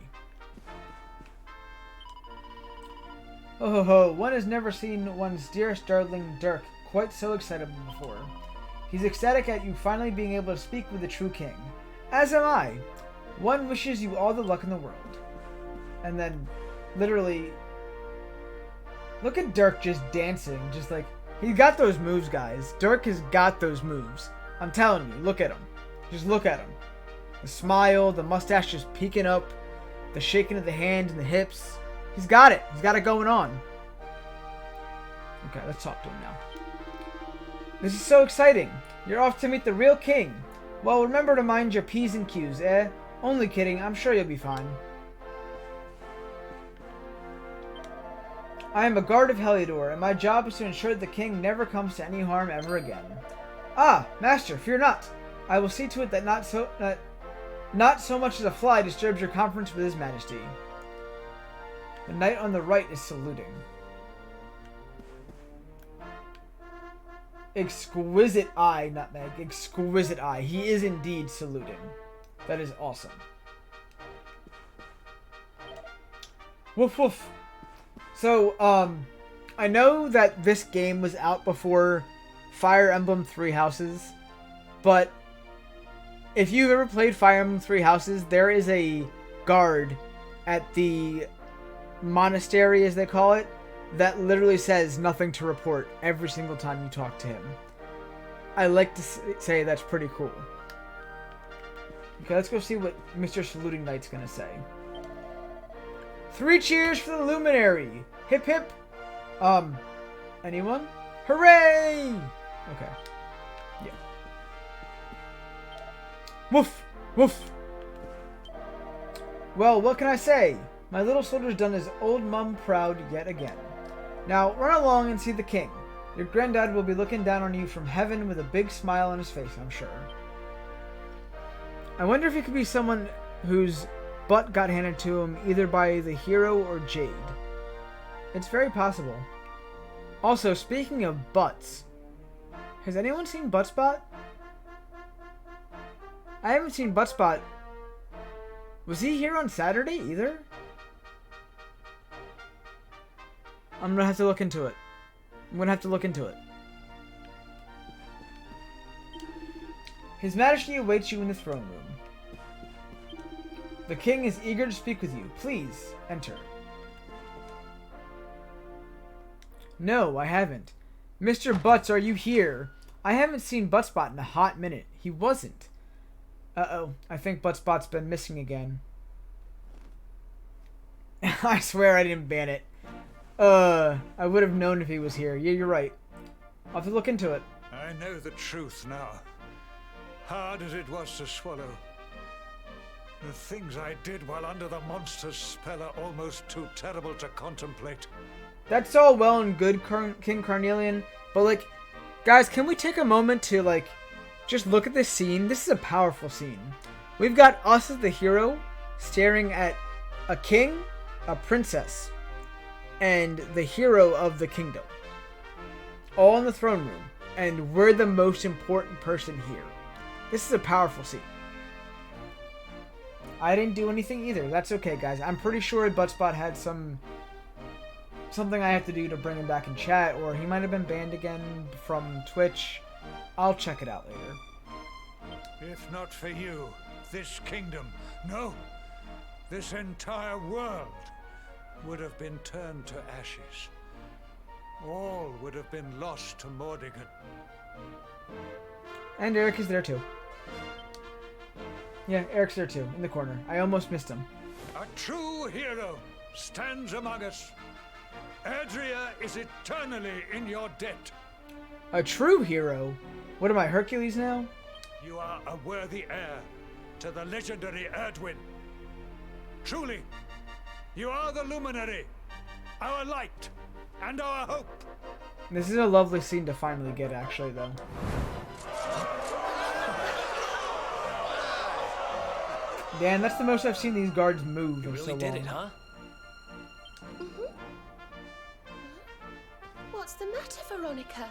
Oh ho ho, one has never seen one's dearest darling Dirk quite so excited before. He's ecstatic at you finally being able to speak with the true king. As am I. One wishes you all the luck in the world. And then, literally, look at Dirk just dancing, just like, he got those moves, guys. Dirk has got those moves. I'm telling you, look at him. Just look at him. The smile, the mustache just peeking up, the shaking of the hand and the hips. He's got it. He's got it going on. Okay, let's talk to him now. This is so exciting. You're off to meet the real king. Well, remember to mind your P's and Q's, eh? Only kidding. I'm sure you'll be fine. I am a guard of Heliodor, and my job is to ensure that the king never comes to any harm ever again. Ah, master, fear not. I will see to it that not so much as a fly disturbs your conference with his majesty. The knight on the right is saluting. Exquisite eye, Nutmeg. Exquisite eye. He is indeed saluting. That is awesome. Woof woof. So, I know that this game was out before Fire Emblem Three Houses, but if you've ever played Fire Emblem Three Houses, there is a guard at the monastery, as they call it, that literally says nothing to report every single time you talk to him. I like to say that's pretty cool. Okay, let's go see what Mr. Saluting Knight's gonna say. 3 cheers for the luminary! Hip hip! Anyone? Hooray! Okay. Yeah. Woof! Woof! Well, what can I say? My little soldier's done his old mum proud yet again. Now, run along and see the king. Your granddad will be looking down on you from heaven with a big smile on his face, I'm sure. I wonder if he could be someone whose butt got handed to him either by the hero or Jade. It's very possible. Also, speaking of butts, has anyone seen Buttspot? I haven't seen Buttspot. Was he here on Saturday either? I'm gonna have to look into it. His Majesty awaits you in the throne room. The king is eager to speak with you. Please, enter. No, I haven't. Mr. Butts, are you here? I haven't seen Buttspot in a hot minute. He wasn't. Uh-oh, I think Buttspot's been missing again. I swear I didn't ban it. I would have known if he was here. Yeah, you're right. I'll have to look into it. I know the truth now. Hard as it was to swallow. The things I did while under the monster's spell are almost too terrible to contemplate. That's all well and good, King Carnelian, but like, guys, can we take a moment to like, just look at this scene? This is a powerful scene. We've got us as the hero staring at a king, a princess, and the hero of the kingdom, all in the throne room, and we're the most important person here. This is a powerful scene. I didn't do anything either. That's okay, guys. I'm pretty sure Buttspot had something I have to do to bring him back in chat, or he might have been banned again from Twitch. I'll check it out later. If not for you, this kingdom, no, this entire world would have been turned to ashes. All would have been lost to Mordigan. And Eric is there too. Yeah, Eric's there too, in the corner. I almost missed him. A true hero stands among us. Adria is eternally in your debt. A true hero? What am I, Hercules now? You are a worthy heir to the legendary Erdwin. Truly, you are the luminary, our light, and our hope. This is a lovely scene to finally get, actually, though. Dan, that's the most I've seen these guards move in so long. You really did it, huh? Mm-hmm. What's the matter, Veronica?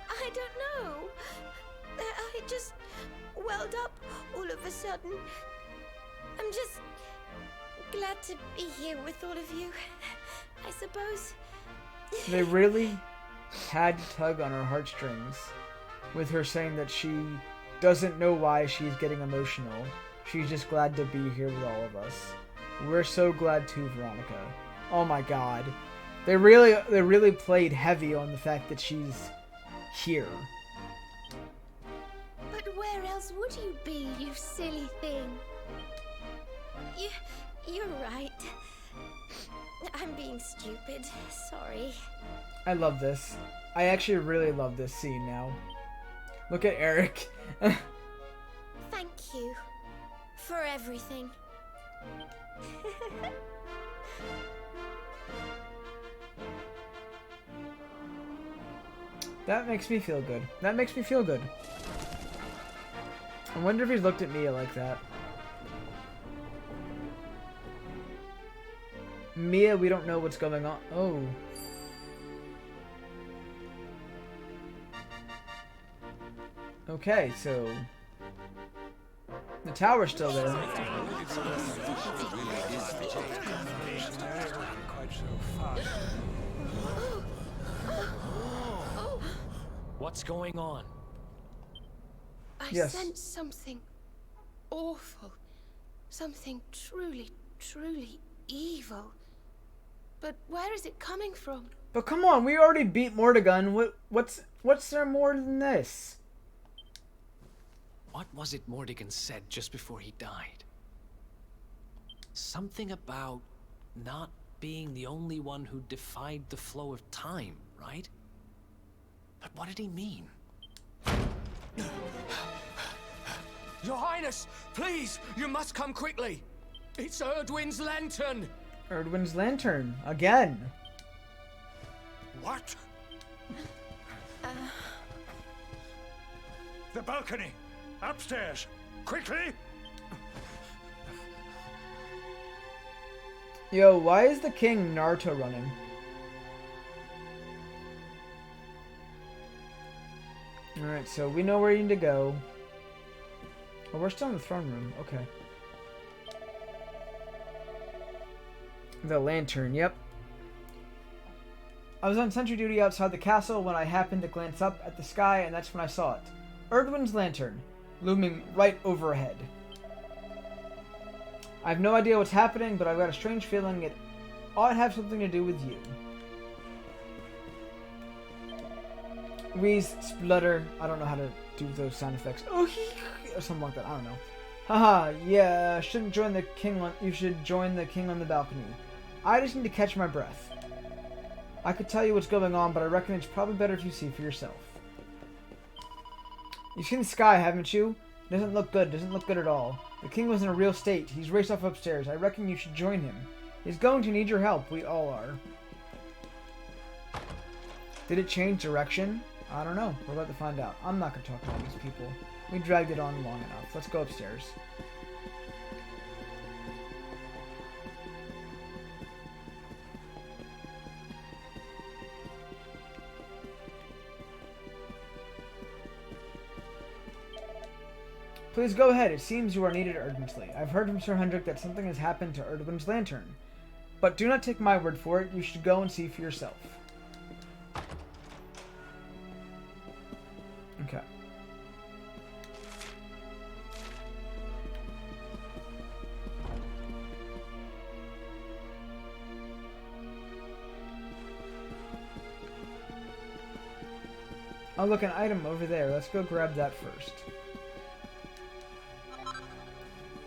I don't know. I just welled up all of a sudden. I'm just glad to be here with all of you, I suppose. They really had to tug on her heartstrings with her saying that she doesn't know why she's getting emotional. She's just glad to be here with all of us. We're so glad too, Veronica. Oh my god. They really played heavy on the fact that she's here. But where else would you be, you silly thing? You're right. I'm being stupid. Sorry. I love this. I actually really love this scene now. Look at Eric. Thank you for everything. That makes me feel good. That makes me feel good. I wonder if he's looked at Mia like that. Mia, we don't know what's going on. Oh. Okay, so the tower's still there. What's going on? I sense something awful. Something truly, truly evil. But where is it coming from? But come on, we already beat Mordegun. What's there more than this? What was it Mordegun said just before he died? Something about not being the only one who defied the flow of time, right? But what did he mean? Your Highness, please, you must come quickly. It's Erdwin's lantern. Erdwin's lantern again. What? The balcony, upstairs, quickly. Yo, why is the king Naruto running? Alright, so we know where you need to go. Oh, we're still in the throne room. Okay. The lantern, yep. I was on sentry duty outside the castle when I happened to glance up at the sky, and that's when I saw it. Erdwin's lantern, looming right overhead. I have no idea what's happening, but I've got a strange feeling it ought to have something to do with you. Wheeze, splutter, I don't know how to do those sound effects. Oh, or something like that, I don't know. Haha, yeah, shouldn't join the king on, you should join the king on the balcony. I just need to catch my breath. I could tell you what's going on, but I reckon it's probably better if you see for yourself. You've seen the sky, haven't you? It doesn't look good, doesn't look good at all. The king was in a real state. He's raced off upstairs. I reckon you should join him. He's going to need your help. We all are. Did it change direction? I don't know. We're about to find out. I'm not going to talk about these people. We dragged it on long enough. Let's go upstairs. Please go ahead. It seems you are needed urgently. I've heard from Sir Hendrik that something has happened to Erdwin's lantern. But do not take my word for it. You should go and see for yourself. Okay. Oh, look, an item over there. Let's go grab that first.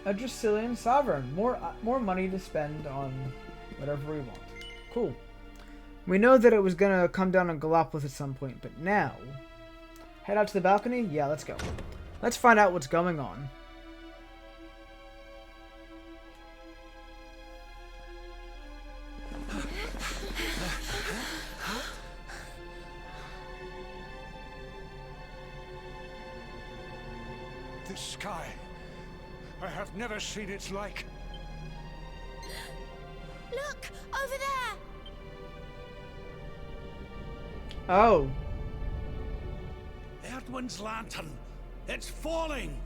A Dracilian sovereign. More money to spend on whatever we want. Cool. We know that it was gonna come down on Gallopolis at some point, but now... Head out to the balcony? Yeah, let's go. Let's find out what's going on. This sky, I have never seen its like. Look! Over there! Oh. Erdwin's lantern. It's falling.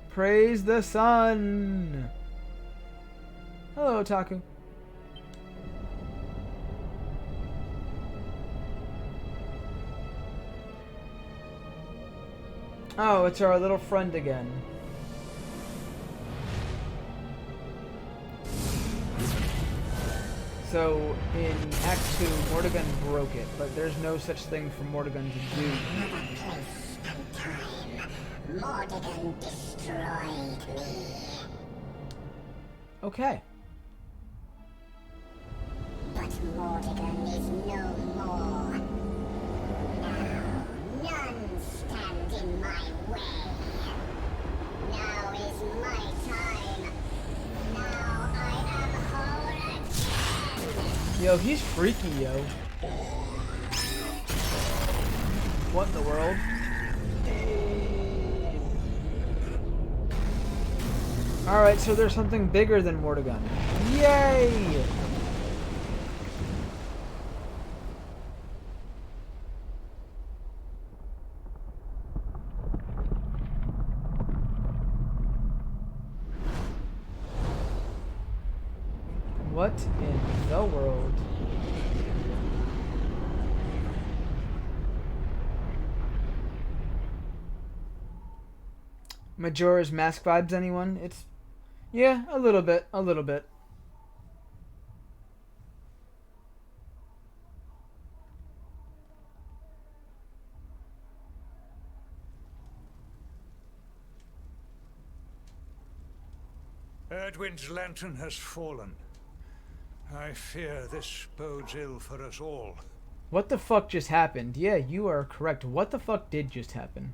Praise the sun. Hello, Otaku. Oh, it's our little friend again. So, in Act 2, Mordegon broke it, but there's no such thing for Mordegon to do. Another place and time. Mordegon destroyed me. Okay. But Mordegon is no more. Now, none stand in my way. Now is my time. Now I am whole again. Yo, he's freaky, yo. What in the world? Alright, so there's something bigger than Mordegon. Yay! What in the world? Majora's Mask vibes, anyone? It's... yeah, a little bit, a little bit. Erdwin's lantern has fallen. I fear this bodes ill for us all. What the fuck just happened? Yeah, you are correct. What the fuck did just happen?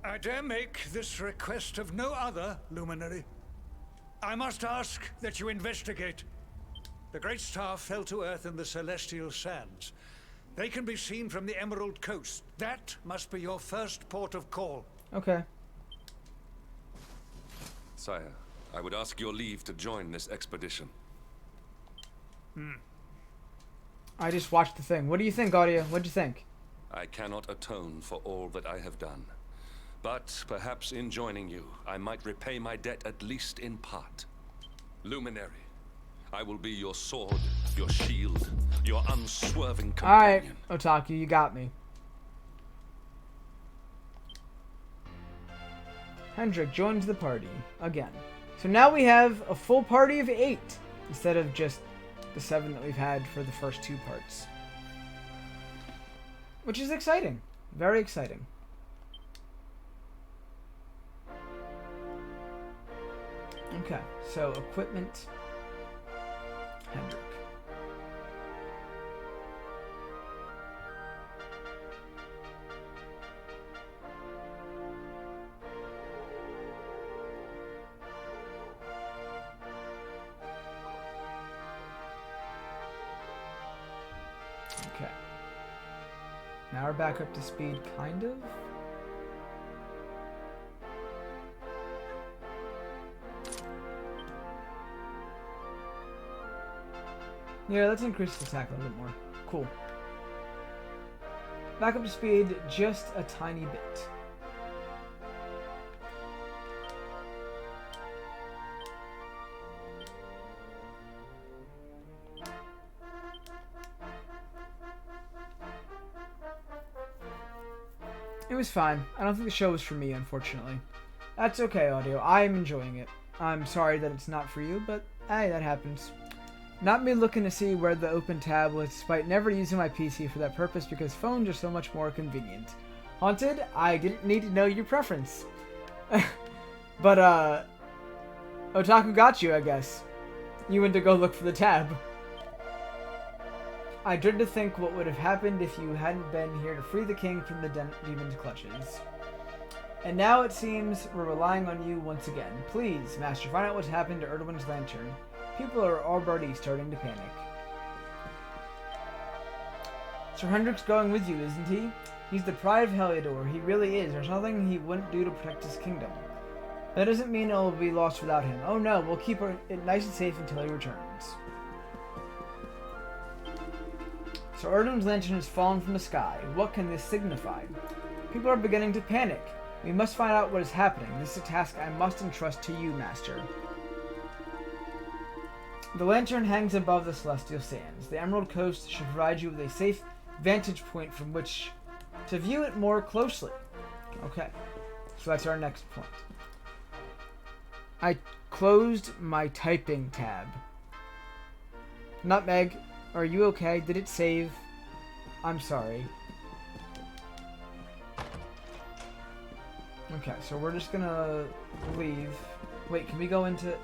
I dare make this request of no other, Luminary. I must ask that you investigate. The Great Star fell to Earth in the Celestial Sands. They can be seen from the Emerald Coast. That must be your first port of call. Okay. Sire, I would ask your leave to join this expedition. I just watched the thing. What do you think, Audio? What'd you think? I cannot atone for all that I have done. But perhaps in joining you, I might repay my debt at least in part. Luminary, I will be your sword, your shield, your unswerving companion. Alright, Otaku, you got me. Hendrik joins the party again. So now we have a full party of 8 instead of just the 7 that we've had for the first 2 parts. Which is exciting. Very exciting. Okay, so equipment. Hendrik. Okay. Now we're back up to speed, kind of. Yeah, let's increase the attack a little bit more. Cool. Back up to speed just a tiny bit. It was fine. I don't think the show was for me, unfortunately. That's okay, Audio. I'm enjoying it. I'm sorry that it's not for you, but hey, that happens. Not me looking to see where the open tab was, despite never using my PC for that purpose because phones are so much more convenient. Haunted, I didn't need to know your preference. But, Otaku got you, I guess. You went to go look for the tab. I dread to think what would have happened if you hadn't been here to free the king from the demon's clutches. And now it seems we're relying on you once again. Please, Master, find out what's happened to Erdwin's lantern. People are already starting to panic. Sir Hendrik's going with you, isn't he? He's the pride of Heliodor. He really is. There's nothing he wouldn't do to protect his kingdom. That doesn't mean it will be lost without him. Oh no, we'll keep it nice and safe until he returns. So Erdwin's lantern has fallen from the sky. What can this signify? People are beginning to panic. We must find out what is happening. This is a task I must entrust to you, Master. The lantern hangs above the celestial sands. The Emerald Coast should provide you with a safe vantage point from which to view it more closely. Okay, so that's our next point. I closed my typing tab. Nutmeg, are you okay? Did it save? I'm sorry. Okay, so we're just gonna leave. Wait, can we go into...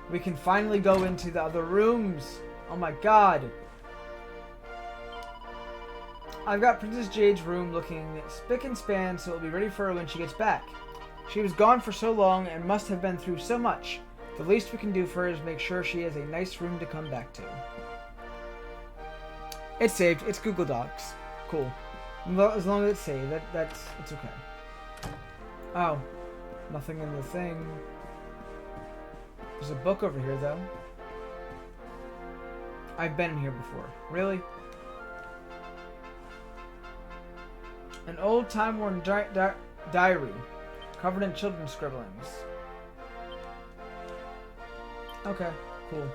We can finally go into the other rooms! Oh my god! I've got Princess Jade's room looking spick and span, so it'll be ready for her when she gets back. She was gone for so long and must have been through so much. The least we can do for her is make sure she has a nice room to come back to. It's saved. It's Google Docs. Cool. As long as it's saved, it's okay. Oh, nothing in the thing. There's a book over here, though. I've been in here before. Really? An old time-worn diary, covered in children's scribblings. Okay, cool.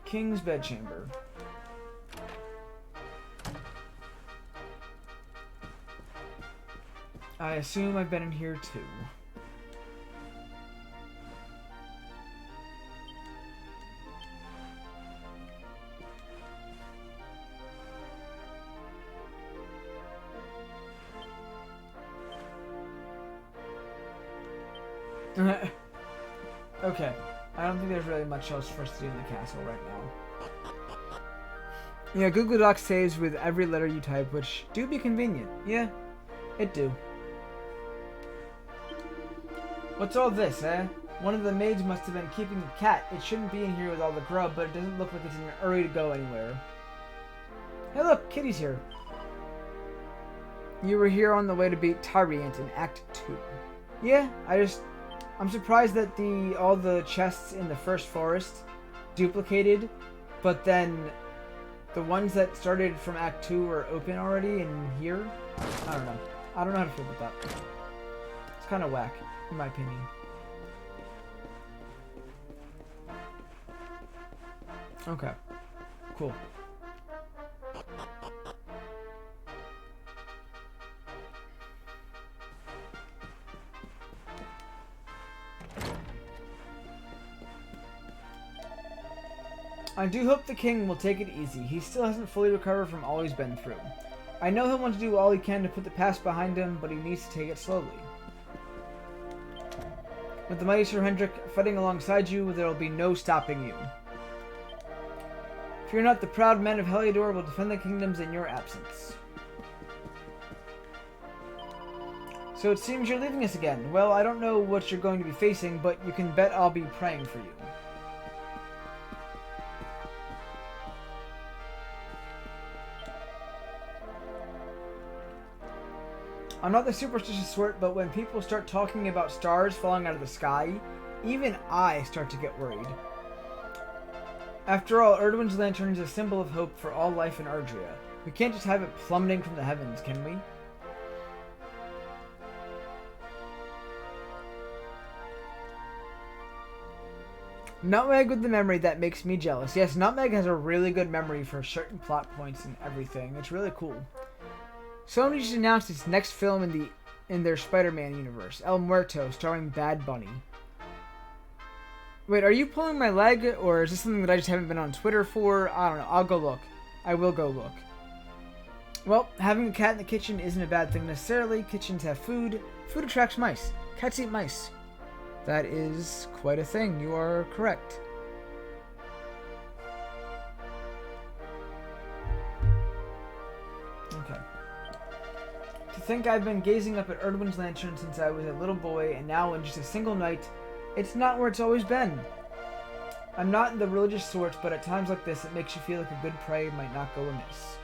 King's bedchamber. I assume I've been in here too. Okay. I don't think there's really much else for us to do in the castle right now. Yeah, Google Docs saves with every letter you type, which do be convenient. Yeah, it do. What's all this, eh? One of the maids must have been keeping the cat. It shouldn't be in here with all the grub, but it doesn't look like it's in a hurry to go anywhere. Hey look, Kitty's here. You were here on the way to beat Tyrant in Act 2. Yeah, I'm surprised that all the chests in the first forest duplicated, but then the ones that started from Act 2 are open already in here. I don't know. I don't know how to feel about that. It's kind of whack, in my opinion. Okay. Cool. I do hope the king will take it easy. He still hasn't fully recovered from all he's been through. I know he'll want to do all he can to put the past behind him, but he needs to take it slowly. With the mighty Sir Hendrik fighting alongside you, there will be no stopping you. Fear not, the proud men of Heliodor will defend the kingdoms in your absence. So it seems you're leaving us again. Well, I don't know what you're going to be facing, but you can bet I'll be praying for you. I'm not the superstitious sort, but when people start talking about stars falling out of the sky, even I start to get worried. After all, Erdwin's lantern is a symbol of hope for all life in Ardria. We can't just have it plummeting from the heavens, can we? Nutmeg with the memory that makes me jealous. Yes, Nutmeg has a really good memory for certain plot points and everything. It's really cool. Sony just announced its next film in their Spider-Man universe, El Muerto, starring Bad Bunny. Wait, are you pulling my leg, or is this something that I just haven't been on Twitter for? I don't know. I'll go look. I will go look. Well, having a cat in the kitchen isn't a bad thing necessarily. Kitchens have food. Food attracts mice. Cats eat mice. That is quite a thing. You are correct. Okay. To think I've been gazing up at Erdwin's lantern since I was a little boy, and now in just a single night, it's not where it's always been. I'm not in the religious sort, but at times like this, it makes you feel like a good prayer might not go amiss.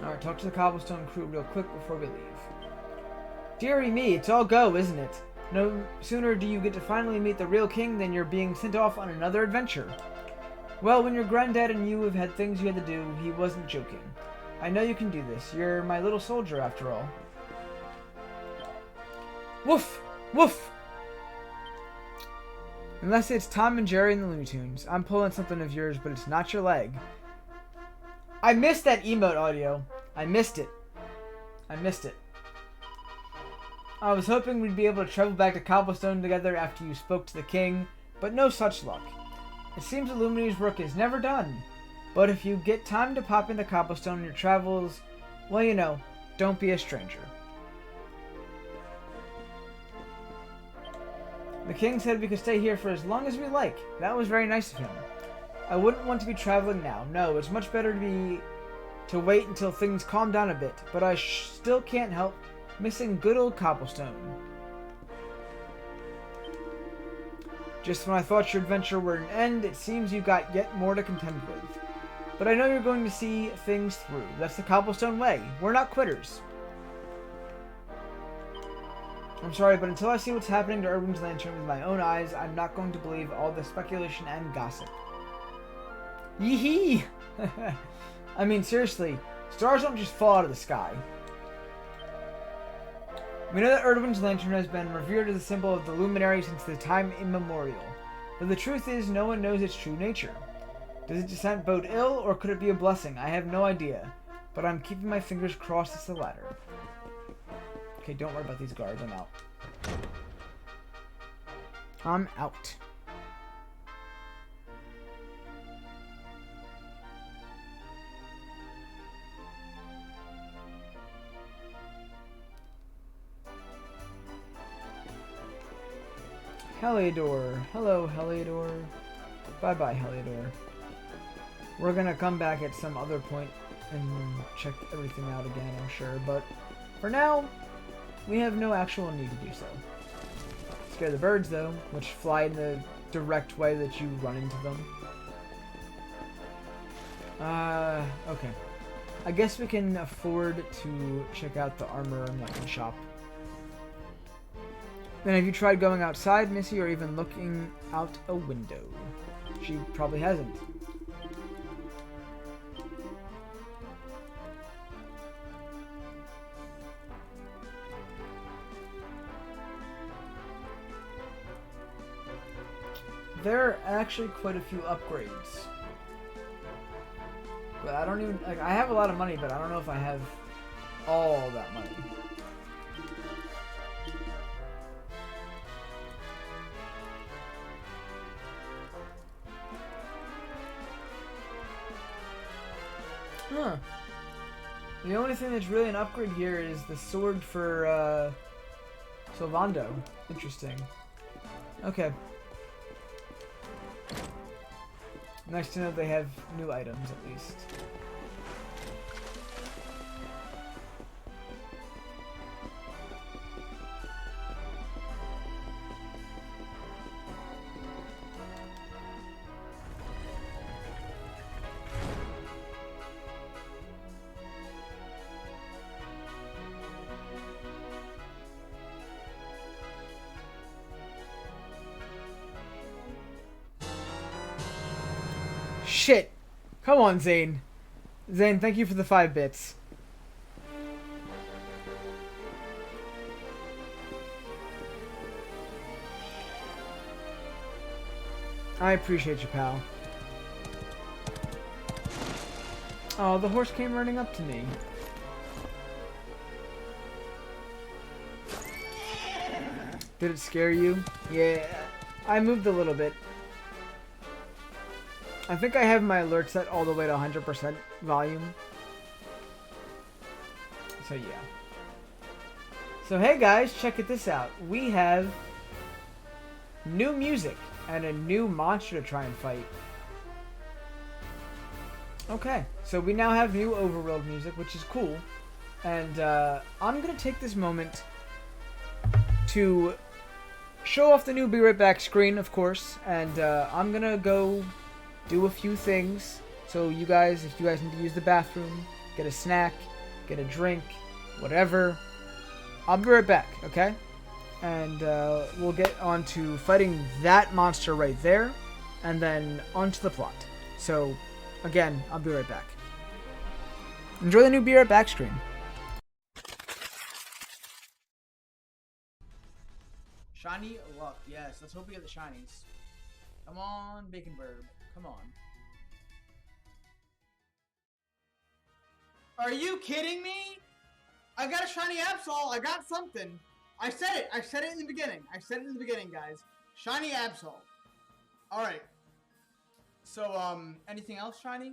Alright, talk to the Cobblestone crew real quick before we leave. Dearie me, it's all go, isn't it? No sooner do you get to finally meet the real king than you're being sent off on another adventure. Well, when your granddad and you have had things you had to do, he wasn't joking. I know you can do this. You're my little soldier, after all. Woof! Woof! Unless it's Tom and Jerry and the Looney Tunes. I'm pulling something of yours, but it's not your leg. I missed that emote audio. I missed it. I missed it. I was hoping we'd be able to travel back to Cobblestone together after you spoke to the king, but no such luck. It seems Illuminary's work is never done. But if you get time to pop into Cobblestone in your travels, well, you know, don't be a stranger. The king said we could stay here for as long as we like. That was very nice of him. I wouldn't want to be traveling now. No, it's much better to wait until things calm down a bit. But I still can't help missing good old Cobblestone. Just when I thought your adventure were an end, it seems you got yet more to contend with. But I know you're going to see things through. That's the Cobblestone way. We're not quitters. I'm sorry, but until I see what's happening to Erdwin's Lantern with my own eyes, I'm not going to believe all the speculation and gossip. Yee-hee! I mean, seriously, stars don't just fall out of the sky. We know that Erdwin's Lantern has been revered as a symbol of the Luminary since the time immemorial. But the truth is, no one knows its true nature. Does its descent bode ill, or could it be a blessing? I have no idea. But I'm keeping my fingers crossed it's the latter. Okay, don't worry about these guards. I'm out. I'm out. Heliodor. Hello, Heliodor. Bye-bye, Heliodor. We're gonna come back at some other point and check everything out again, I'm sure. But for now, we have no actual need to do so. Scare the birds, though, which fly in the direct way that you run into them. Okay. I guess we can afford to check out the armor and weapon shop. Then have you tried going outside, Missy, or even looking out a window? She probably hasn't. There are actually quite a few upgrades. But I don't even, like, I have a lot of money, but I don't know if I have all that money. Huh. The only thing that's really an upgrade here is the sword for, Sylvando. Interesting. Okay. Nice to know they have new items, at least. Shit! Come on, Zane. Zane, thank you for the 5 bits. I appreciate you, pal. Oh, the horse came running up to me. Did it scare you? Yeah, I moved a little bit. I think I have my alert set all the way to 100% volume. So yeah. So hey guys, check this out. We have new music and a new monster to try and fight. Okay, so we now have new overworld music, which is cool. And I'm going to take this moment to show off the new Be Right Back screen, of course. And I'm going to go do a few things. So you guys, if you guys need to use the bathroom, get a snack, get a drink, whatever, I'll be right back, okay? And we'll get on to fighting that monster right there, and then onto the plot. So, again, I'll be right back. Enjoy the new Be Right Back screen. Shiny luck, yes. Let's hope we get the shinies. Come on, Bacon Bird. Come on. Are you kidding me? I got a shiny Absol. I got something. I said it. I said it in the beginning. I said it in the beginning, guys. Shiny Absol. Alright. So, anything else shiny?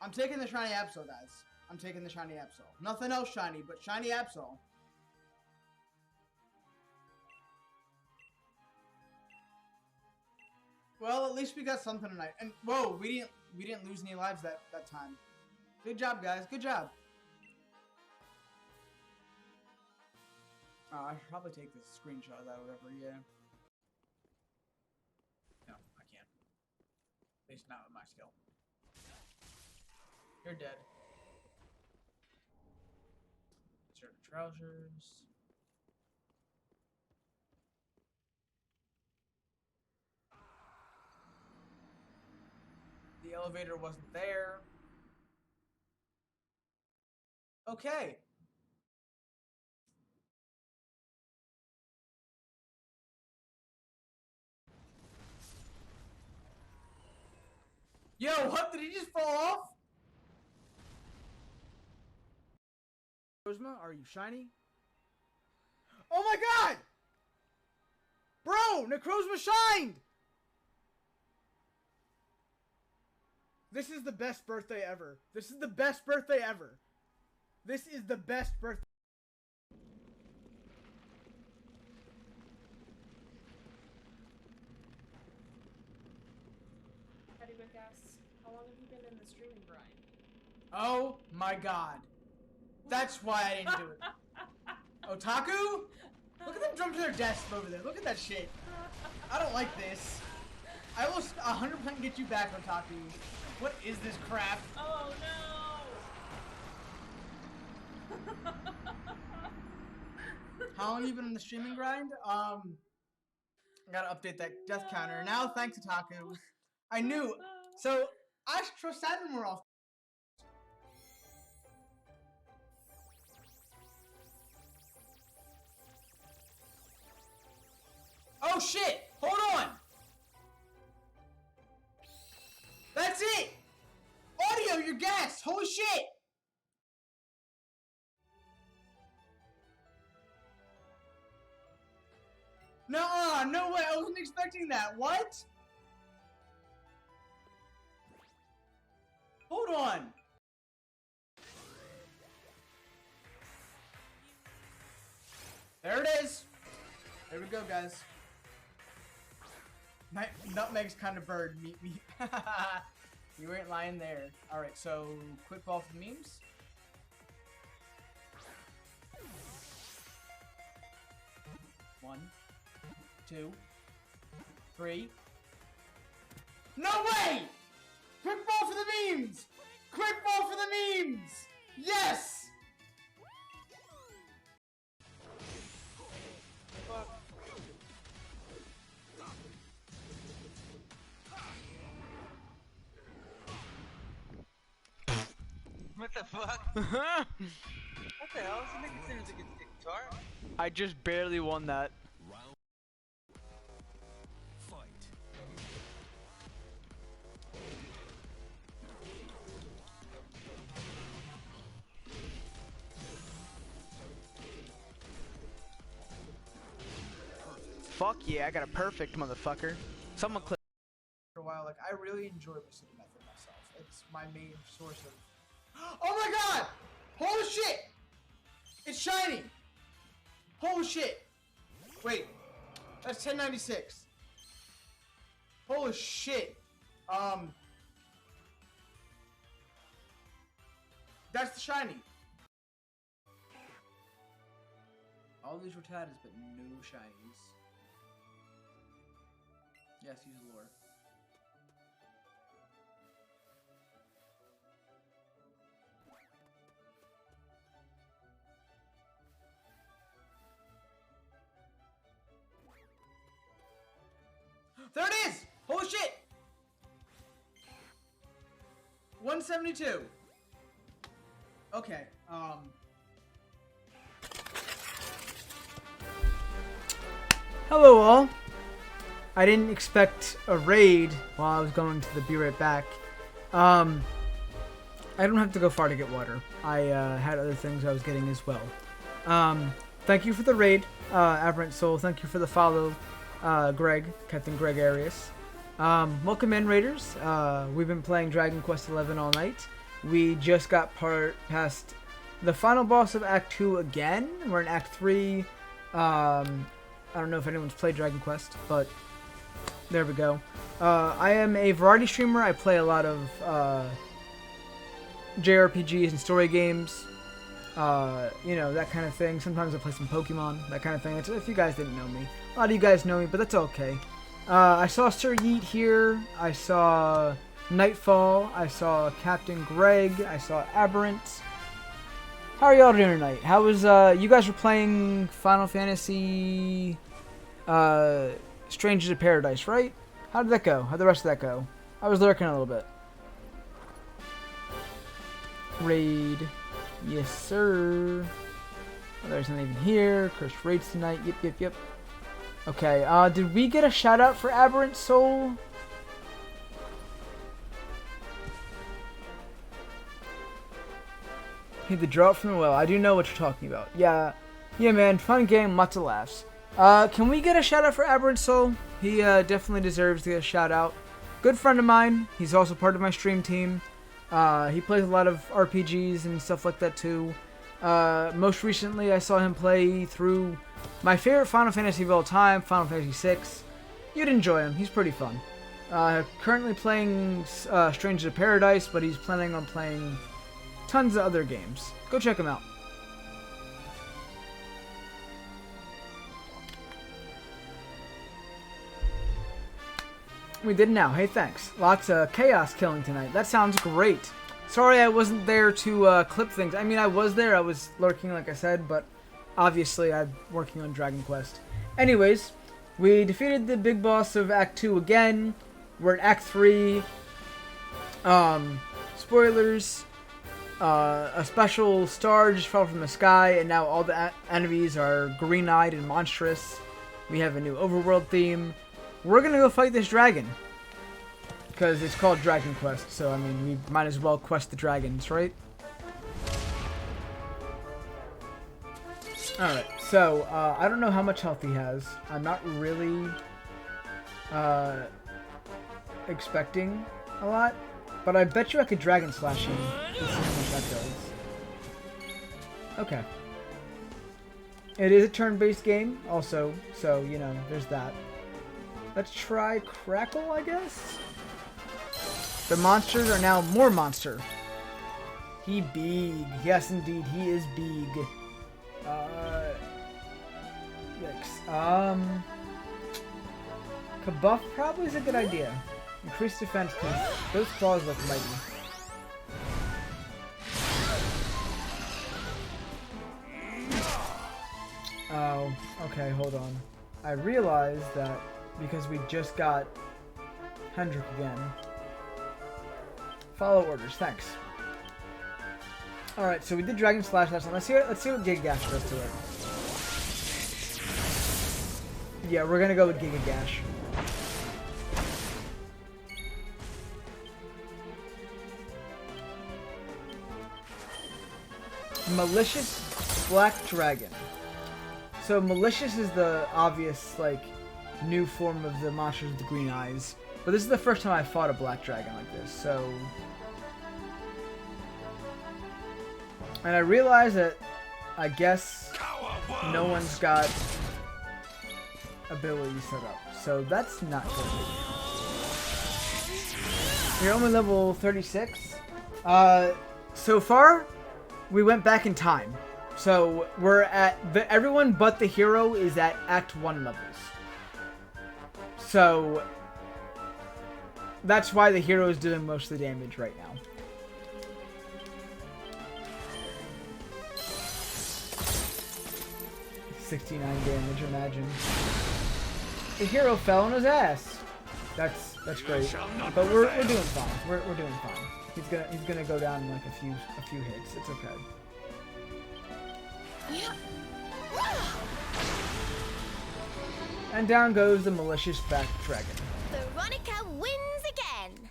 I'm taking the shiny Absol, guys. I'm taking the shiny Absol. Nothing else shiny, but shiny Absol. Well, at least we got something tonight. And whoa, we didn't lose any lives that time. Good job, guys. Good job. I should probably take this screenshot of that or whatever, yeah. No, I can't. At least not with my skill. You're dead. Insert trousers. The elevator wasn't there. Okay. Yo, what? Did he just fall off? Necrozma, are you shiny? Oh my god! Bro, Necrozma shined! This is the best birthday ever. This is the best birthday ever. This is the best birthday. Petty Wick asks, how long have you been in the streaming grind? Oh my god. That's why I didn't do it. Otaku? Look at them jump to their desk over there. Look at that shit. I don't like this. I will 100% get you back, Otaku. What is this crap? Oh no! How long have you been in the streaming grind? I gotta update that death counter. Now, thanks, Otaku. I knew. So, Astro Saturn were off. Oh shit! Hold on! That's it! Audio, you're gassed! Holy shit! No, no way! I wasn't expecting that. What? Hold on. There it is. There we go, guys. Nutmeg's kind of bird. Meet me. You ain't lying there. Alright, so quick ball for the memes. One, 2, 3. No way! Quick ball for the memes! Quick ball for the memes! Yes! What the fuck? What the hell? Is it considered a good guitar? I just barely won that. Fuck yeah, I got a perfect, motherfucker. Someone click. For a while, like, I really enjoy Recipe Method myself. It's my main source of. Oh my god! Holy shit! It's shiny! Holy shit! Wait, that's 1096. Holy shit. That's the shiny. All these Rattatas, but no shinies. Yes, use lore. There it is! Holy shit! 172. Okay, Hello all. I didn't expect a raid while I was going to the Be Right Back. I don't have to go far to get water. I had other things I was getting as well. Thank you for the raid, Aberrant Soul. Thank you for the follow, Greg, Captain Greg Arias. Welcome in, Raiders. We've been playing Dragon Quest XI all night. We just got past the final boss of Act 2 again. We're in Act 3. I don't know if anyone's played Dragon Quest, but there we go. I am a variety streamer. I play a lot of JRPGs and story games. You know, that kind of thing. Sometimes I play some Pokemon, that kind of thing. If you guys didn't know me. A lot of you guys know me, but that's okay. I saw Sir Yeet here. I saw Nightfall. I saw Captain Greg. I saw Aberrant. How are y'all doing tonight? How was, you guys were playing Final Fantasy, Strangers of Paradise, right? How did that go? How'd the rest of that go? I was lurking a little bit. Raid. Yes, sir. Oh, there's not even here. Cursed raids tonight. Yep. Okay, did we get a shout out for Aberrant Soul? The drop from the well. I do know what you're talking about. Yeah, man. Fun game, lots of laughs. Can we get a shout out for Aberrant Soul? He definitely deserves to get a shout out. Good friend of mine. He's also part of my stream team. He plays a lot of RPGs and stuff like that too. Most recently, I saw him play through my favorite Final Fantasy of all time, Final Fantasy VI. You'd enjoy him. He's pretty fun. Currently playing Strangers of Paradise, but he's planning on playing tons of other games. Go check him out. We did now. Hey, thanks. Lots of chaos killing tonight. That sounds great. Sorry I wasn't there to clip things. I mean, I was there. I was lurking, like I said, but obviously I'm working on Dragon Quest. Anyways, we defeated the big boss of Act 2 again. We're in Act 3. Spoilers. A special star just fell from the sky, and now all the enemies are green-eyed and monstrous. We have a new overworld theme. We're gonna go fight this dragon. Because it's called Dragon Quest, so I mean, we might as well quest the dragons, right? Alright, so, I don't know how much health he has. I'm not really, expecting a lot. But I bet you I could Dragon Slash him to see how much that does. Okay. It is a turn-based game, also, so, you know, there's that. Let's try Crackle, I guess? The monsters are now more monster. He big. Yes, indeed, he is big. Yikes. Kabuff probably is a good idea. Increased defense because those claws look mighty. Oh, okay, hold on. I realized that because we just got Hendrik again. Follow orders, thanks. Alright, so we did Dragon Slash last time. Let's see what Giga-Gash does to it. Yeah, we're gonna go with Giga-Gash. Malicious Black Dragon. So Malicious is the obvious, like, new form of the monsters with the green eyes. But this is the first time I fought a black dragon like this, so... And I realize that I guess no one's got abilities set up. So that's not good. You're only level 36. So far, we went back in time. So we're at everyone but the hero is at Act 1 levels. So that's why the hero is doing most of the damage right now. $69 damage, imagine. The hero fell on his ass. That's great. But we're doing fine. We're doing fine. He's gonna go down in like a few hits. It's okay. And down goes the malicious back dragon. Veronica wins again.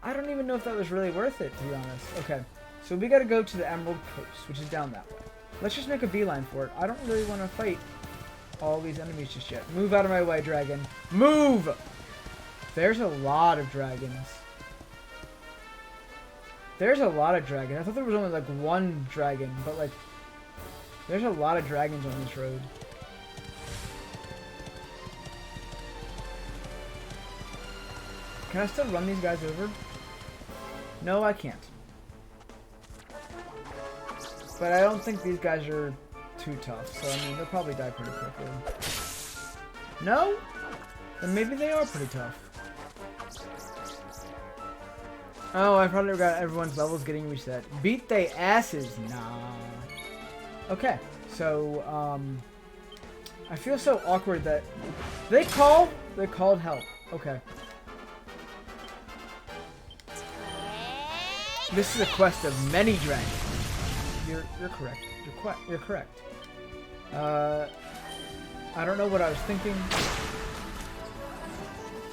I don't even know if that was really worth it, to be honest. Okay, so we gotta go to the Emerald Coast, which is down that way. Let's just make a beeline for it. I don't really want to fight all these enemies just yet. Move out of my way, dragon. Move! There's a lot of dragons. There's a lot of dragons. I thought there was only like one dragon, but like there's a lot of dragons on this road. Can I still run these guys over? No, I can't. But I don't think these guys are too tough, so I mean, they'll probably die pretty quickly. No? Then maybe they are pretty tough. Oh, I probably got everyone's levels getting reset. Beat they asses? Nah. Okay, so, I feel so awkward that... They called help. Okay. This is a quest of many dragons. You're correct. You're correct. I don't know what I was thinking.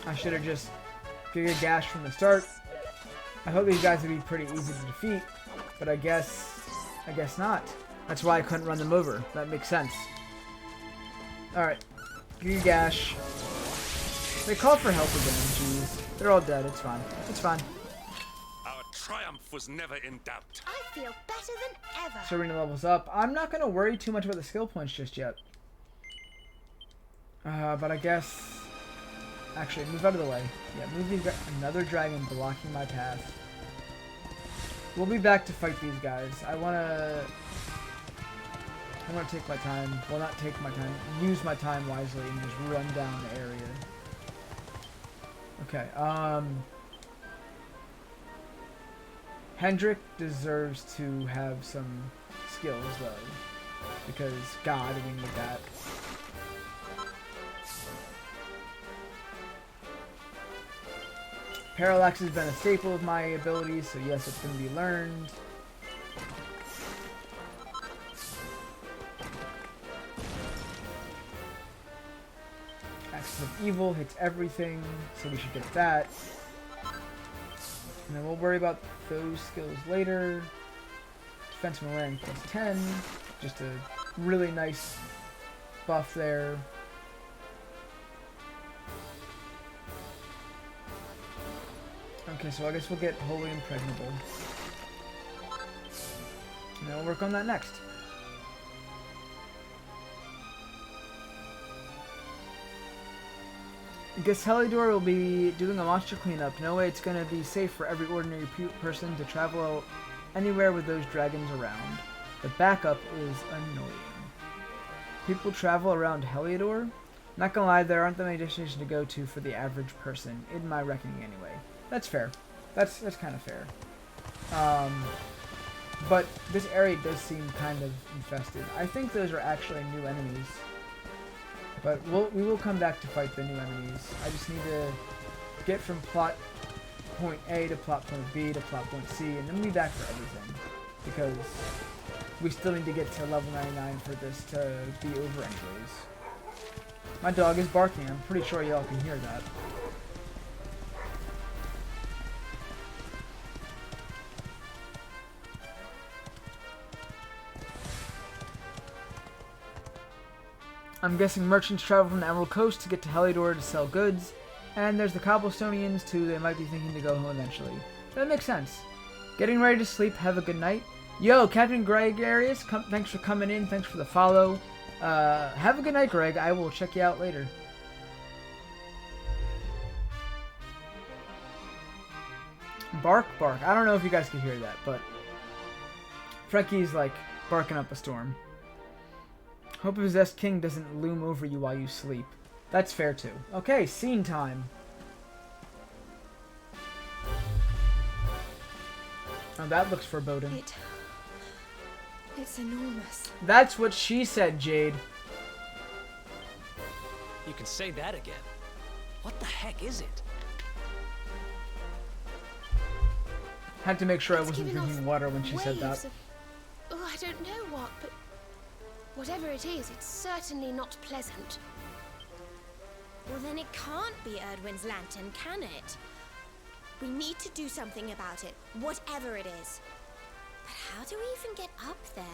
I should have just Giga Gash from the start. I hope these guys would be pretty easy to defeat, but I guess not. That's why I couldn't run them over. That makes sense. Alright. Giga Gash. They called for help again, jeez. They're all dead, it's fine. It's fine. Our triumph was never in doubt. I feel better than ever. Serena levels up. I'm not going to worry too much about the skill points just yet. But I guess... Actually, move out of the way. Yeah, move these another dragon blocking my path. We'll be back to fight these guys. I want to take my time. Well, not take my time. Use my time wisely and just run down the area. Okay, Hendrik deserves to have some skills, though. Because, God, we need that. Parallax has been a staple of my abilities, so yes, it's going to be learned. Axis of Evil hits everything, so we should get that. And then we'll worry about those skills later. Defense Malaran plus 10, just a really nice buff there. Okay, so I guess we'll get Wholly Impregnable. And then we'll work on that next. I guess Heliodor will be doing a monster cleanup. No way it's gonna be safe for every ordinary person to travel anywhere with those dragons around. The backup is annoying. People travel around Heliodor? Not gonna lie, there aren't that many destinations to go to for the average person, in my reckoning anyway. That's fair. That's kind of fair. But this area does seem kind of infested. I think those are actually new enemies. But we will come back to fight the new enemies. I just need to get from plot point A to plot point B to plot point C, and then we'll be back for everything. Because we still need to get to level 99 for this to be over anyways. My dog is barking. I'm pretty sure y'all can hear that. I'm guessing merchants travel from the Emerald Coast to get to Heliodor to sell goods, and there's the Cobblestonians too. They might be thinking to go home eventually. That makes sense. Getting ready to sleep. Have a good night. Yo, Captain Gregarious, thanks for coming in. Thanks for the follow. Have a good night, Greg. I will check you out later. Bark, bark. I don't know if you guys can hear that, but Frankie's like barking up a storm. Hope Possessed King doesn't loom over you while you sleep. That's fair too. Okay, scene time. Oh, that looks foreboding. It's enormous. That's what she said, Jade. You can say that again. What the heck is it? Had to make sure I wasn't drinking water when she said that. Oh, I don't know what, but whatever it is, it's certainly not pleasant. Well, then it can't be Erdwin's lantern, can it? We need to do something about it, whatever it is. But how do we even get up there?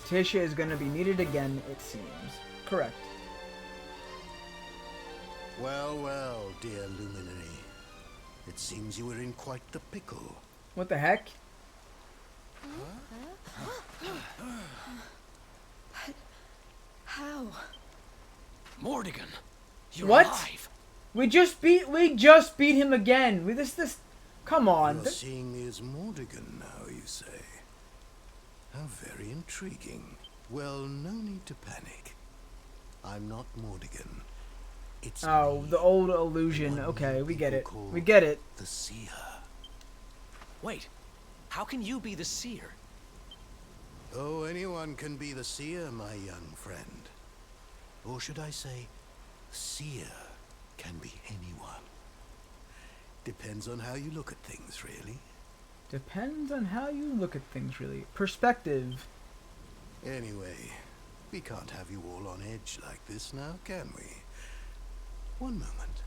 Cetacea is going to be needed again, it seems. Correct. Well, well, dear Luminary. It seems you were in quite the pickle. What the heck? How? Mordegon, you're what? alive. We just beat him again. This come on. You're seeing me as Mordegon now, you say? How very intriguing. Well, no need to panic. I'm not Mordegon. It's me, the old illusion. Okay, we get it. We get it. the Seer. Wait, how can you be the Seer? Oh, anyone can be the Seer, my young friend. Or should I say, Seer can be anyone. Depends on how you look at things, really. Depends on how you look at things, really. Perspective. Anyway, we can't have you all on edge like this now, can we? One moment.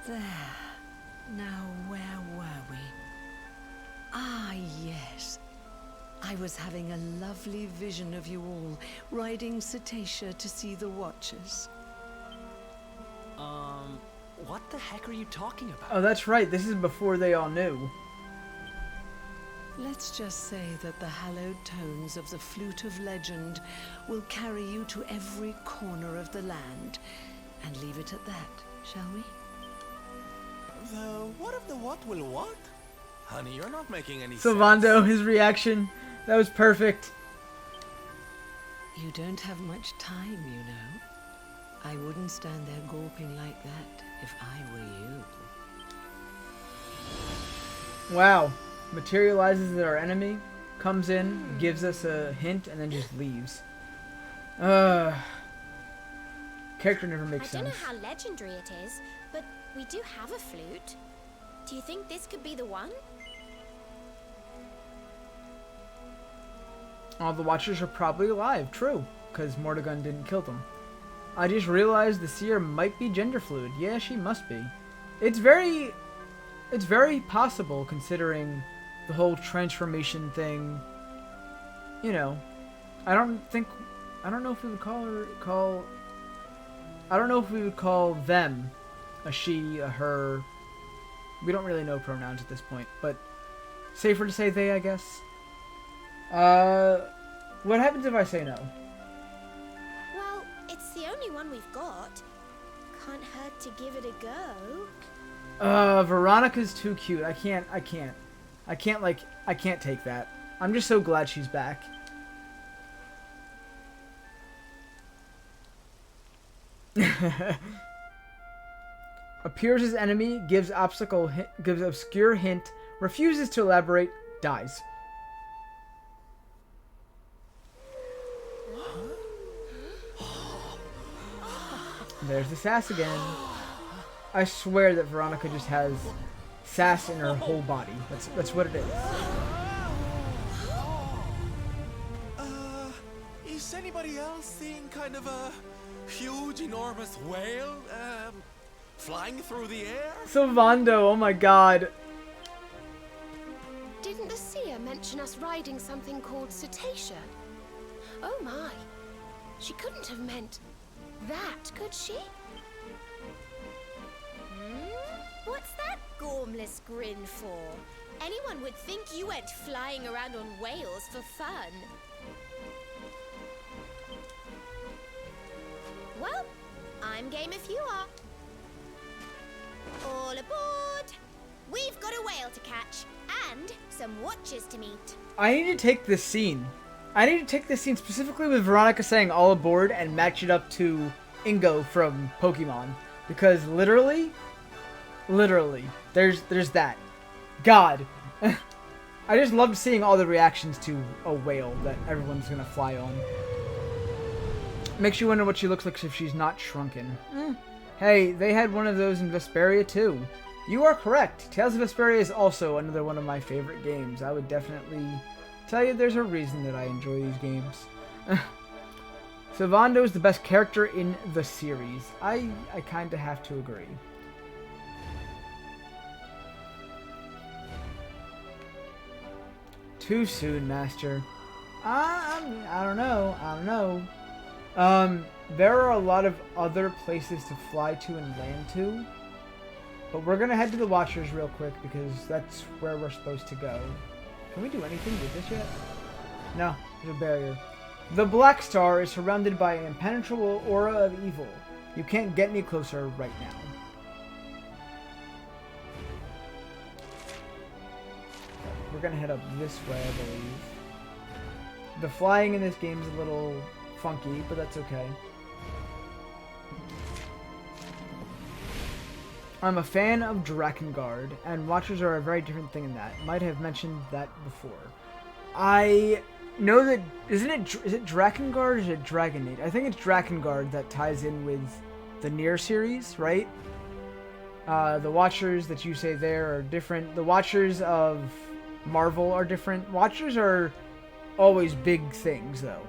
There. Now, where were we? Ah, yes. I was having a lovely vision of you all, riding Cetacea to see the Watchers. What the heck are you talking about? Oh, that's right. This is before they all knew. Let's just say that the hallowed tones of the Flute of Legend will carry you to every corner of the land, and leave it at that, shall we? The what of the what will what? Honey, you're not making any sense. Sylvando, his reaction. That was perfect. You don't have much time, you know. I wouldn't stand there gawping like that if I were you. Wow. Materializes as our enemy, comes in, gives us a hint, and then just leaves. Character never makes sense. I don't know how legendary it is, but we do have a flute. Do you think this could be the one? All the Watchers are probably alive, true, because Mordegon didn't kill them. I just realized the Seer might be gender fluid. Yeah, she must be. It's very possible considering the whole transformation thing. You know, I don't know if we would call them a she, a her. We don't really know pronouns at this point, but safer to say they, I guess. What happens if I say no? Well, it's the only one we've got. Can't hurt to give it a go. Veronica's too cute. I can't take that. I'm just so glad she's back. Appears as enemy, gives obscure hint, refuses to elaborate, dies. There's the sass again. I swear that Veronica just has sass in her whole body. That's what it is. Is anybody else seeing kind of a huge, enormous whale, flying through the air? Sylvando, oh my god. Didn't the Seer mention us riding something called Cetacea? Oh my. She couldn't have meant that, could she? What's that gormless grin for? Anyone would think you went flying around on whales for fun. Well, I'm game if you are. All aboard! We've got a whale to catch, and some watchers to meet. I need to take this scene. I need to take this scene specifically with Veronica saying all aboard and match it up to Ingo from Pokemon. Because literally, there's that. God. I just loved seeing all the reactions to a whale that everyone's gonna fly on. Makes you wonder what she looks like if she's not shrunken. Hey, they had one of those in Vesperia too. You are correct. Tales of Vesperia is also another one of my favorite games. I would definitely tell you there's a reason that I enjoy these games. Sylvando is the best character in the series. I kinda have to agree. Too soon, Master. I don't know. There are a lot of other places to fly to and land to. But we're gonna head to the Watchers real quick because that's where we're supposed to go. Can we do anything with this yet? No, there's a barrier. The Black Star is surrounded by an impenetrable aura of evil. You can't get any closer right now. We're gonna head up this way, I believe. The flying in this game is a little funky, but that's okay. I'm a fan of Drakengard, and Watchers are a very different thing in that. Might have mentioned that before. I know that... is it Drakengard or is it Dragonade? I think it's Drakengard that ties in with the Nier series, right? The Watchers that you say there are different. The Watchers of Marvel are different. Watchers are always big things, though.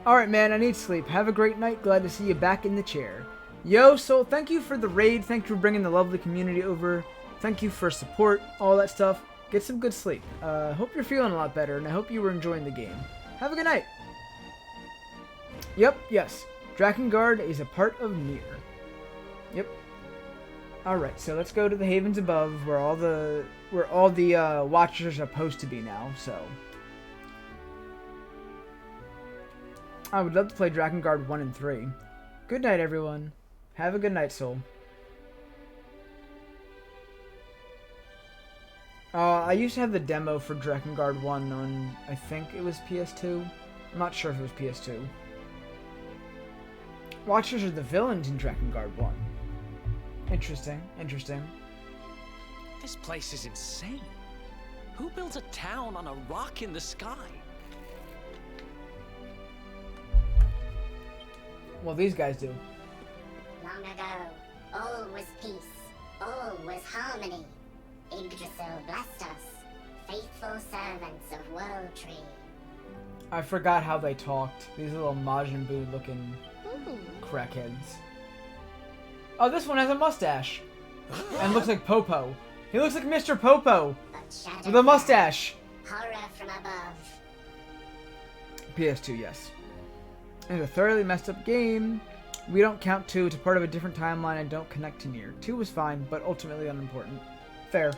Alright, man, I need sleep. Have a great night. Glad to see you back in the chair. Yo, Soul, thank you for the raid. Thank you for bringing the lovely community over. Thank you for support, all that stuff. Get some good sleep. Hope you're feeling a lot better, and I hope you were enjoying the game. Have a good night. Yep, yes. Drakengard is a part of Nier. Yep. Alright, so let's go to the Havens above, where all the Watchers are supposed to be now, so... I would love to play Drakengard 1 and 3. Good night, everyone. Have a good night, Soul. I used to have the demo for Drakengard 1 on, I think it was PS2. I'm not sure if it was PS2. Watchers are the villains in Drakengard 1. Interesting. This place is insane. Who builds a town on a rock in the sky? Well, these guys do. Long ago, all was peace, all was harmony. Yggdrasil blessed us, faithful servants of World Tree. I forgot how they talked. These little Majin Buu looking crackheads. Oh, this one has a mustache. And looks like Popo. He looks like Mr. Popo. With a mustache. Horror from above. PS2, yes. It's a thoroughly messed up game. We don't count 2. It's a part of a different timeline and don't connect to Nier. 2 was fine, but ultimately unimportant. Fair.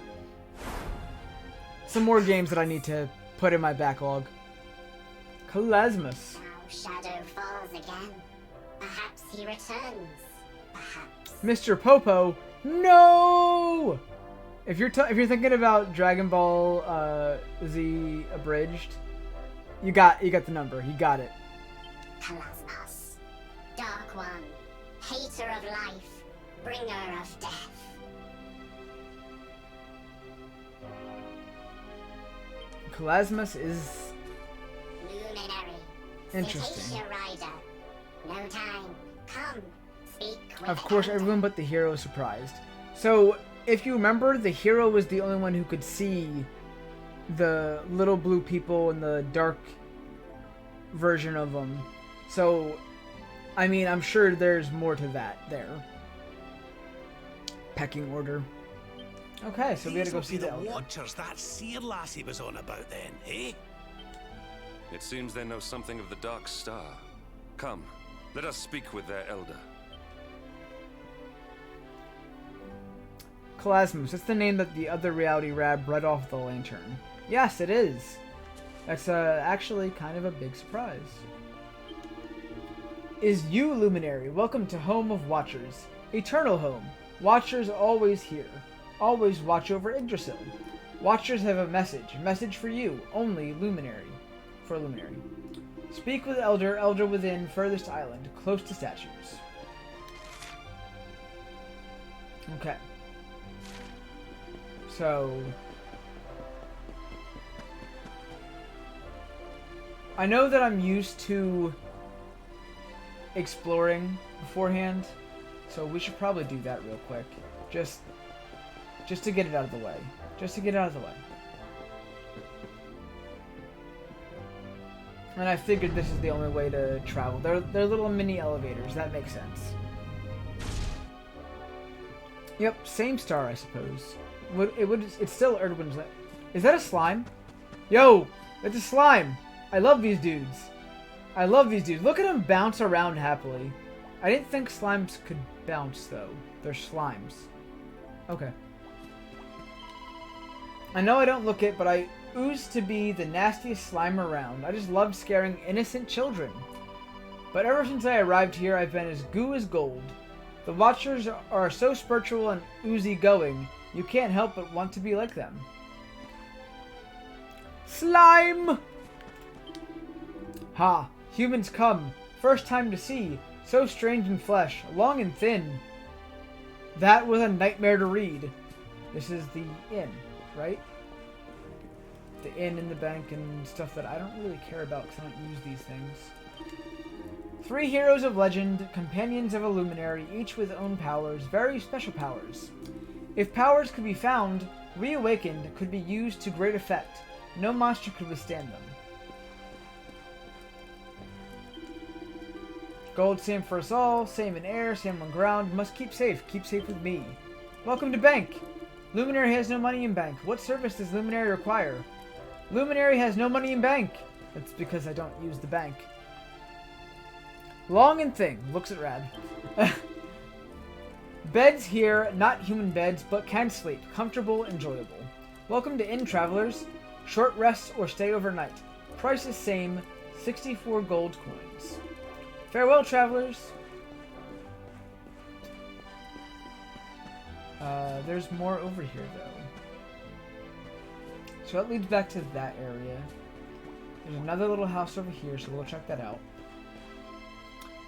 Some more games that I need to put in my backlog. Kalasmus. Now Shadow falls again. Perhaps he returns. Perhaps. Mr. Popo. No! If you're thinking about Dragon Ball Z Abridged, you got the number. He got it. Kalasmus. Dark One. Hater of life. Bringer of death. Kalasmus is Luminary. interesting. Cetacea Rider. No time. Come. Speak with Of course, everyone but the hero is surprised. So, if you remember, the hero was the only one who could see the little blue people in the dark version of them. So, I mean, I'm sure there's more to that there. Pecking order. Okay, so we gotta go see the the Elder. Watchers that seer lassie was on about then, eh? It seems they know something of the Dark Star. Come, let us speak with their elder. Calasmus, that's the name that the other reality rab read off the lantern. Yes, it is. That's actually kind of a big surprise. Is you, Luminary. Welcome to Home of Watchers. Eternal home. Watchers always here. Always watch over Yggdrasil. Watchers have a message for you, only Luminary. For Luminary. Speak with Elder within furthest island, close to statues. Okay. So... I know that I'm used to exploring beforehand, so we should probably do that real quick. Just to get it out of the way. Just to get it out of the way. And I figured this is the only way to travel. They're little mini elevators. That makes sense. Yep, same star, I suppose. It's still Erdwin's. Is that a slime? Yo, it's a slime. I love these dudes. I love these dudes. Look at them bounce around happily. I didn't think slimes could bounce though. They're slimes. Okay. I know I don't look it, but I ooze to be the nastiest slime around. I just love scaring innocent children. But ever since I arrived here, I've been as goo as gold. The Watchers are so spiritual and oozy going, you can't help but want to be like them. Slime! Ha! Humans come. First time to see. So strange in flesh, long and thin. That was a nightmare to read. This is the inn, right? The inn and the bank and stuff that I don't really care about because I don't use these things. 3 heroes of legend, companions of a luminary, each with own powers, very special powers. If powers could be found, reawakened, could be used to great effect. No monster could withstand them. Gold, same for us all, same in air, same on ground, must keep safe with me. Welcome to bank! Luminary has no money in bank. What service does Luminary require? Luminary has no money in bank! That's because I don't use the bank. Long and thin, looks at Rad. Beds here, not human beds, but can sleep, comfortable, enjoyable. Welcome to inn, travelers. Short rests or stay overnight. Price is same, 64 gold coins. Farewell, travelers. There's more over here, though. So that leads back to that area. There's another little house over here, so we'll check that out.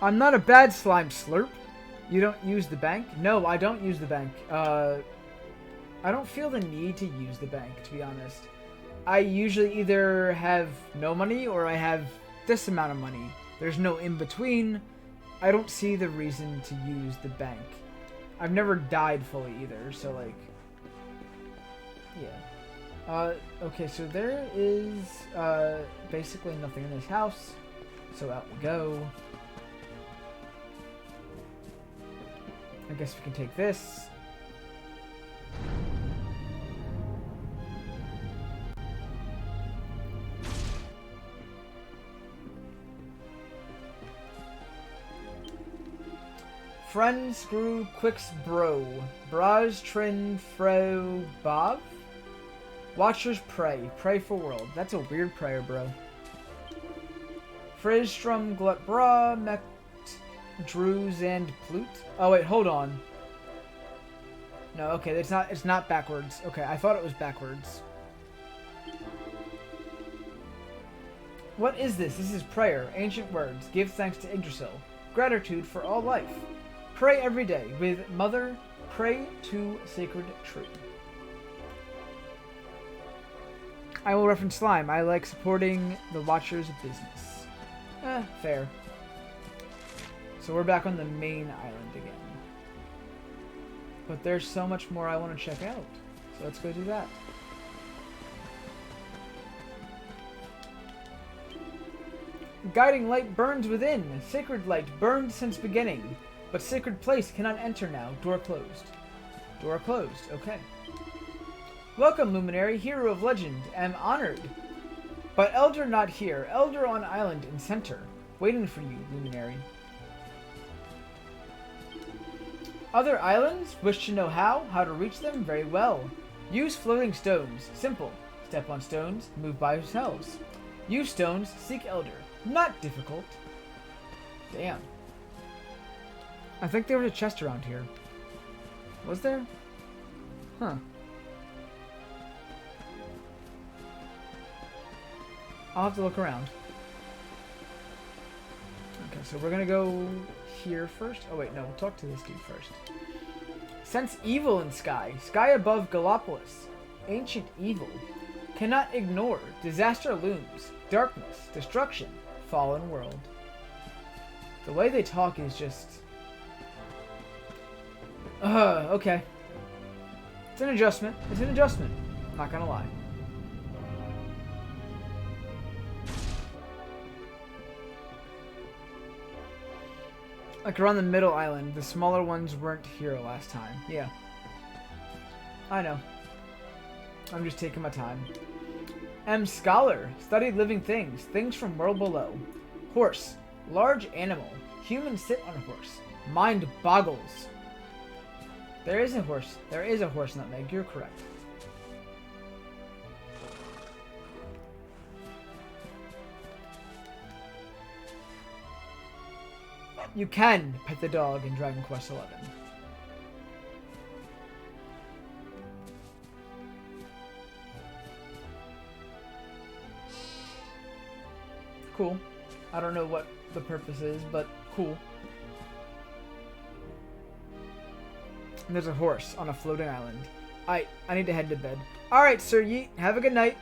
I'm not a bad slime slurp. You don't use the bank? No, I don't use the bank. I don't feel the need to use the bank, to be honest. I usually either have no money or I have this amount of money. There's no in-between. I don't see the reason to use the bank. I've never died fully either, so like... Yeah. Okay, so there is basically nothing in this house. So out we go. I guess we can take this. Friend, Screw, Quix, Bro. Braz, Trin, Fro, Bob? Watchers pray. Pray for world. That's a weird prayer, bro. Frizzstrum, Glut, Bra, Mech, Drews, and Plute. Oh wait, hold on. No, okay, it's not backwards. Okay, I thought it was backwards. What is this? This is prayer. Ancient words. Give thanks to Yggdrasil. Gratitude for all life. Pray every day. With Mother, pray to Sacred Tree. I will reference slime. I like supporting the Watchers' business. Fair. So we're back on the main island again. But there's so much more I want to check out. So let's go do that. Guiding light burns within. Sacred light burned since beginning. But sacred place cannot enter now. Door closed. Door closed. Okay. Welcome, Luminary, hero of legend. Am honored. But Elder not here. Elder on island in center. Waiting for you, Luminary. Other islands? Wish to know how? How to reach them? Very well. Use floating stones. Simple. Step on stones, move by yourselves. Use stones, seek Elder. Not difficult. Damn. I think there was a chest around here. Was there? Huh. I'll have to look around. Okay, so we're gonna go here first. Oh wait, no, we'll talk to this dude first. Sense evil in sky. Sky above Gallopolis. Ancient evil. Cannot ignore. Disaster looms. Darkness. Destruction. Fallen world. The way they talk is just... okay. It's an adjustment. It's an adjustment. Not gonna lie. Like around the middle island, the smaller ones weren't here last time. Yeah. I know. I'm just taking my time. M. Scholar. Studied living things. Things from world below. Horse. Large animal. Humans sit on horse. Mind boggles. There is a horse. There is a horse, Nutmeg. You're correct. You can pet the dog in Dragon Quest XI. Cool. I don't know what the purpose is, but cool. And there's a horse on a floating island. I need to head to bed. Alright, Sir Yeet. Have a good night.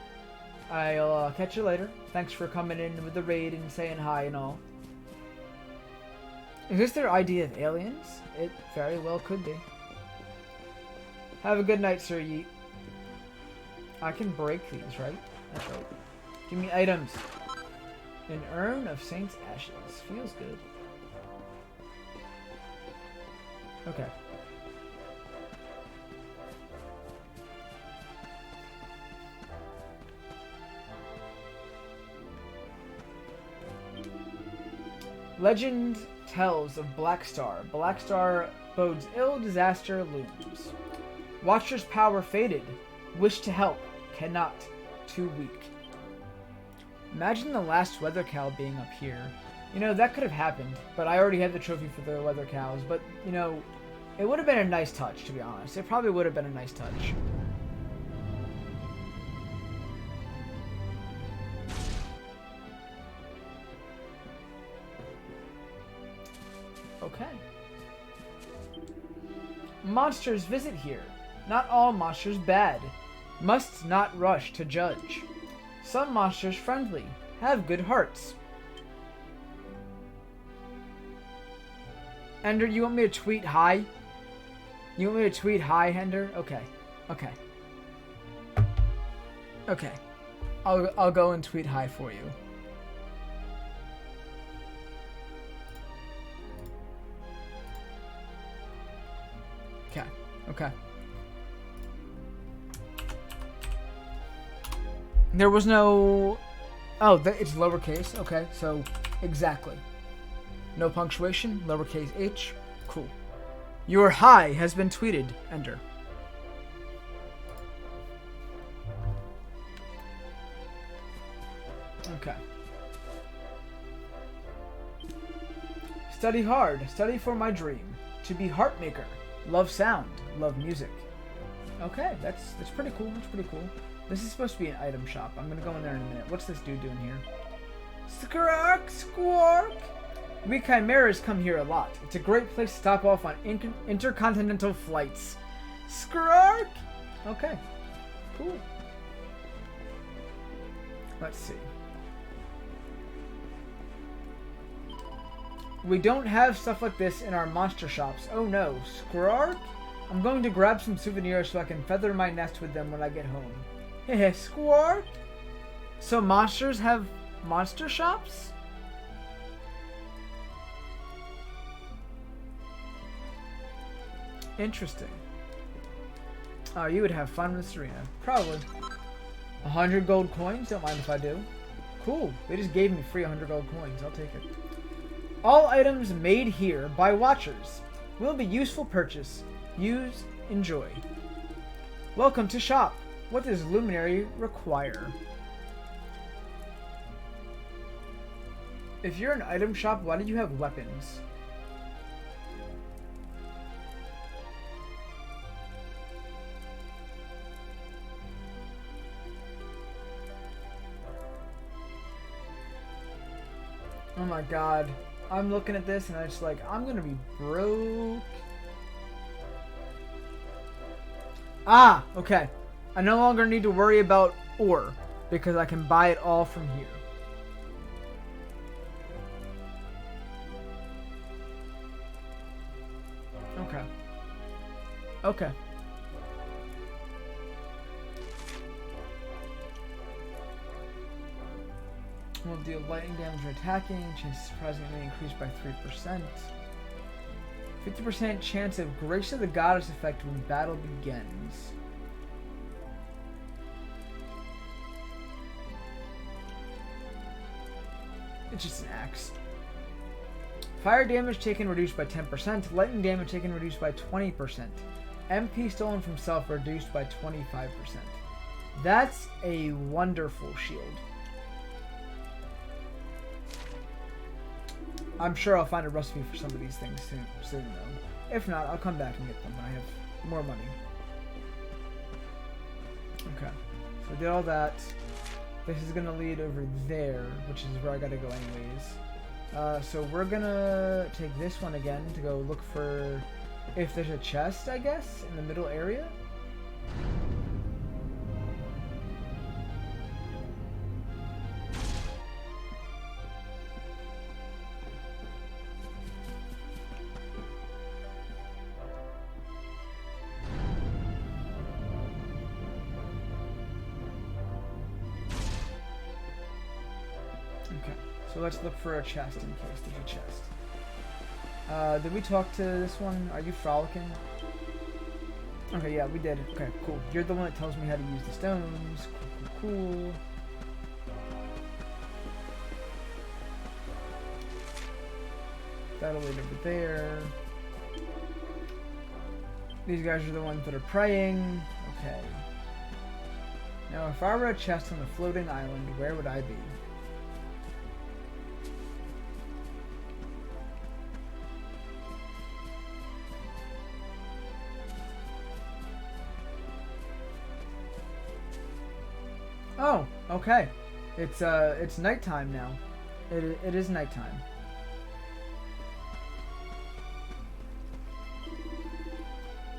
I'll catch you later. Thanks for coming in with the raid and saying hi and all. Is this their idea of aliens? It very well could be. Have a good night, Sir Yeet. I can break these, right? That's right. Give me items. An urn of Saint's ashes. Feels good. Okay. Legend tells of Black Star. Black Star bodes ill, disaster looms. Watcher's power faded. Wish to help. Cannot. Too weak. Imagine the last weather cow being up here. You know, that could have happened, but I already had the trophy for the weather cows. But, you know, it would have been a nice touch, to be honest. It probably would have been a nice touch. Okay. Monsters visit here. Not all monsters bad. Must not rush to judge. Some monsters friendly. Have good hearts. Ender, you want me to tweet hi? You want me to tweet hi, Ender? Okay. Okay. Okay. I'll go and tweet hi for you. Okay. Okay. There was no... Oh, it's lowercase. Okay, so exactly. No punctuation, lowercase h. Cool. Your hi has been tweeted, Ender. Okay. Study hard. Study for my dream. To be heartmaker. Love sound. Love music. Okay, that's pretty cool. That's pretty cool. This is supposed to be an item shop. I'm gonna go in there in a minute. What's this dude doing here? Squark! Squark! We chimeras come here a lot. It's a great place to stop off on intercontinental flights. Squark! Okay. Cool. Let's see. We don't have stuff like this in our monster shops. Oh no. Squark? I'm going to grab some souvenirs so I can feather my nest with them when I get home. Hehe, Squark? So monsters have monster shops? Interesting. Oh, you would have fun with Serena. Probably. 100 gold coins? Don't mind if I do. Cool. They just gave me free 100 gold coins. I'll take it. All items made here by Watchers will be useful purchase. Use, enjoy. Welcome to shop. What does Luminary require? If you're an item shop, why do you have weapons? Oh my god. I'm looking at this and I'm just like, I'm gonna be broke. Ah, okay. I no longer need to worry about ore because I can buy it all from here. Okay. Okay. Will deal lightning damage when attacking. Chance surprisingly increased by 3%. 50% chance of Grace of the Goddess effect when battle begins. It's just an axe. Fire damage taken reduced by 10%. Lightning damage taken reduced by 20%. MP stolen from self reduced by 25%. That's a wonderful shield. I'm sure I'll find a recipe for some of these things soon though. If not, I'll come back and get them when I have more money. Okay, so I did all that. This is gonna lead over there, which is where I gotta go anyways. So we're gonna take this one again to go look for if there's a chest, I guess, in the middle area. So let's look for a chest in case there's a chest. Did we talk to this one? Are you frolicking? Okay, yeah, we did. Okay, cool. You're the one that tells me how to use the stones. Cool. That'll lead over there. These guys are the ones that are praying. Okay. Now, if I were a chest on the floating island, where would I be? Oh, okay. It's nighttime now. It is nighttime.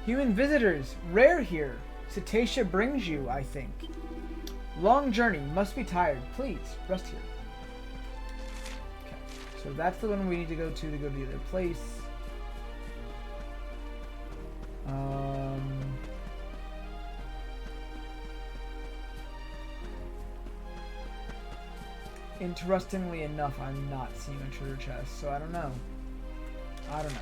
Human visitors, rare here. Cetacea brings you, I think. Long journey, must be tired. Please, rest here. Okay, so that's the one we need to go to the other place. Interestingly enough, I'm not seeing a treasure chest, so I don't know. I don't know.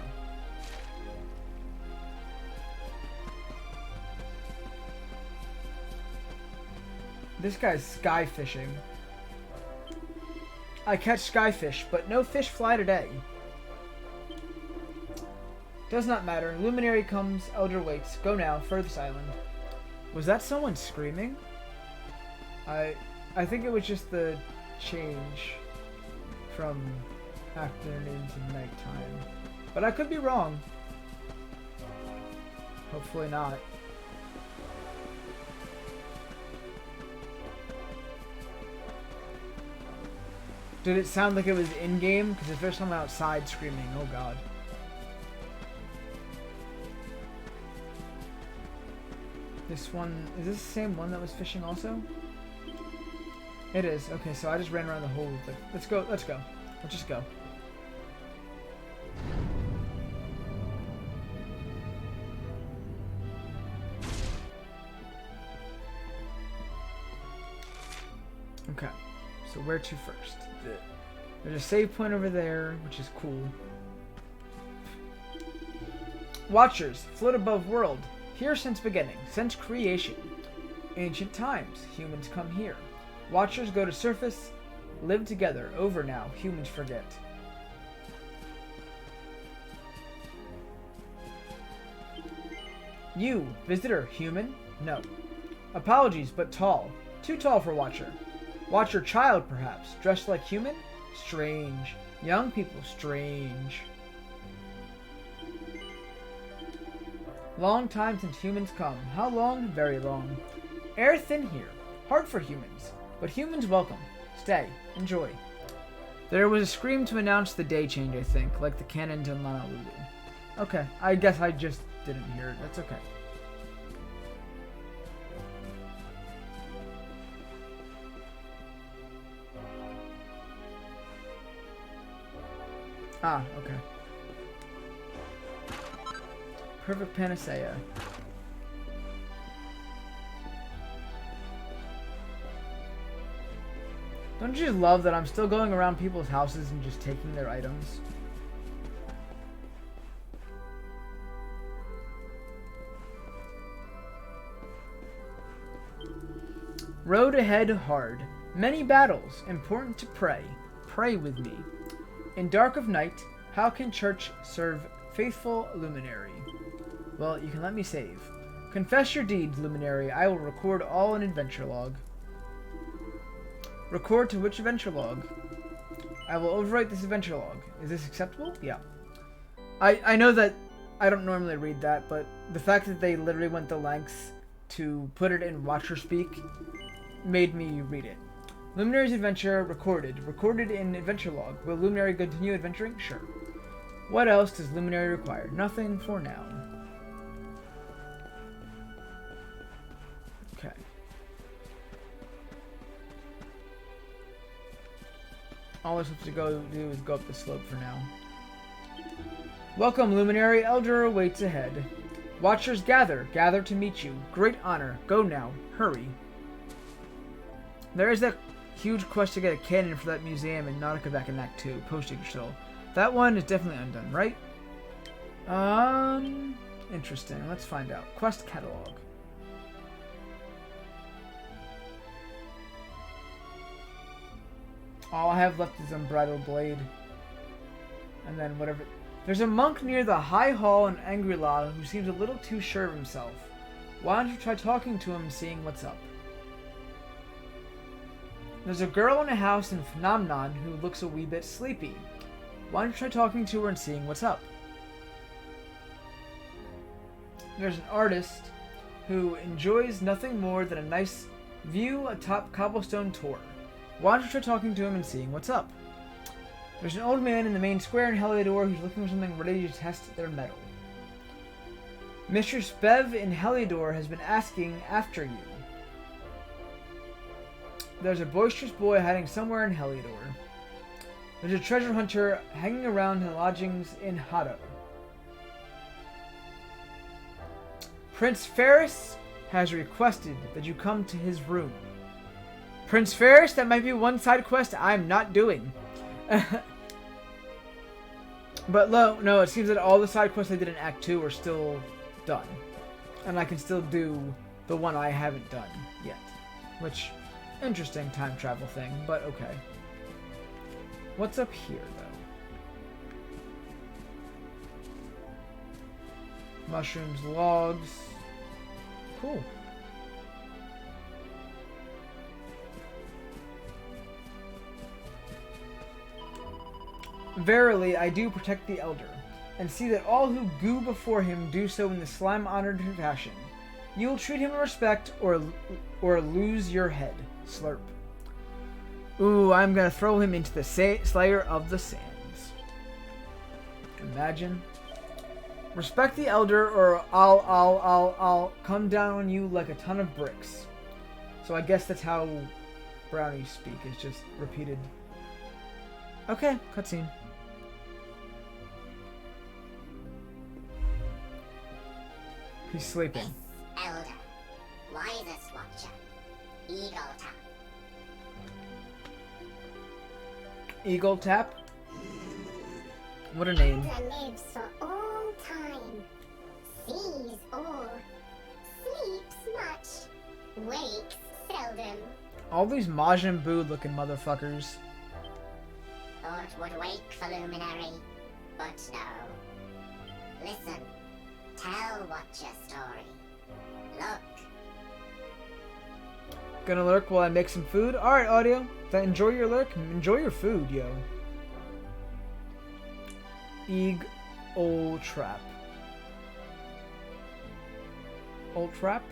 This guy's sky fishing. I catch skyfish, but no fish fly today. Does not matter. Luminary comes, Elder waits. Go now, furthest island. Was that someone screaming? I think it was just the change from afternoon to nighttime. But I could be wrong. Hopefully not. Did it sound like it was in-game? Because if there's someone outside screaming, oh god. This one, is this the same one that was fishing also? It is. Okay, so I just ran around the whole thing. Let's go. Let's go. Let's just go. Okay, so where to first? There's a save point over there, which is cool. Watchers, float above world. Here since beginning, since creation. Ancient times, humans come here. Watchers go to surface, Live together. Over now. Humans forget. You, visitor, human? No. Apologies, but tall. Too tall for Watcher. Watcher child, perhaps. Dressed like human? Strange. Young people, strange. Long time since humans come. How long? Very long. Air thin here. Hard for humans. But humans welcome. Stay. Enjoy. There was a scream to announce the day change, I think, like the cannons in Honolulu. Okay, I guess I just didn't hear it. That's okay. Ah, okay. Perfect panacea. Don't you just love that I'm still going around people's houses and just taking their items? Road ahead hard. Many battles. Important to pray. Pray with me. In dark of night, how can church serve faithful luminary? Well, you can let me save. Confess your deeds, luminary. I will record all in adventure log. Record to which adventure log? I will overwrite this adventure log. Is this acceptable? Yeah. I know that I don't normally read that, but the fact that they literally went the lengths to put it in Watcher speak made me read it. Luminary's adventure recorded. Recorded in adventure log. Will Luminary continue adventuring? Sure. What else does Luminary require? Nothing for now. Okay. All I have to go do is go up the slope for now. Welcome, Luminary. Elder awaits ahead. Watchers gather. Gather to meet you. Great honor. Go now. Hurry. There is that huge quest to get a cannon for that museum in Nautica back in Act 2. Post Yggdrasil. That one is definitely undone, right? Interesting. Let's find out. Quest catalog. All I have left is Unbridled Blade. And then whatever... There's a monk near the High Hall in Angri-La who seems a little too sure of himself. Why don't you try talking to him and seeing what's up? There's a girl in a house in Phnomnon who looks a wee bit sleepy. Why don't you try talking to her and seeing what's up? There's an artist who enjoys nothing more than a nice view atop Cobblestone Tor. Why don't you try talking to him and seeing what's up? There's an old man in the main square in Heliodor who's looking for something ready to test their mettle. Mistress Bev in Heliodor has been asking after you. There's a boisterous boy hiding somewhere in Heliodor. There's a treasure hunter hanging around in lodgings in Hado. Prince Ferris has requested that you come to his room. Prince Ferris, that might be one side quest I'm not doing. But no, it seems that all the side quests I did in Act 2 are still done. And I can still do the one I haven't done yet. Which, interesting time travel thing, but okay. What's up here, though? Mushrooms, logs. Cool. Verily, I do protect the Elder, and see that all who go before him do so in the slime-honored fashion. You will treat him with respect, or lose your head. Slurp. Ooh, I'm gonna throw him into the Slayer of the Sands. Imagine. Respect the Elder, or I'll come down on you like a ton of bricks. So I guess that's how brownies speak. It's just repeated. Okay, cutscene. He's sleeping. This Elder, wisest watcher, Eagle Tap. Eagle Tap? What a name. Elder lives for all time, sees all, sleeps much, wakes seldom. All these Majin Buu looking motherfuckers. thought would wake the luminary, but no. Listen, tell Watcher story. Look. Gonna lurk while I make some food? Alright, audio. Enjoy your lurk. Enjoy your food, yo. Eeg Ol Trap. Ol Trap?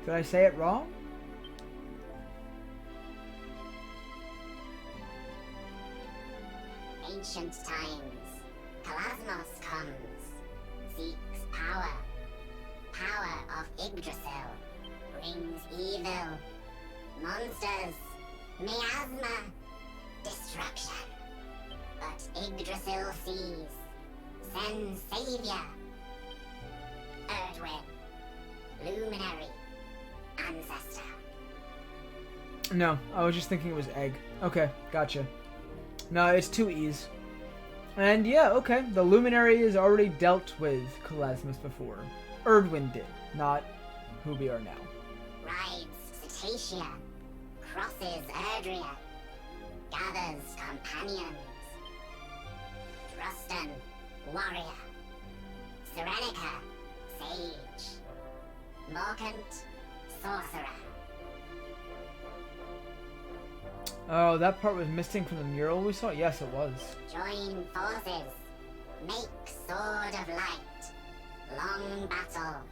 Did I say it wrong? Ancient times, Pelasmos comes, seeks power. Power of Yggdrasil brings evil, monsters, miasma, destruction. But Yggdrasil sees, sends savior. Erdwin, luminary, ancestor. No, I was just thinking it was egg. Okay, gotcha. No, it's 2 E's. And yeah, okay, the Luminary has already dealt with Calasmus before. Erdwin did, not who we are now. Rides Cetacea, crosses Erdrea, gathers companions. Drustan, warrior. Serenica, sage. Morkant, sorcerer. Oh, that part was missing from the mural we saw? Yes, it was. Join forces. Make sword of light. Long battle.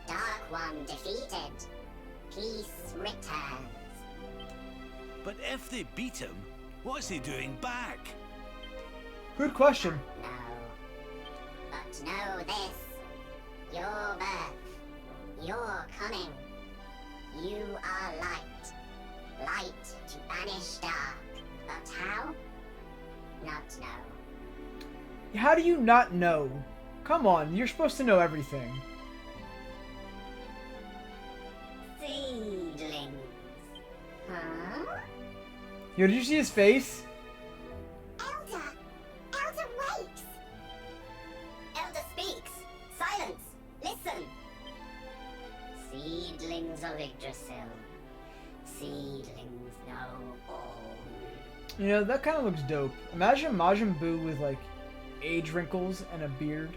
Dark one defeated. Peace returns. But if they beat him, what's he doing back? Good question. No. But know this. Your birth. Your coming. You are light. Light to banish dark. But how? Not know. How do you not know? Come on, you're supposed to know everything. Seedlings. Huh? Yo, did you see his face? Elder! Elder wakes! Elder speaks! Silence! Listen! Seedlings of Yggdrasil. Seedlings know all. You know, that kind of looks dope. Imagine Majin Buu with, like, age wrinkles and a beard.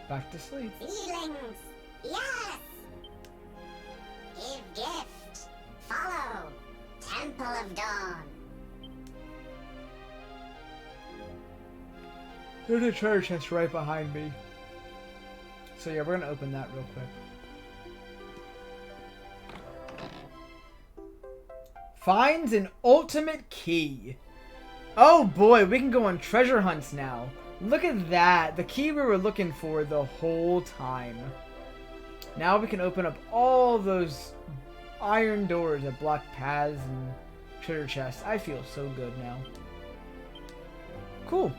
Back to sleep. Seedlings! Yes! Give gift. Follow. Temple of Dawn. There's a treasure chest right behind me. So yeah, we're gonna open that real quick. Finds an ultimate key. Oh boy, we can go on treasure hunts now. Look at that. The key we were looking for the whole time. Now we can open up all those iron doors that block paths and treasure chests. I feel so good now. Cool.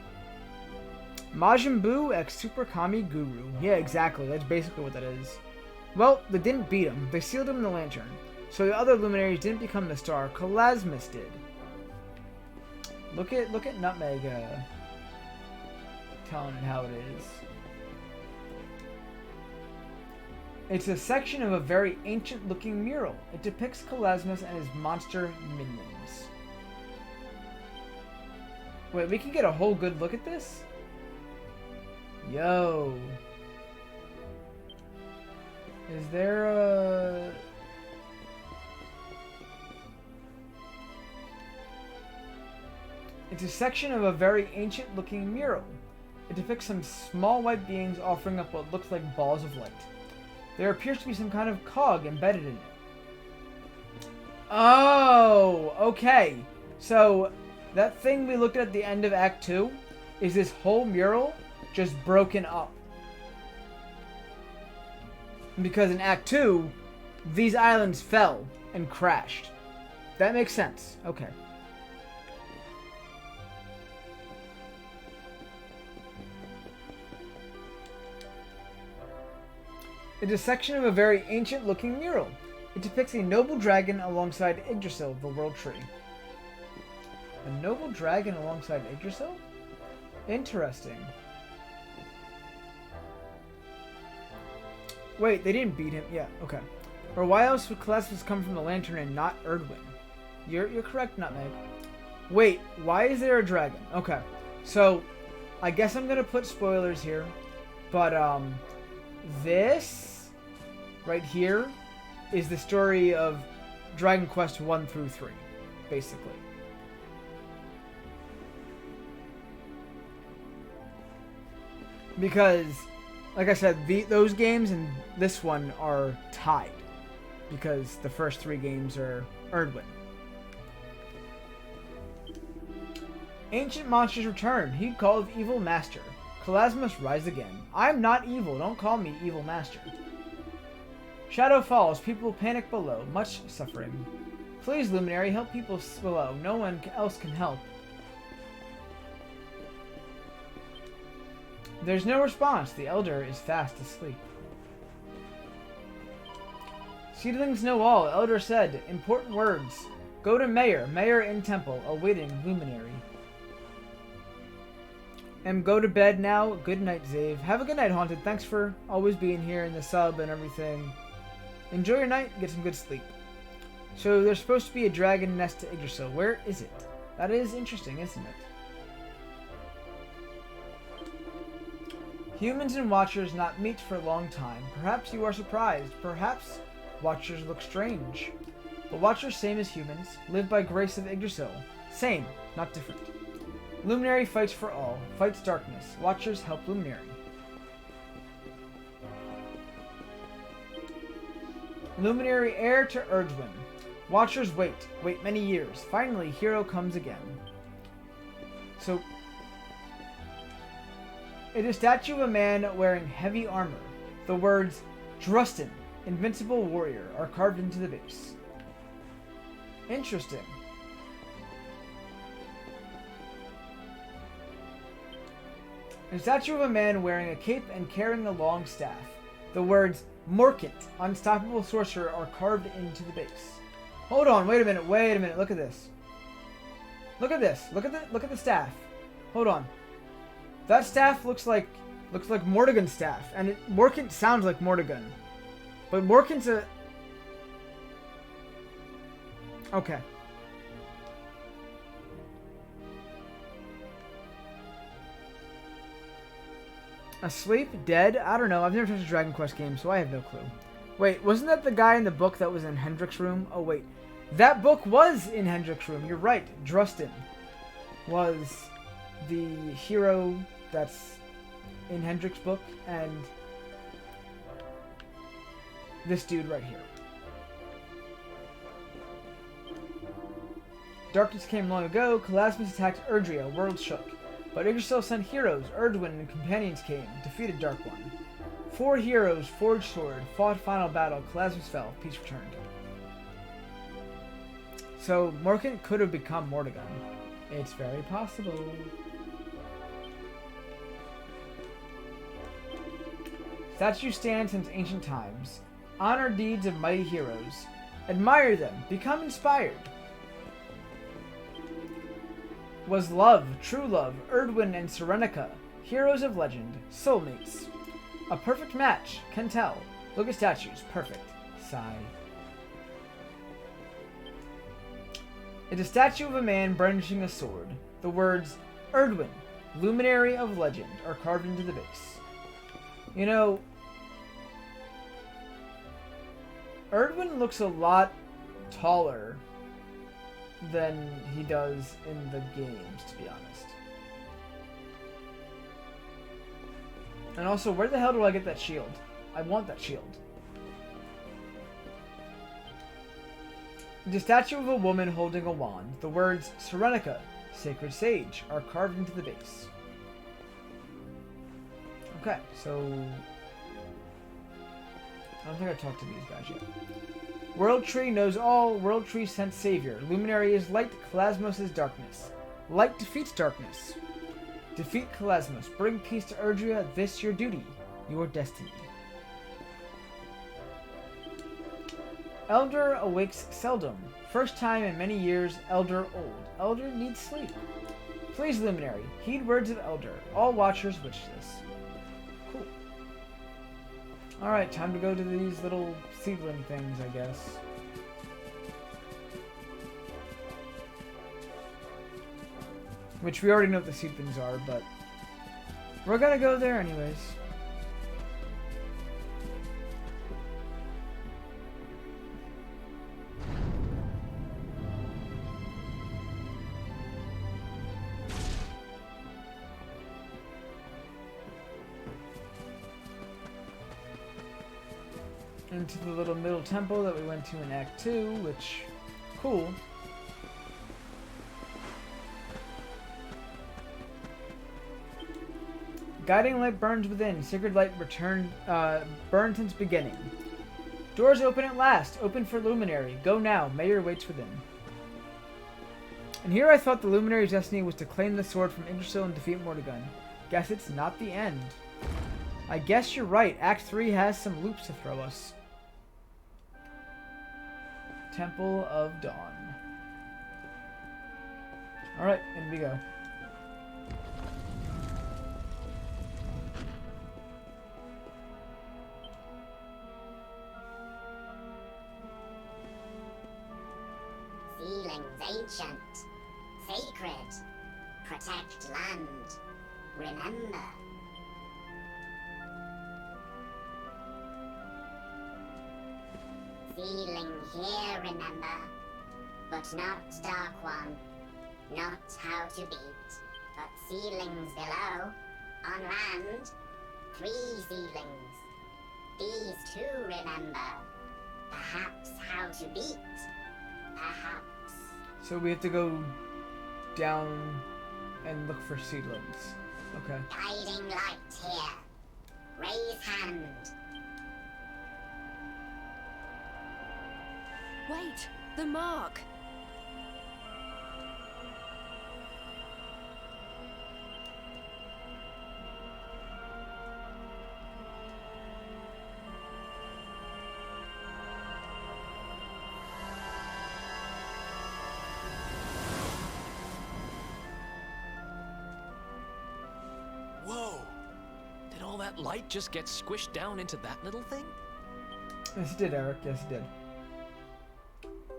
Majin Buu x Super Kami Guru. Yeah, exactly. That's basically what that is. Well, they didn't beat him. They sealed him in the lantern. So the other luminaries didn't become the star. Calasmus did. Look at Nutmeg telling it how it is. It's a section of a very ancient-looking mural. It depicts Calasmus and his monster minions. Wait, we can get a whole good look at this? Yo. Is there a... It's a section of a very ancient-looking mural. It depicts some small white beings offering up what looks like balls of light. There appears to be some kind of cog embedded in it. Oh, okay. So, that thing we looked at the end of Act 2 is this whole mural just broken up. Because in Act 2, these islands fell and crashed. That makes sense. Okay. It's a section of a very ancient-looking mural. It depicts a noble dragon alongside Yggdrasil, the world tree. A noble dragon alongside Yggdrasil? Interesting. Wait, they didn't beat him. Yeah, okay. Or why else would Calasmus come from the lantern and not Erdwin? You're correct, Nutmeg. Wait, why is there a dragon? Okay, so I guess I'm gonna put spoilers here, but this right here is the story of Dragon Quest 1 through 3, basically. Because, like I said, those games and this one are tied. Because the first 3 games are Erdwin. Ancient monsters return. He called evil master. Calasmus rise again. I'm not evil. Don't call me evil master. Shadow falls. People panic below. Much suffering. Please, Luminary, help people below. No one else can help. There's no response. The Elder is fast asleep. Seedlings know all. Elder said. Important words. Go to Mayor. Mayor in temple. Awaiting Luminary. Go to bed now. Good night, Zave. Have a good night, Haunted. Thanks for always being here in the sub and everything. Enjoy your night. Get some good sleep. So there's supposed to be a dragon nest to Yggdrasil. Where is it? That is interesting, isn't it? Humans and Watchers not meet for a long time. Perhaps you are surprised. Perhaps Watchers look strange. But Watchers, same as humans, live by grace of Yggdrasil. Same, not different. Luminary fights for all. Fights darkness. Watchers help Luminary. Luminary heir to Erdwin. Watchers wait. Wait many years. Finally, hero comes again. So, it is a statue of a man wearing heavy armor. The words, Drustin, invincible warrior, are carved into the base. Interesting. A statue of a man wearing a cape and carrying a long staff. The words, Morkant, unstoppable sorcerer, are carved into the base. Hold on, wait a minute, look at this. Look at this, look at the staff. Hold on. That staff looks like Mordegon's staff, and Morkant sounds like Mordegon. But Morkant's a... Okay. Asleep? Dead? I don't know. I've never touched a Dragon Quest game, so I have no clue. Wait, wasn't that the guy in the book that was in Hendrick's room? Oh, wait. That book was in Hendrick's room. You're right. Drustin was the hero that's in Hendrick's book, and this dude right here. Darkness came long ago. Calasmus attacked Erdrea. World shook. But Yggdrasil sent heroes. Erdwin and companions came. Defeated Dark One. 4 heroes forged sword. Fought final battle. Calasmus fell. Peace returned. So Morkant could have become Mordegon. It's very possible. Statue stands since ancient times. Honor deeds of mighty heroes. Admire them. Become inspired. Was love, true love, Erdwin and Serenica, heroes of legend, soulmates. A perfect match, can tell. Look at statues, perfect. Sigh. It's a statue of a man brandishing a sword. The words, Erdwin, luminary of legend, are carved into the base. You know, Erdwin looks a lot taller than he does in the games, to be honest. And also, where the hell do I get that shield? I want that shield. The statue of a woman holding a wand. The words Serenica, sacred sage, are carved into the base. Okay, so I don't think I've talked to these guys yet. World Tree knows all. World Tree sent savior. Luminary is light. Calasmos is darkness. Light defeats darkness. Defeat Calasmos. Bring peace to Erdrea. This your duty. Your destiny. Elder awakes seldom. First time in many years, Elder old. Elder needs sleep. Please, Luminary, heed words of Elder. All Watchers wish this. Cool. Alright, time to go to these little seedling things, I guess. Which we already know what the seedlings are, but we're gonna go there anyways. Into the little middle temple that we went to in Act 2, which, cool. Guiding light burns within. Sacred light burned since beginning. Doors open at last. Open for Luminary. Go now. Mayor waits within. And here I thought the Luminary's destiny was to claim the sword from Yggdrasil and defeat Mordegon. Guess it's not the end. I guess you're right. Act 3 has some loops to throw us. Temple of Dawn. Alright, in we go. Feelings ancient, sacred, protect land, remember. Feeling here, remember, but not Dark One, not how to beat, but ceilings below, on land, 3 ceilings. These 2 remember, perhaps how to beat, perhaps. So we have to go down and look for seedlings. Okay. Guiding light here. Raise hand. Wait, the mark. Whoa! Did all that light just get squished down into that little thing? Yes, it did, Eric. Yes, it did.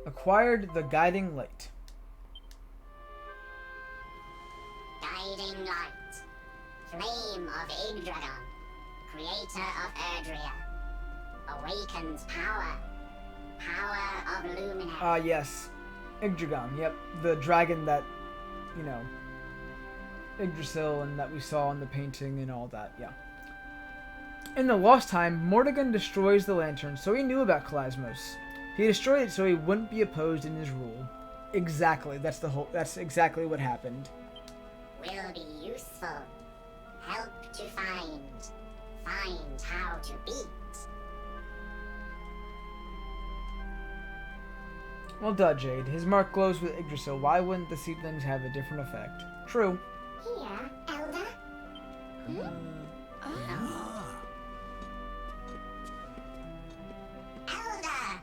Acquired the guiding light. Guiding light. Flame of Yggdragon. Creator of Erdrea. Awakens power. Power of Luminary. Ah, yes. Yggdragon, yep. The dragon that, you know, Yggdrasil and that we saw in the painting and all that, yeah. In the Lost Time, Mordegon destroys the lantern, so he knew about Kalasmos. He destroyed it so he wouldn't be opposed in his rule. Exactly, that's exactly what happened. Will be useful. Help to find. Find how to beat. Well done, Jade. His mark glows with Yggdrasil. Why wouldn't the seedlings have a different effect? True. Here, Elder. Elder!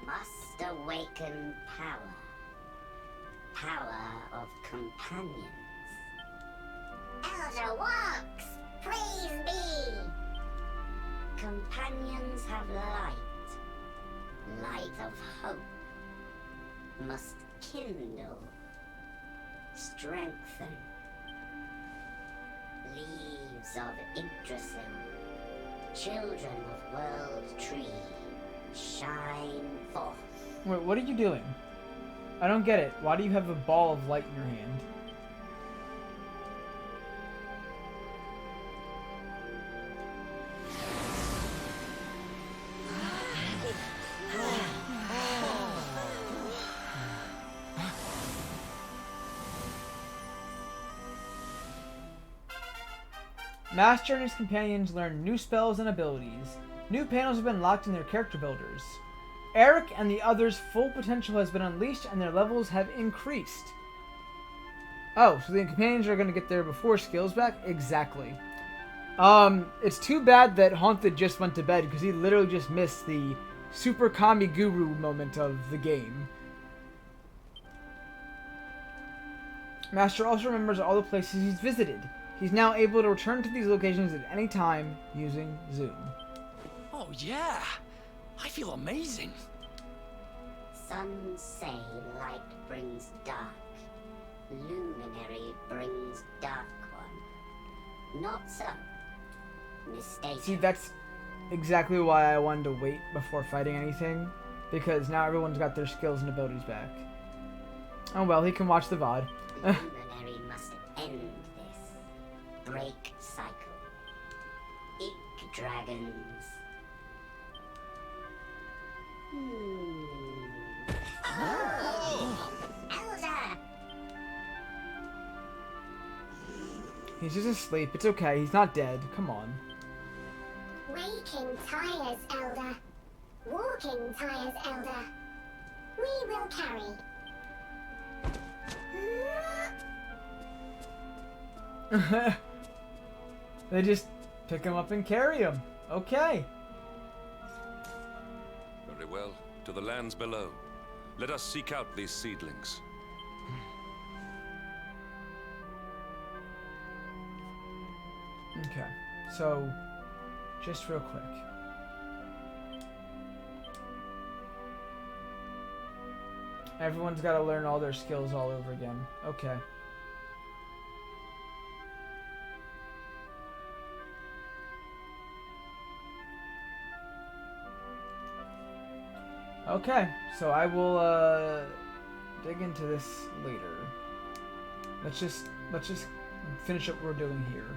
Must awaken power. Power of companions. Elder walks! Praise be! Companions have light. Light of hope. Must kindle. Strengthen. Leaves of Yggdrasil. Children of World Tree. Shine forth. Wait, what are you doing? I don't get it. Why do you have a ball of light in your hand? Master and his companions learn new spells and abilities. New panels have been locked in their character builders. Eric and the others' full potential has been unleashed and their levels have increased. Oh, so the companions are going to get their before skills back? Exactly. It's too bad that Haunted just went to bed because he literally just missed the Super Kami Guru moment of the game. Master also remembers all the places he's visited. He's now able to return to these locations at any time using Zoom. Oh, yeah. I feel amazing. Some say light brings dark. Luminary brings dark one. Not so. Mistaken. See, that's exactly why I wanted to wait before fighting anything, because now everyone's got their skills and abilities back. Oh well, he can watch the VOD. Luminary must end this. Break cycle. Ick dragons. Oh! Elder! He's just asleep. It's okay. He's not dead. Come on. Waking tires, Elder. Walking tires, Elder. We will carry. They just pick him up and carry him. Okay. Very well. To the lands below. Let us seek out these seedlings. Okay. So, just real quick. Everyone's got to learn all their skills all over again. Okay. Okay, so I will dig into this later. Let's just finish up what we're doing here.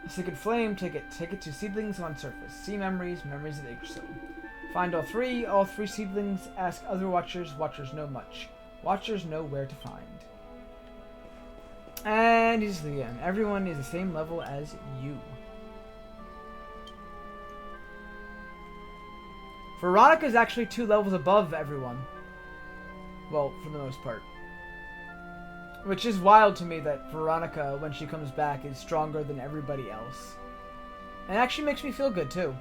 Sacred Flame, take it to seedlings on surface. See memories of Yggdrasil. Find all three seedlings, ask other watchers know much. Watchers know where to find. And he's again. Everyone is the same level as you. Veronica is actually 2 levels above everyone. Well, for the most part. Which is wild to me that Veronica, when she comes back, is stronger than everybody else. And it actually makes me feel good, too.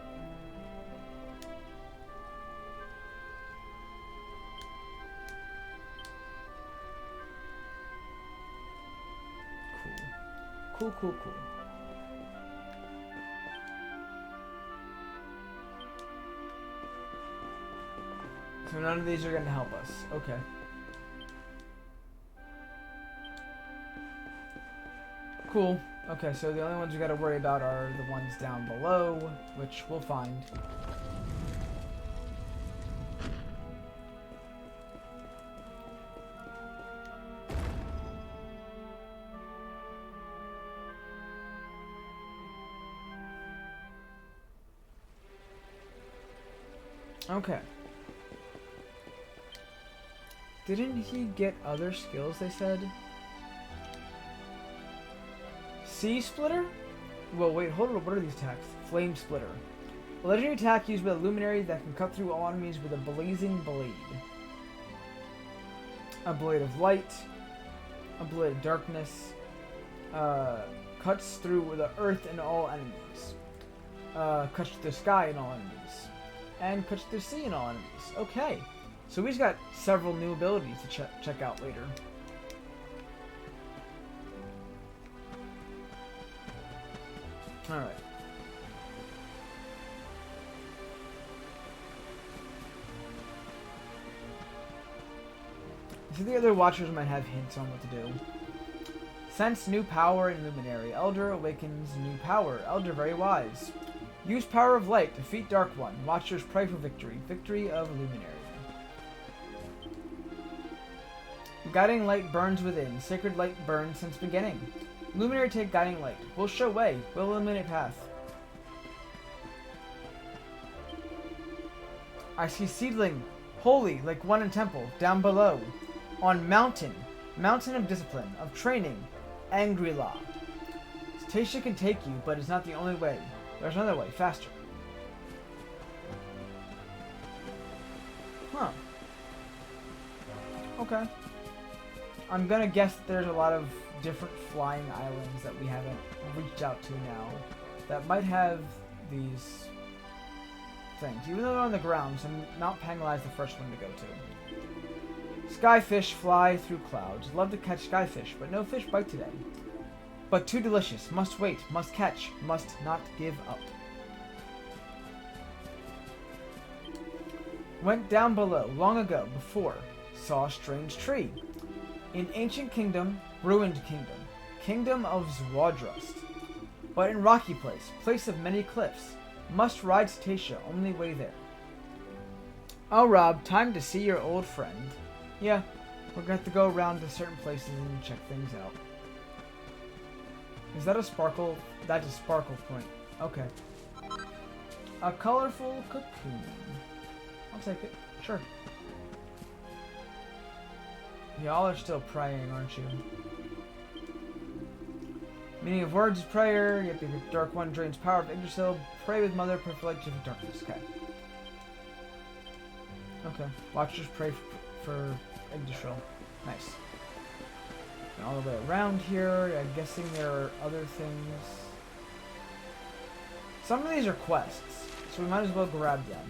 Cool. Cool. So none of these are going to help us. Okay. Cool. Okay, so the only ones we got to worry about are the ones down below, which we'll find. Okay. Didn't he get other skills, they said? Sea Splitter? Well, wait, hold on. What are these attacks? Flame Splitter. A legendary attack used by the Luminary that can cut through all enemies with a blazing blade. A Blade of Light. A Blade of Darkness. Cuts through the earth and all enemies. Cuts through the sky and all enemies. And cuts through the sea and all enemies. Okay. So we've got several new abilities to check out later. Alright. So the other watchers might have hints on what to do. Sense new power in Luminary. Elder awakens new power. Elder very wise. Use power of light. Defeat Dark One. Watchers pray for victory. Victory of Luminary. Guiding light burns within. Sacred light burns since beginning. Luminary take guiding light. Will show way. Will illuminate path. I see seedling. Holy, like one in temple. Down below. On mountain. Mountain of discipline. Of training. Angry law. Tasha can take you, but it's not the only way. There's another way. Faster. Huh. Okay. I'm gonna guess that there's a lot of different flying islands that we haven't reached out to now that might have these things. Even though they're on the ground, so Mount Pangala is the first one to go to. Skyfish fly through clouds. Love to catch skyfish, but no fish bite today. but too delicious. Must wait, must catch, must not give up. Went down below, long ago, before, saw a strange tree. In ancient kingdom, ruined kingdom, kingdom of Zwardrust. But in rocky place, place of many cliffs, must ride Cetacea, only way there. Oh, Rob, time to see your old friend. Yeah, we're gonna have to go around to certain places and check things out. Is that a sparkle? That's a sparkle point. Okay. A colorful cocoon. I'll take it. Sure. Y'all are still praying, aren't you? Meaning of words is prayer. Yep, the Dark One drains power of Yggdrasil. Pray with Mother, prophylaxis of darkness. Okay. Okay. Watchers pray for Yggdrasil. Nice. And all the way around here, I'm guessing there are other things. Some of these are quests, so we might as well grab them.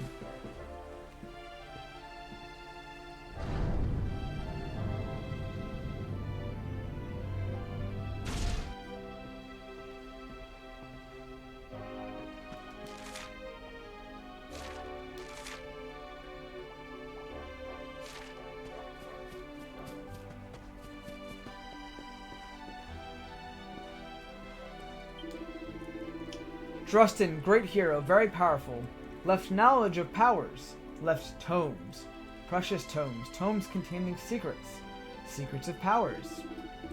Drustin, great hero, very powerful, left knowledge of powers, left tomes, precious tomes, tomes containing secrets, secrets of powers.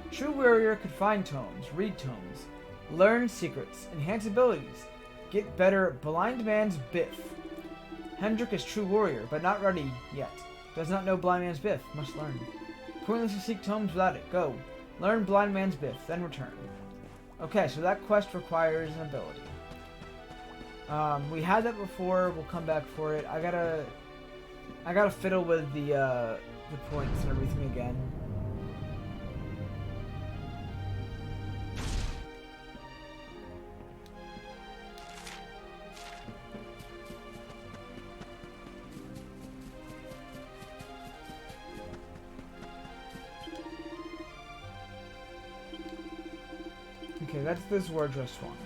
True warrior could find tomes, read tomes, learn secrets, enhance abilities, get better blind man's biff. Hendrik is true warrior, but not ready yet. Does not know blind man's biff, must learn. Pointless to seek tomes without it, go. Learn blind man's biff, then return. Okay, so that quest requires an ability. We had that before. We'll come back for it. I gotta fiddle with the points and everything again. Okay, that's this Zwardrust one.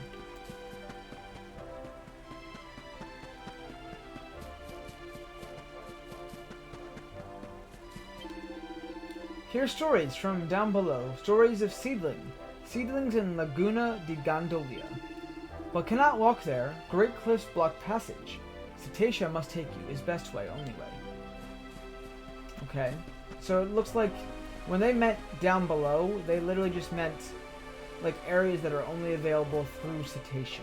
Hear stories from down below, stories of seedlings in Laguna di Gondolia. But cannot walk there, great cliffs block passage. Cetacea must take you, is best way, only way. Okay, so it looks like when they meant down below, they literally just meant like areas that are only available through Cetacea.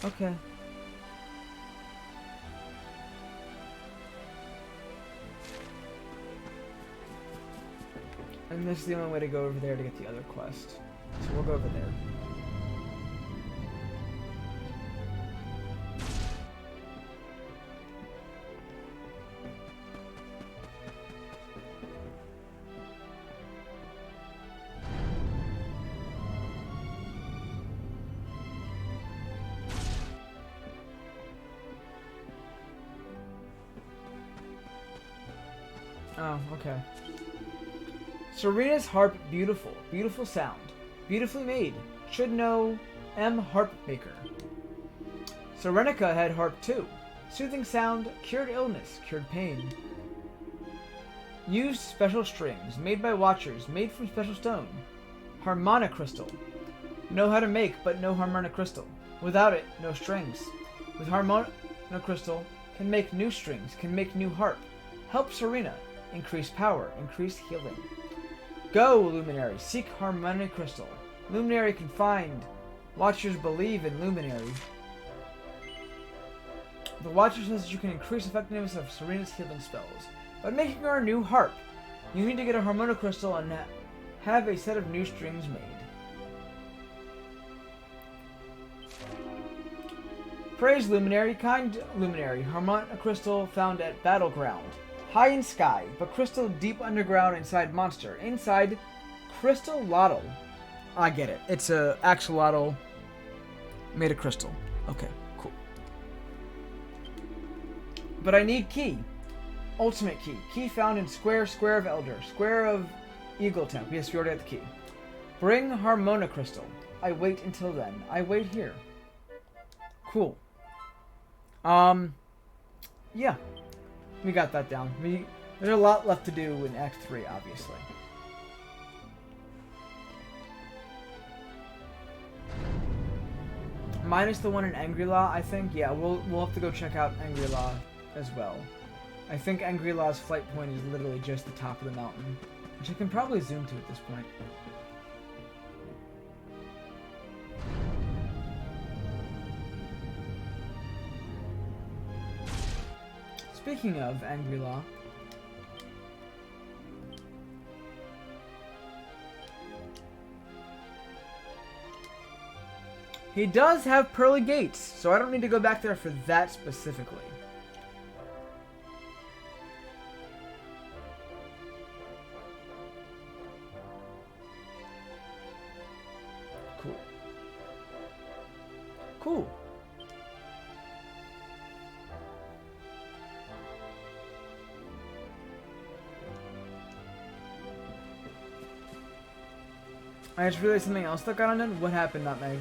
Okay. And this is the only way to go over there to get the other quest. So we'll go over there. Oh, okay. Serena's harp, beautiful, beautiful sound, beautifully made. Should know M. Harp Maker. Serenica had harp too. Soothing sound, cured illness, cured pain. Used special strings, made by watchers, made from special stone. Harmonic crystal. Know how to make, but no harmonic crystal. Without it, no strings. With harmonic crystal, can make new strings, can make new harp. Help Serena. Increase power, increase healing. Go, Luminary, seek Harmonic Crystal. Luminary can find. Watchers believe in Luminary. The Watcher says that you can increase effectiveness of Serena's healing spells by making her a new harp. You need to get a Harmonic Crystal and have a set of new strings made. Praise Luminary, kind Luminary. Harmonic Crystal found at Battleground. High in sky, but crystal deep underground inside monster. Inside, crystal lotto. I get it. It's a axolotl made of crystal. Okay, cool. But I need key. Ultimate key. Key found in square of Elder. Square of Eagle Temp. Yes, we already have the key. Bring Harmona Crystal. I wait until then. I wait here. Cool. Yeah. We got that down. There's a lot left to do in Act 3, obviously. Minus the one in Angri-La, I think. Yeah, we'll have to go check out Angri-La as well. I think Angri-La's flight point is literally just the top of the mountain, which I can probably zoom to at this point. Speaking of Angri-La, he does have pearly gates, so I don't need to go back there for that specifically. Cool. Cool. I just realized something else that got undone. What happened, Nutmeg?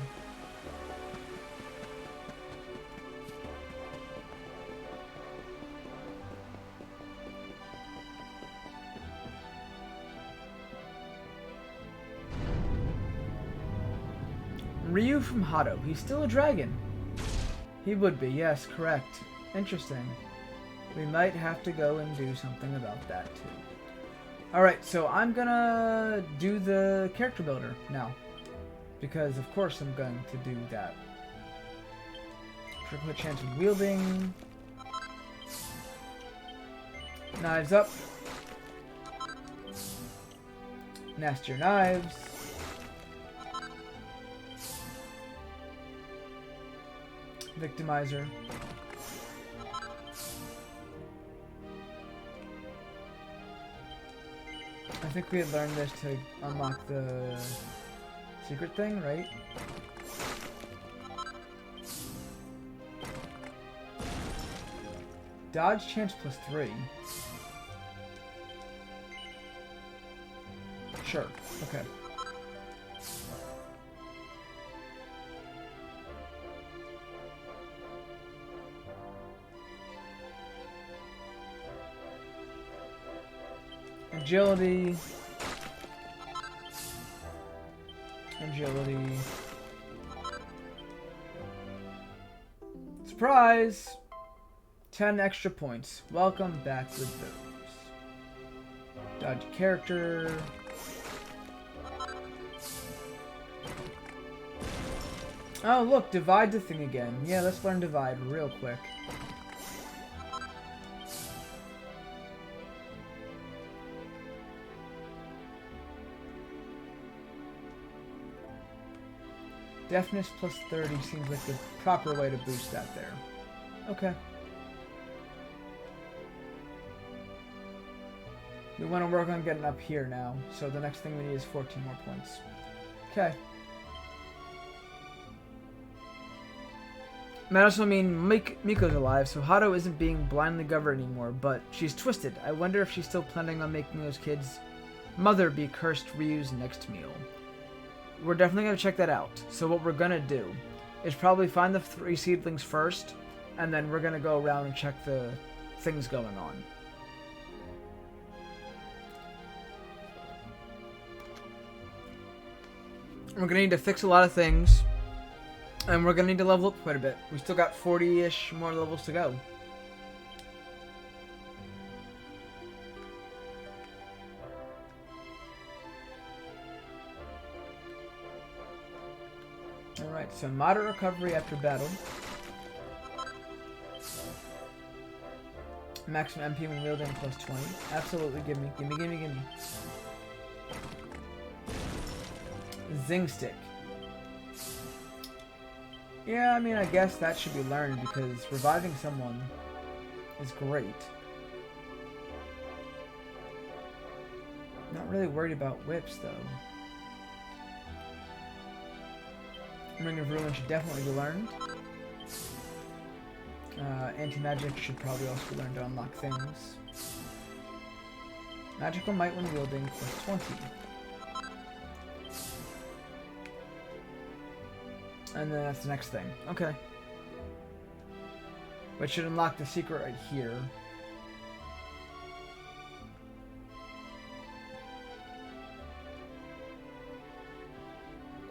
Ryu from Hado. He's still a dragon. He would be, yes, correct. Interesting. We might have to go and do something about that, too. Alright, so I'm gonna do the character builder now. Because, of course, I'm going to do that. Critical chance of wielding. Knives up. Nastier knives. Victimizer. I think we had learned this to unlock the secret thing, right? Dodge chance +3. Sure, okay. Agility. Agility. Surprise! 10 extra points. Welcome back with those. Dodge character. Oh, look, divide the thing again. Yeah, let's learn divide real quick. Deafness +30 seems like the proper way to boost that there. Okay. We want to work on getting up here now, so the next thing we need is 14 more points. Okay. Might also mean Miko's alive, so Hado isn't being blindly governed anymore, but she's twisted. I wonder if she's still planning on making those kids' mother be cursed Ryu's next meal. We're definitely going to check that out. So what we're going to do is probably find the 3 seedlings first, and then we're going to go around and check the things going on. We're going to need to fix a lot of things, and we're going to need to level up quite a bit. We still got 40-ish more levels to go. Alright, so moderate recovery after battle. Maximum MP when wielding +20. Absolutely, gimme. Zing Stick. Yeah, I mean, I guess that should be learned because reviving someone is great. Not really worried about whips, though. Ring of Ruin should definitely be learned. Anti-magic should probably also be learned to unlock things. Magical might when wielding +20. And then that's the next thing. Okay. Which should unlock the secret right here.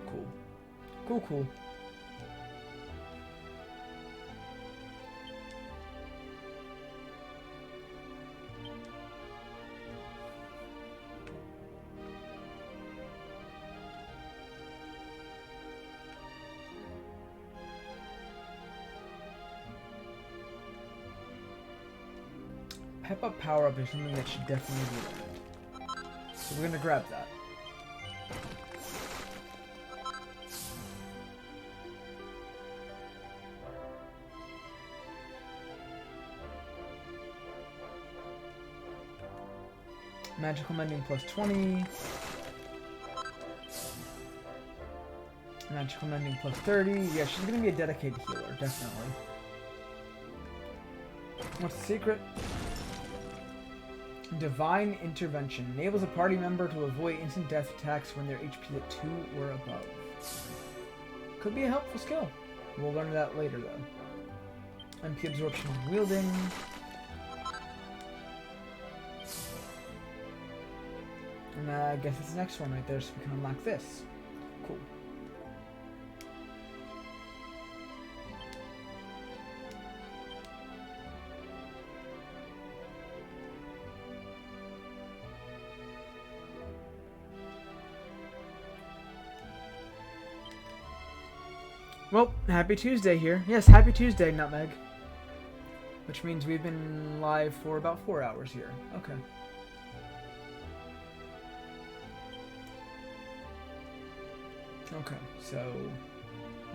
Cool. Cool, cool. Pep up power up is something that should definitely be learned. So we're gonna grab that. Magical Mending plus 20. Magical Mending plus 30. Yeah, she's gonna be a dedicated healer, definitely. What's the secret? Divine Intervention. Enables a party member to avoid instant death attacks when their HP at 2 or above. Could be a helpful skill. We'll learn that later, though. MP Absorption and Wielding. And I guess it's the next one right there, so we can unlock this. Cool. Well, happy Tuesday here. Yes, happy Tuesday, Nutmeg. Which means we've been live for about 4 hours here. Okay. Okay, so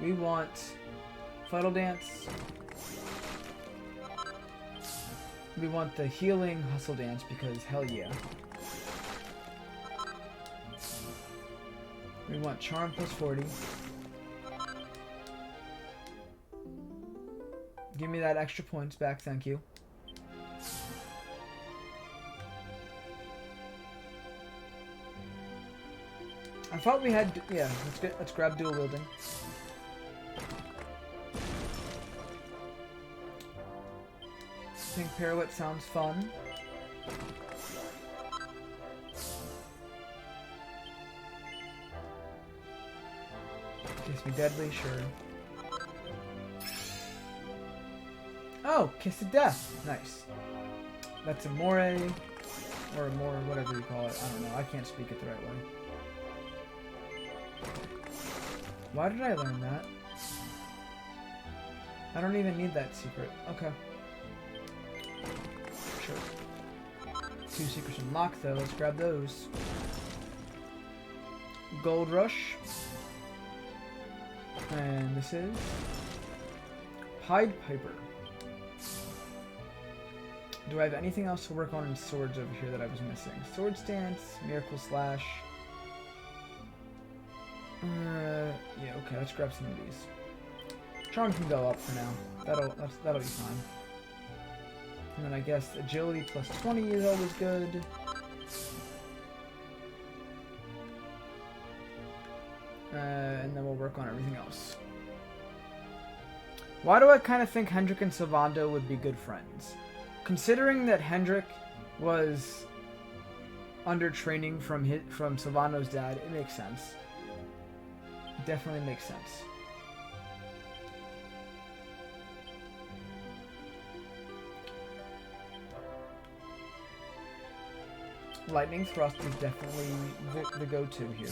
we want Fuddle Dance. We want the healing Hustle Dance because hell yeah. We want Charm plus 40. Give me that extra points back, thank you. I thought we had, yeah, let's grab dual wielding. Pink Pirouette sounds fun. Kiss Me Deadly, sure. Oh, Kiss of Death. Nice. That's Amore, or Amore, whatever you call it. I don't know. I can't speak it the right way. Why did I learn that? I don't even need that secret. Okay. Sure. 2 secrets unlocked though. Let's grab those. Gold Rush. And this is Pied Piper. Do I have anything else to work on in swords over here that I was missing? Sword Stance, Miracle Slash. Yeah, okay, let's grab some of these. Charm can go up for now. That'll be fine. And then I guess Agility plus 20 is always good. And then we'll work on everything else. Why do I kind of think Hendrik and Sylvando would be good friends? Considering that Hendrik was under training from Sylvando's dad, it makes sense. It definitely makes sense. Lightning Thrust is definitely the go-to here.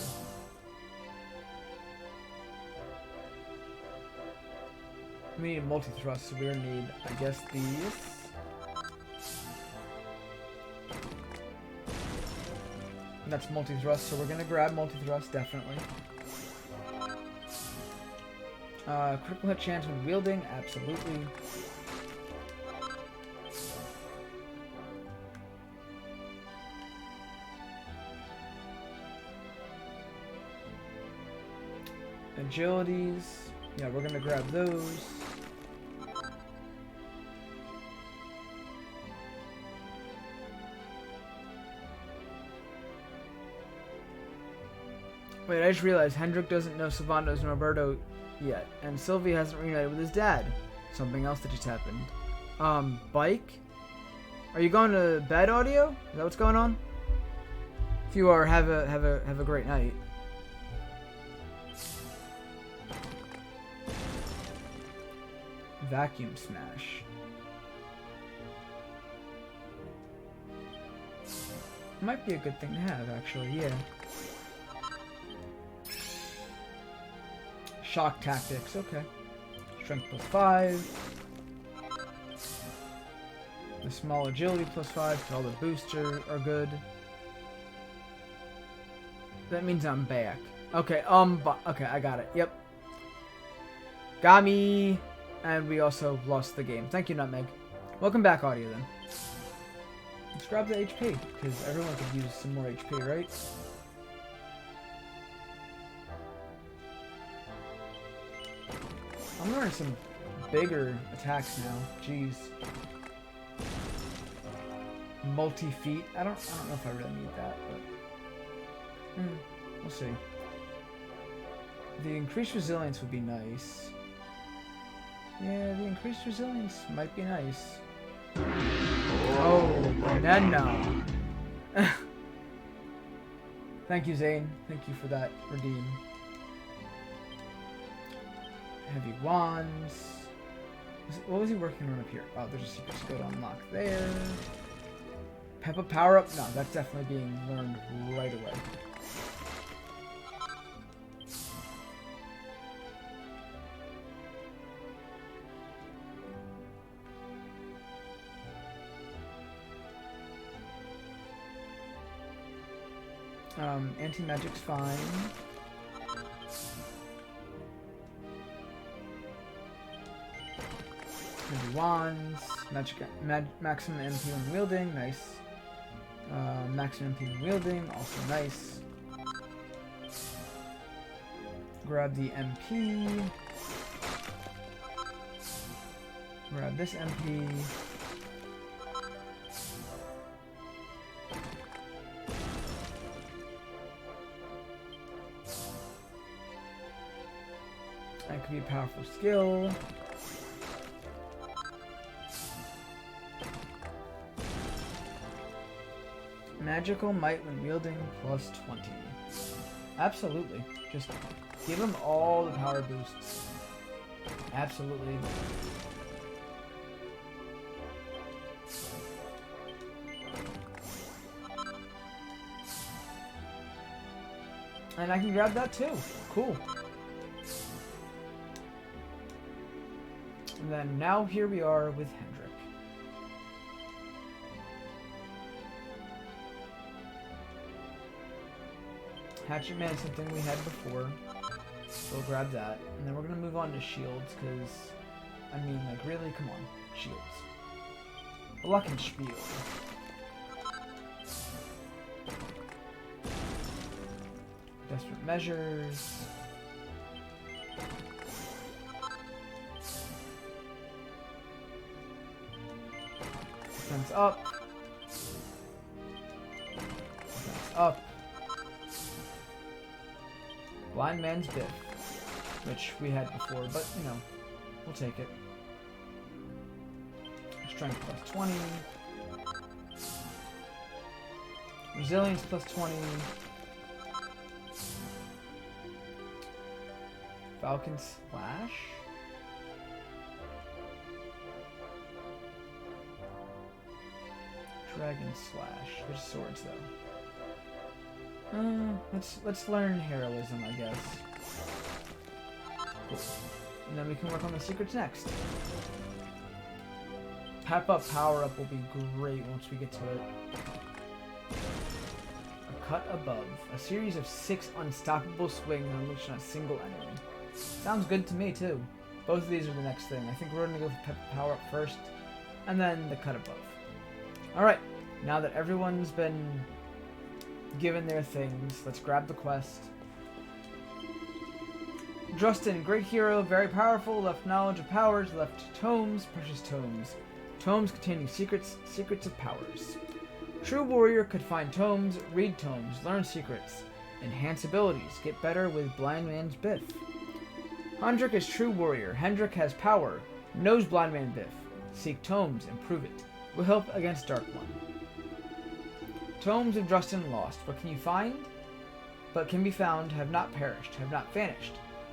We need multi-thrust, so we're gonna need, I guess, these. And that's multi-thrust, so we're gonna grab multi-thrust, definitely. Critical hit chance when wielding, absolutely. Agilities, yeah, we're gonna grab those. Wait, I just realized Hendrik doesn't know Sylvando's Norberto yet, and Sylvie hasn't reunited with his dad. Something else that just happened. Bike? Are you going to bed, Audio? Is that what's going on? If you are, have a great night. Vacuum smash. Might be a good thing to have, actually, yeah. Shock tactics, okay. Strength +5. The small agility +5, all the boosts are good. That means I'm back. Okay, okay, I got it. Yep. Got me. And we also lost the game. Thank you, Nutmeg. Welcome back, Audio, then. Let's grab the HP, because everyone could use some more HP, right? I'm learning some bigger attacks now. Jeez. Multi-feet. I don't know if I really need that, but we'll see. The increased resilience would be nice. Yeah, the increased resilience might be nice. Oh, no. Thank you, Zane. Thank you for that redeem. Heavy wands. What was he working on up here? Oh, there's a secret skill to unlock there. Peppa power up? No, that's definitely being learned right away. Anti-magic's fine. Heavy wands, maximum MP when wielding, nice. Maximum MP when wielding, also nice. Grab the MP. Grab this MP. That could be a powerful skill. Magical might when wielding +20. Absolutely. Just give him all the power boosts. Absolutely. And I can grab that too. Cool. And then now here we are with Hendrik. Hatchet Man is something we had before, so we'll grab that. And then we're gonna move on to shields, because, I mean, like, really? Come on. Shields. Glockenspiel. Desperate Measures. Defense up. Defense up. Blind Man's Biff, which we had before, but, you know, we'll take it. Strength +20. Resilience +20. Falcon Slash? Dragon Slash. Which swords, though? Let's learn heroism, I guess. Cool. And then we can work on the secrets next. Peppa power up will be great once we get to it. A cut above. A series of 6 unstoppable swings unleashed on a single enemy. Sounds good to me too. Both of these are the next thing. I think we're gonna go for Peppa power up first, and then the cut above. Alright, now that everyone's been given their things, let's grab the quest. Drustin, great hero, very powerful, left knowledge of powers, left tomes, precious tomes. Tomes containing secrets of powers. True warrior could find tomes, read tomes, learn secrets, enhance abilities, get better with Blind Man's Biff. Hendrik is true warrior. Hendrik has power. Knows Blind Man Biff. Seek tomes and prove it. Will help against Dark One. Tomes of Drustin lost. What can you find? But can be found, have not perished, have not vanished.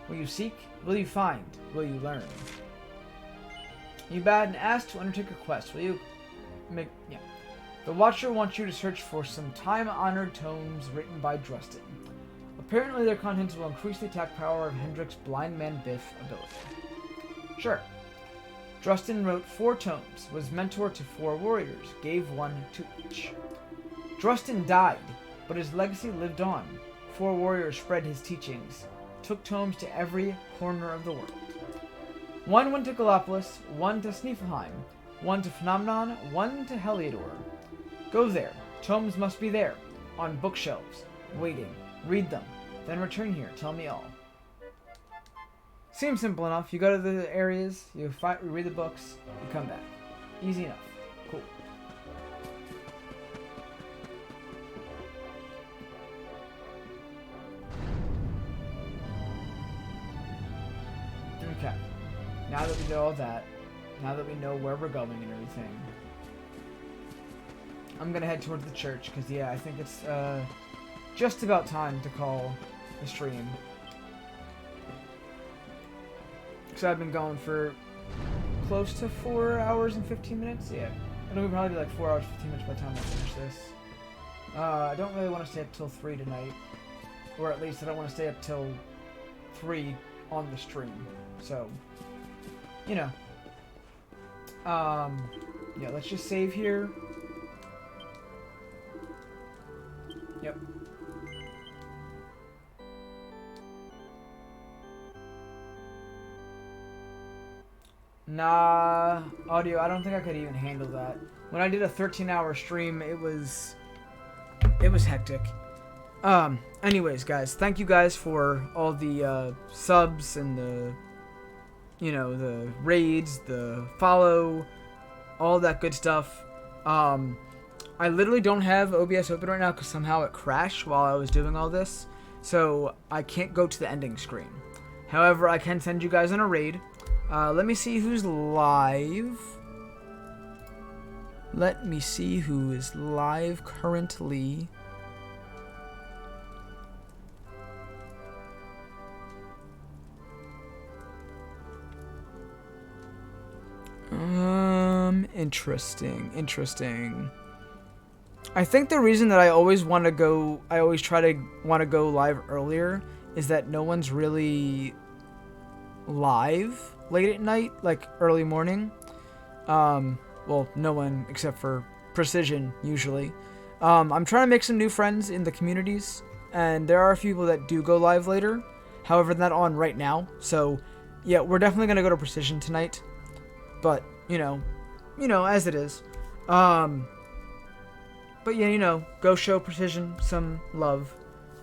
Will you seek? Will you find? Will you learn? You bad and asked to undertake a quest. Will you make... Yeah. The Watcher wants you to search for some time-honored tomes written by Drustin. Apparently their contents will increase the attack power of Hendrik's Blind Man Biff ability. Sure. Drustin wrote 4 tomes, was mentor to 4 warriors, gave 1 to each. Drustin died, but his legacy lived on. 4 warriors spread his teachings, took tomes to every corner of the world. 1 went to Gallopolis, 1 to Snifelheim, 1 to Phenomenon, 1 to Heliodor. Go there. Tomes must be there, on bookshelves, waiting. Read them, then return here. Tell me all. Seems simple enough. You go to the areas, you read the books, you come back. Easy enough. Cool. Okay. Now that we know all that, now that we know where we're going and everything, I'm gonna head towards the church, because yeah, I think it's just about time to call the stream. So I've been going for close to 4 hours and 15 minutes. Yeah, it'll probably be like 4 hours 15 minutes by the time I finish this. I don't really want to stay up till 3 tonight, or at least I don't want to stay up till 3 on the stream. So, you know, yeah, let's just save here. Yep. Nah, audio, I don't think I could even handle that. When I did a 13-hour stream, it was hectic. Anyways, guys, thank you guys for all the subs and the, you know, the raids, the follow, all that good stuff. I literally don't have OBS open right now because somehow it crashed while I was doing all this, so I can't go to the ending screen. However, I can send you guys on a raid. Let me see who's live. Let me see who is live currently. Interesting. I think the reason that I always try to want to go live earlier is that no one's really live late at night, like early morning. Well, no one except for Precision, usually. I'm trying to make some new friends in the communities, and there are a few people that do go live later. However, they're not on right now, so yeah, we're definitely going to go to Precision tonight. But, you know, as it is. But yeah, you know, go show Precision some love,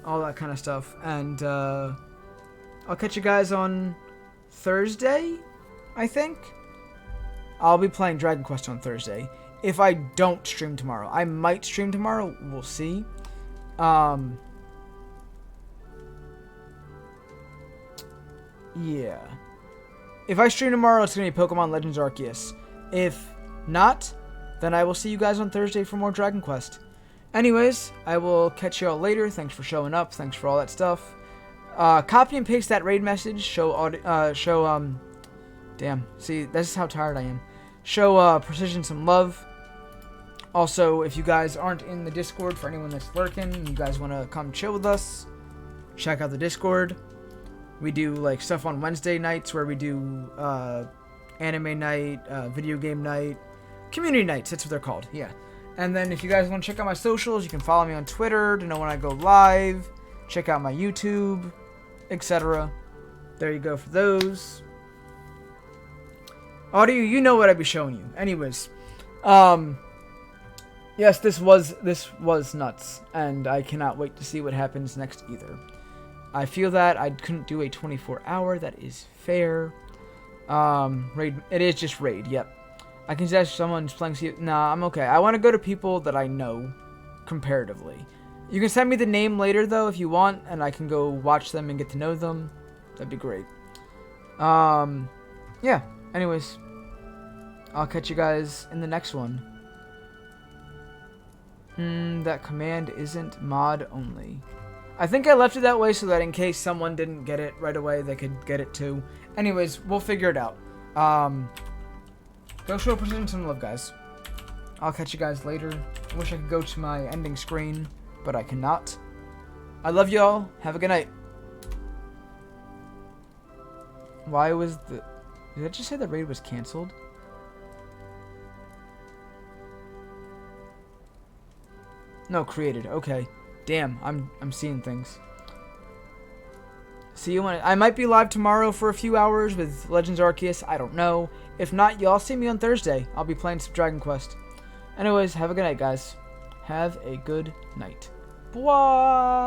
all that kind of stuff. And I'll catch you guys on Thursday, I think. I'll be playing Dragon Quest on Thursday. If I don't stream tomorrow. I might stream tomorrow, we'll see. Yeah. If I stream tomorrow, it's going to be Pokemon Legends Arceus. If not, then I will see you guys on Thursday for more Dragon Quest. Anyways, I will catch you all later. Thanks for showing up. Thanks for all that stuff. Copy and paste that raid message. Damn. See, this is how tired I am. Show Precision some love. Also, if you guys aren't in the Discord, for anyone that's lurking, you guys want to come chill with us, check out the Discord. We do like stuff on Wednesday nights where we do anime night, video game night, community nights. That's what they're called. Yeah. And then if you guys want to check out my socials, you can follow me on Twitter to know when I go live. Check out my YouTube, etc. There you go for those. Audio, you know what I'd be showing you. Anyways, yes, this was nuts, and I cannot wait to see what happens next either. I feel that I couldn't do a 24-hour. That is fair. Raid. It is just raid. Yep. I can suggest someone's playing. Nah, I'm okay. I want to go to people that I know, comparatively. You can send me the name later though if you want, and I can go watch them and get to know them. That'd be great. Yeah. Anyways, I'll catch you guys in the next one. That command isn't mod only. I think I left it that way so that in case someone didn't get it right away, they could get it too. Anyways, we'll figure it out. Go show Precision some love, guys. I'll catch you guys later. I wish I could go to my ending screen, but I cannot. I love y'all. Have a good night. Why was the... Did I just say the raid was canceled? No, created. Okay. Damn, I'm seeing things. See you when I might be live tomorrow for a few hours with Legends Arceus. I don't know. If not, y'all see me on Thursday. I'll be playing some Dragon Quest. Anyways, have a good night, guys. Have a good night. Bye.